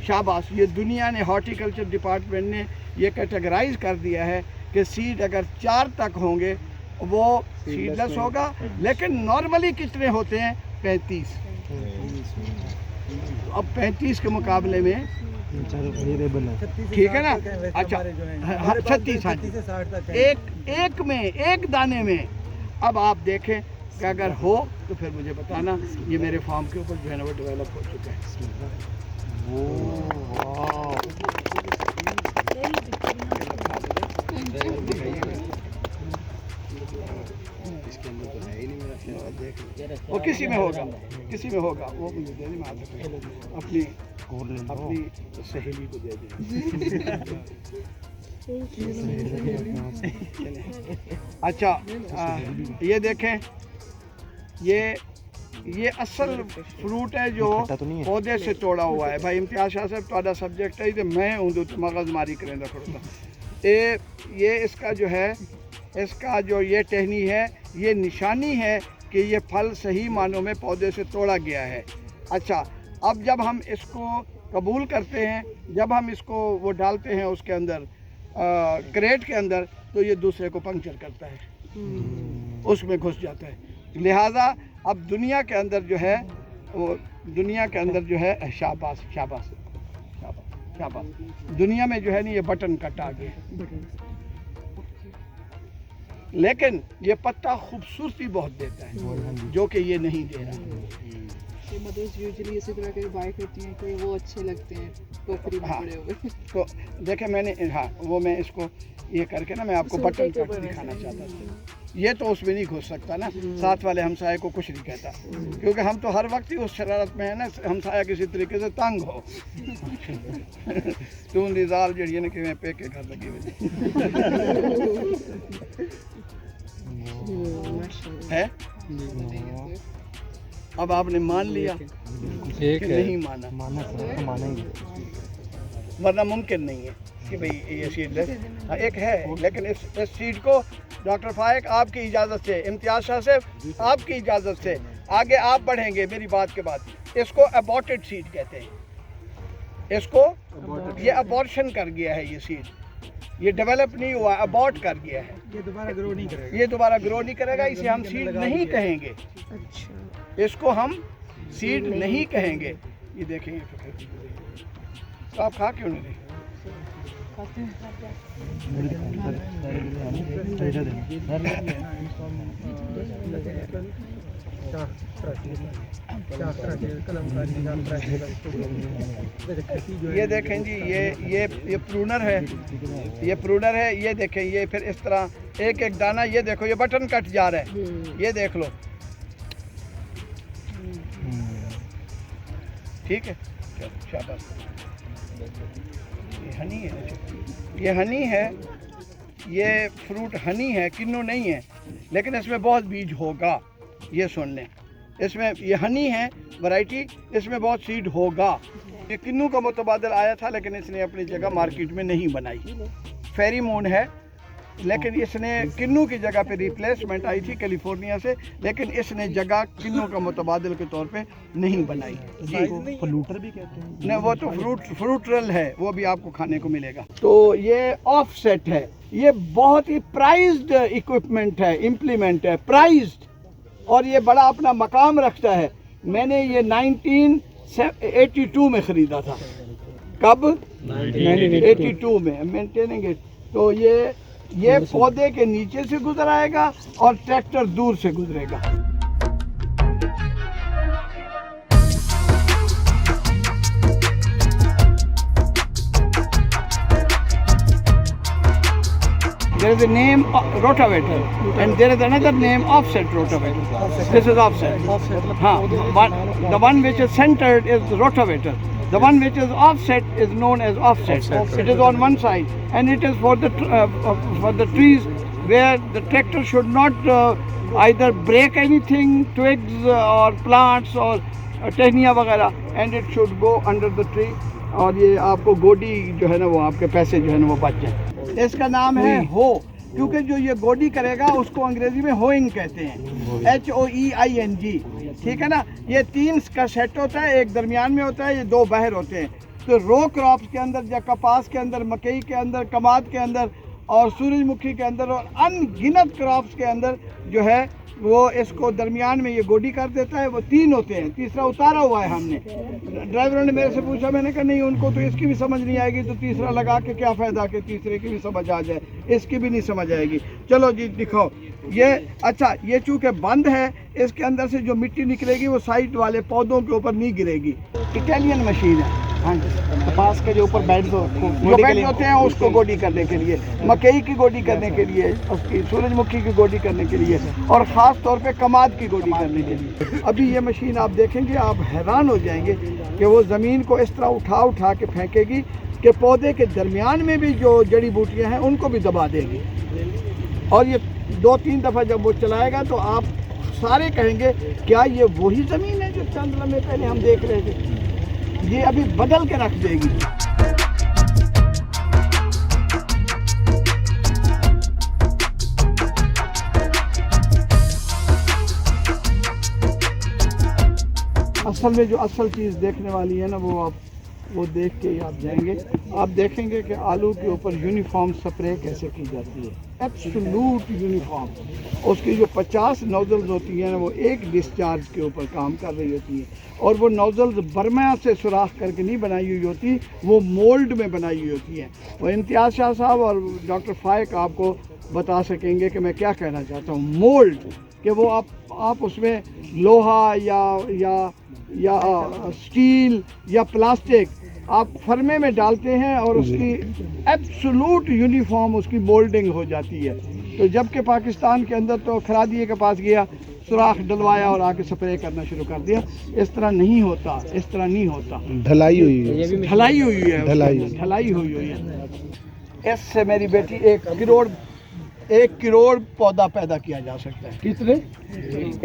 شاباش. یہ دنیا نے ہارٹیکلچر ڈپارٹمنٹ نے یہ کیٹیگرائز کر دیا ہے کہ سیڈ اگر 4 تک ہوں گے وہ سیڈ لیس ہوگا. لیکن نارملی کتنے ہوتے ہیں؟ 35. اب 35 کے مقابلے میں ٹھیک ہے نا. اچھا 36 ایک دانے میں. اب آپ دیکھیں کہ اگر ہو تو پھر مجھے بتانا. یہ میرے فارم کے اوپر جو ہے نا وہ ڈیولپ ہو چکا ہے. وہ کسی میں ہوگا وہ مجھے دینے میں اپنی سہیلی کو دے دیں. اچھا یہ دیکھیں یہ اصل فروٹ ہے جو پودے سے توڑا ہوا ہے. بھائی امتیاز شاہ صاحب تھوڑا سبجیکٹ ہے تو میں ہوں تو مغز ماری کریں رکھتا. یہ اس کا جو ہے اس کا جو یہ ٹہنی ہے یہ نشانی ہے کہ یہ پھل صحیح معنوں میں پودے سے توڑا گیا ہے. اچھا اب جب ہم اس کو قبول کرتے ہیں, جب ہم اس کو وہ ڈالتے ہیں اس کے اندر کریٹ کے اندر تو یہ دوسرے کو پنکچر کرتا ہے, اس میں گھس جاتا ہے. لہٰذا اب دنیا کے اندر جو ہے شاباش شاباش شاباش شاباش دنیا میں جو ہے نا یہ بٹن کٹ آ گیا. لیکن یہ پتا خوبصورتی بہت دیتا ہے جو کہ یہ نہیں دے رہا. مدرس یوزلی اسی طرح کے بائی کرتی ہیں کہ وہ اچھے لگتے ہیں ٹوکری میں پڑے ہوئے. تو دیکھیں میں نے وہ میں اس کو یہ کر کے نا میں آپ کو بٹن کٹ دکھانا چاہتا تھا. یہ تو اس میں نہیں گھس سکتا نا, ساتھ والے ہمسائے کو کچھ نہیں کہتا کیونکہ ہم تو ہر وقت ہی اس شرارت میں ہے نا ہمسایہ کسی طریقے سے تنگ ہو. تو نظال جڑی نا کہ میں پے کے گھر لگی ہے. اب آپ نے مان لیا کہ نہیں مانا, ورنہ ممکن نہیں ہے کہ بھئی یہ سیڈ لیس ایک ہے. لیکن اس سیڈ کو ڈاکٹر فائق آپ کی اجازت سے, امتیاز شاہ صاحب آپ کی اجازت سے آگے آپ بڑھیں گے میری بات کے بعد, اس کو ابورٹڈ سیڈ کہتے ہیں. اس کو یہ ابورشن کر گیا ہے یہ سیڈ, یہ ڈیولپ نہیں ہوا, ابورٹ کر گیا ہے. یہ دوبارہ گرو نہیں کرے گا. اسے ہم سیڈ نہیں کہیں گے. اس کو ہم سیڈ نہیں کہیں گے. یہ دیکھیں تو آپ کھا کیوں نہیں رہے؟ یہ دیکھیں جی یہ پرونر ہے, یہ دیکھیں یہ پھر اس طرح ایک ایک دانہ. یہ دیکھو یہ بٹن کٹ جا رہا ہے, یہ دیکھ لو. ٹھیک ہے شاباش. یہ ہنی ہے, یہ ہنی ہے, یہ فروٹ ہنی ہے, کنو نہیں ہے. لیکن اس میں بہت بیج ہوگا. یہ سن لیں, اس میں یہ ہنی ہے ورائٹی, اس میں بہت سیڈ ہوگا. یہ کنو کا متبادل آیا تھا لیکن اس نے اپنی جگہ مارکیٹ میں نہیں بنائی. فیری مون ہے لیکن اس نے کنو کی جگہ پہ ریپلیسمنٹ آئی تھی کیلیفورنیا سے, لیکن اس نے جگہ کنو کا متبادل کے طور پہ نہیں بنائی. فلوٹر بھی کہتے ہیں. نہیں وہ تو فروٹرل ہے, وہ بھی آپ کو کھانے کو ملے گا. تو یہ آف سیٹ ہے, یہ بہت ہی پرائزڈ ایکوپمنٹ ہے, امپلیمنٹ ہے, پرائزڈ, اور یہ بڑا اپنا مقام رکھتا ہے. میں نے یہ 1982 میں خریدا تھا. کب؟ 1982 میں. Maintaining it. تو یہ پودے کے نیچے سے گزر آئے گا اور ٹریکٹر دور سے گزرے گا. There is a name rotavator, and there is another name offset rotavator. This is offset. The one which is centered is rotavator. The one which is offset is known as offset. It is on one side, and it is for the trees where the tractor should not either break anything, twigs or plants or टहनियाँ वगैरह, and it should go under the tree. और ये आपको गोडी जो है ना वो आपके पैसे जो है ना वो बच जाए। इसका नाम है हो, क्योंकि जो ये गोडी करेगा उसको अंग्रेजी में होइंग कहते हैं, HOEING, ठीक है ना। ये 3 का सेट होता है, एक दरमियान में होता है, ये 2 बाहर होते हैं। तो रो क्रॉप्स के अंदर या कपास के अंदर, मकई के अंदर, कमाद के अंदर और सूरजमुखी के अंदर और अनगिनत क्रॉप्स के अंदर जो है वो इसको दरमियान में ये गोडी कर देता है। वो 3 होते हैं, तीसरा उतारा हुआ है हमने। ड्राइवरों ने मेरे से पूछा, मैंने कहा नहीं, उनको तो इसकी भी समझ नहीं आएगी, तो तीसरा लगा के क्या फ़ायदा कि तीसरे की भी समझ आ जाए, इसकी भी नहीं समझ आएगी। चलो जी दिखाओ ये। अच्छा, ये चूँकि बंद है, इसके अंदर से जो मिट्टी निकलेगी वो साइड वाले पौधों के ऊपर नहीं गिरेगी। इटालियन मशीन है। हाँ जी, कपास के जो ऊपर बेड होते हैं उसको गोडी करने के लिए, मकई की गोडी करने के लिए, उसकी सूरजमुखी की गोडी करने के लिए, और ख़ास तौर पे कमाद की गोडी करने के लिए। अभी ये मशीन आप देखेंगे, आप हैरान हो जाएंगे कि वो ज़मीन को इस तरह उठा के फेंकेगी कि पौधे के दरमियान में भी जो जड़ी बूटियाँ हैं उनको भी दबा देगी। और ये 2-3 दफ़ा जब वो चलाएगा तो आप सारे कहेंगे क्या ये वही ज़मीन है जो चंद लम्हे पहले हम देख रहे थे? ये अभी बदल के रख देगी। असल में जो असल चीज़ देखने वाली है ना वो देख के ही आप जाएंगे। आप देखेंगे कि आलू के ऊपर यूनिफॉर्म स्प्रे कैसे की जाती है, एब्सोल्यूट यूनिफॉर्म। उसकी जो 50 नोजल्स होती हैं ना वो एक डिस्चार्ज के ऊपर काम कर रही होती हैं, और वो नोजल्स बर्मा से सुराख करके नहीं बनाई हुई होती, वो मोल्ड में बनाई हुई होती हैं। वो इम्तियाज़ शाह साहब और डॉक्टर फाइक आपको बता सकेंगे कि मैं क्या कहना चाहता हूँ। मोल्ड कि वो आप उसमें लोहा या स्टील या प्लास्टिक आप फर्मे में डालते हैं और उसकी एब्सोल्यूट यूनिफॉर्म उसकी मोल्डिंग हो जाती है। तो जबकि पाकिस्तान के अंदर तो खरादिए के पास गया, सुराख डलवाया और आके स्प्रे करना शुरू कर दिया। इस तरह नहीं होता, इस तरह नहीं होता। ढलाई हुई है, ढलाई हुई है। इससे मेरी बेटी 1 करोड़ पौधा पैदा किया जा सकता है। कितने?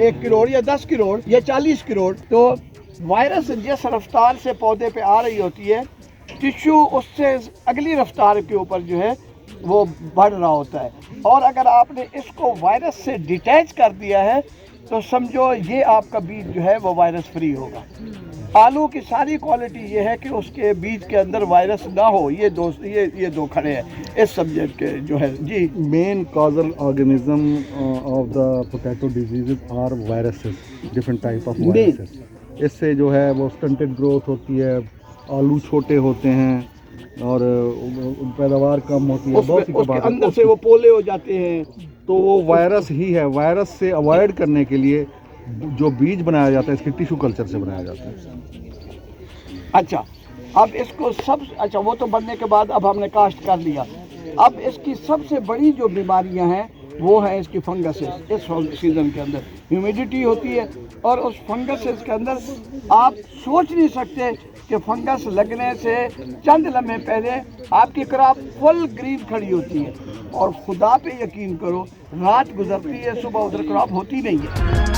1 करोड़ या 10 करोड़ या 40 करोड़। तो वायरस जिस रफ्तार से पौधे पे आ रही होती है, टिश्यू उससे अगली रफ्तार के ऊपर जो है वो बढ़ रहा होता है। और अगर आपने इसको वायरस से डिटैच कर दिया है तो समझो ये आपका बीज जो है वो वायरस फ्री होगा। आलू की सारी क्वालिटी ये है कि उसके बीज के अंदर वायरस ना हो। ये दो खड़े हैं इस सब्जेक्ट के जो है जी। Main causal organism of the potato diseases are viruses, different type of viruses. इससे जो है वो स्टंटेड ग्रोथ होती है, आलू छोटे होते हैं और पैदावार कम होती है। बहुत सी बात अंदर से वो पोले हो जाते हैं, तो वो वायरस ही है। वायरस से अवॉइड करने के लिए जो बीज बनाया जाता है इसके टिश्यू कल्चर से बनाया जाता है। अच्छा, अब इसको अच्छा वो तो बनने के बाद अब हमने काश्त कर लिया। अब इसकी सबसे बड़ी जो बीमारियां हैं वो है इसकी फंगसेस। इस सीज़न के अंदर ह्यूमिडिटी होती है और उस फंगसेस के अंदर आप सोच नहीं सकते कि फंगस लगने से चंद लम्हे पहले आपकी क्रॉप फुल ग्रीन खड़ी होती है, और खुदा पे यकीन करो रात गुजरती है, सुबह उधर क्रॉप होती नहीं है।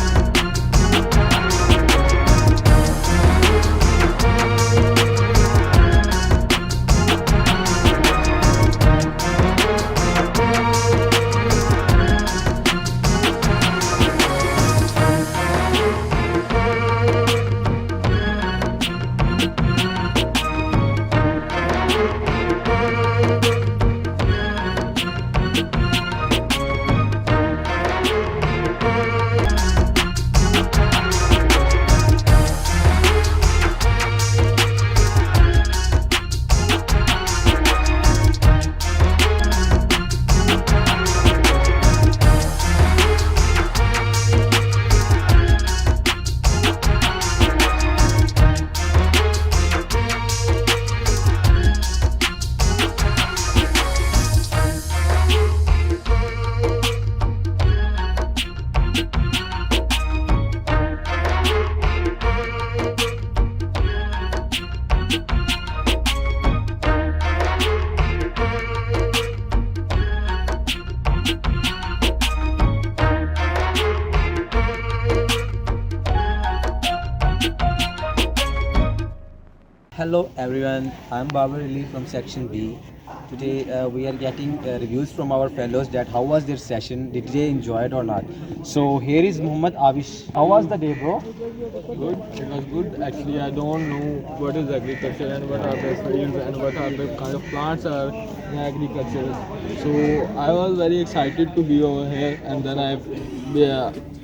Hello everyone, I'm Babar Ali from section B. Today we are getting reviews from our fellows that how was their session, did they enjoy it or not. So here is Muhammad Avish. How was the day, bro? Good, it was good. Actually, I don't know what is agriculture and what are the fields and what are the kind of plants are in agriculture. So I was very excited to be over here, and then I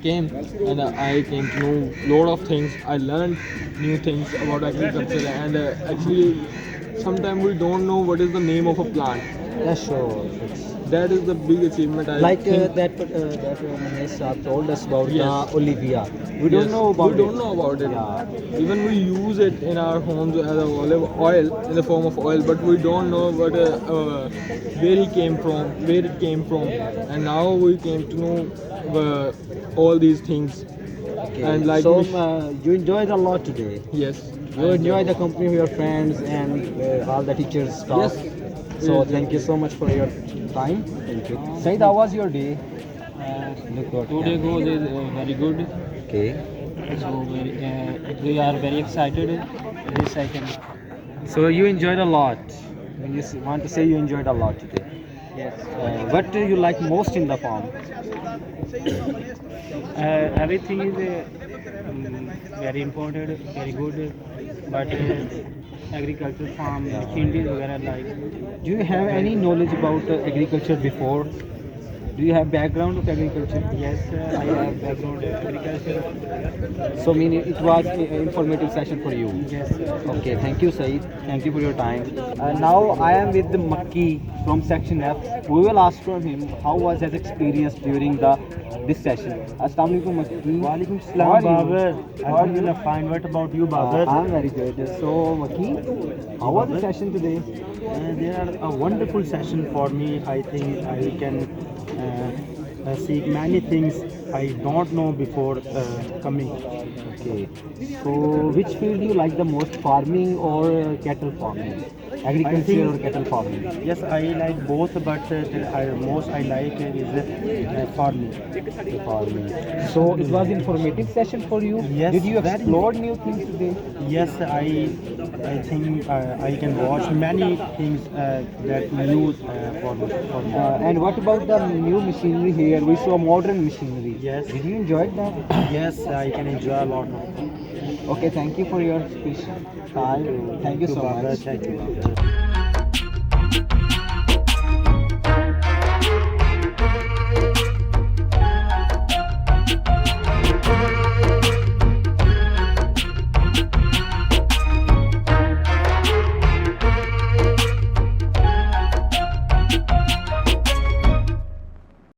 came and I came to know lot of things. I learned new things about agriculture, and actually sometimes we don't know what is the name of a plant. Yeah, sure. That is the big achievement. Like think. that Mahesh Saab told us about Yes. the Olivia. We don't Yes, know about we don't know about it. Yeah. Even we use it in our homes as a olive oil in the form of oil, but we don't know what where it came from, and now we came to know all these things. Okay. And like so you enjoyed a lot today. Yes. You enjoy the company of your friends and all the teachers stuff. Yes. So Yes. thank you so much for your time. Thank you. Said, how was your day? Today goes is very good. Okay. So we are very excited this second. So you enjoyed a lot. You want to say you enjoyed a lot today. Yes. What do you like most in the farm? Everything is very important, very good. But agriculture farm, machinery वगैरह like. Do you have any knowledge about agriculture before? Do you have background of agriculture? Yes, I have background in agriculture. So mean it was an informative session for you. Yes. Okay, thank you, Saeed. Thank you for your time. Now I am with the Makki from section F. We will ask from him how was his experience during this session. Assalamualaikum Makki. Walaikum Assalam, Babar. I'm doing fine. What about you, Babar? I'm very good. So Makki, how was the session today? They are a wonderful session for me. I think I can seek many things I don't know before coming. Okay. So which field do you like the most, farming or cattle farming? Agriculture or cattle farming? Yes, I like both, but most I like is farming. Farming. So it was informative session for you? Yes. Did you explore new things today? Yes, I think I can watch many things that new for me. And what about the new machinery here? We saw modern machinery. Yes. Did you enjoy that? Yes, I can enjoy a lot. Okay, thank you for your speech. Thank you so much. Thank you.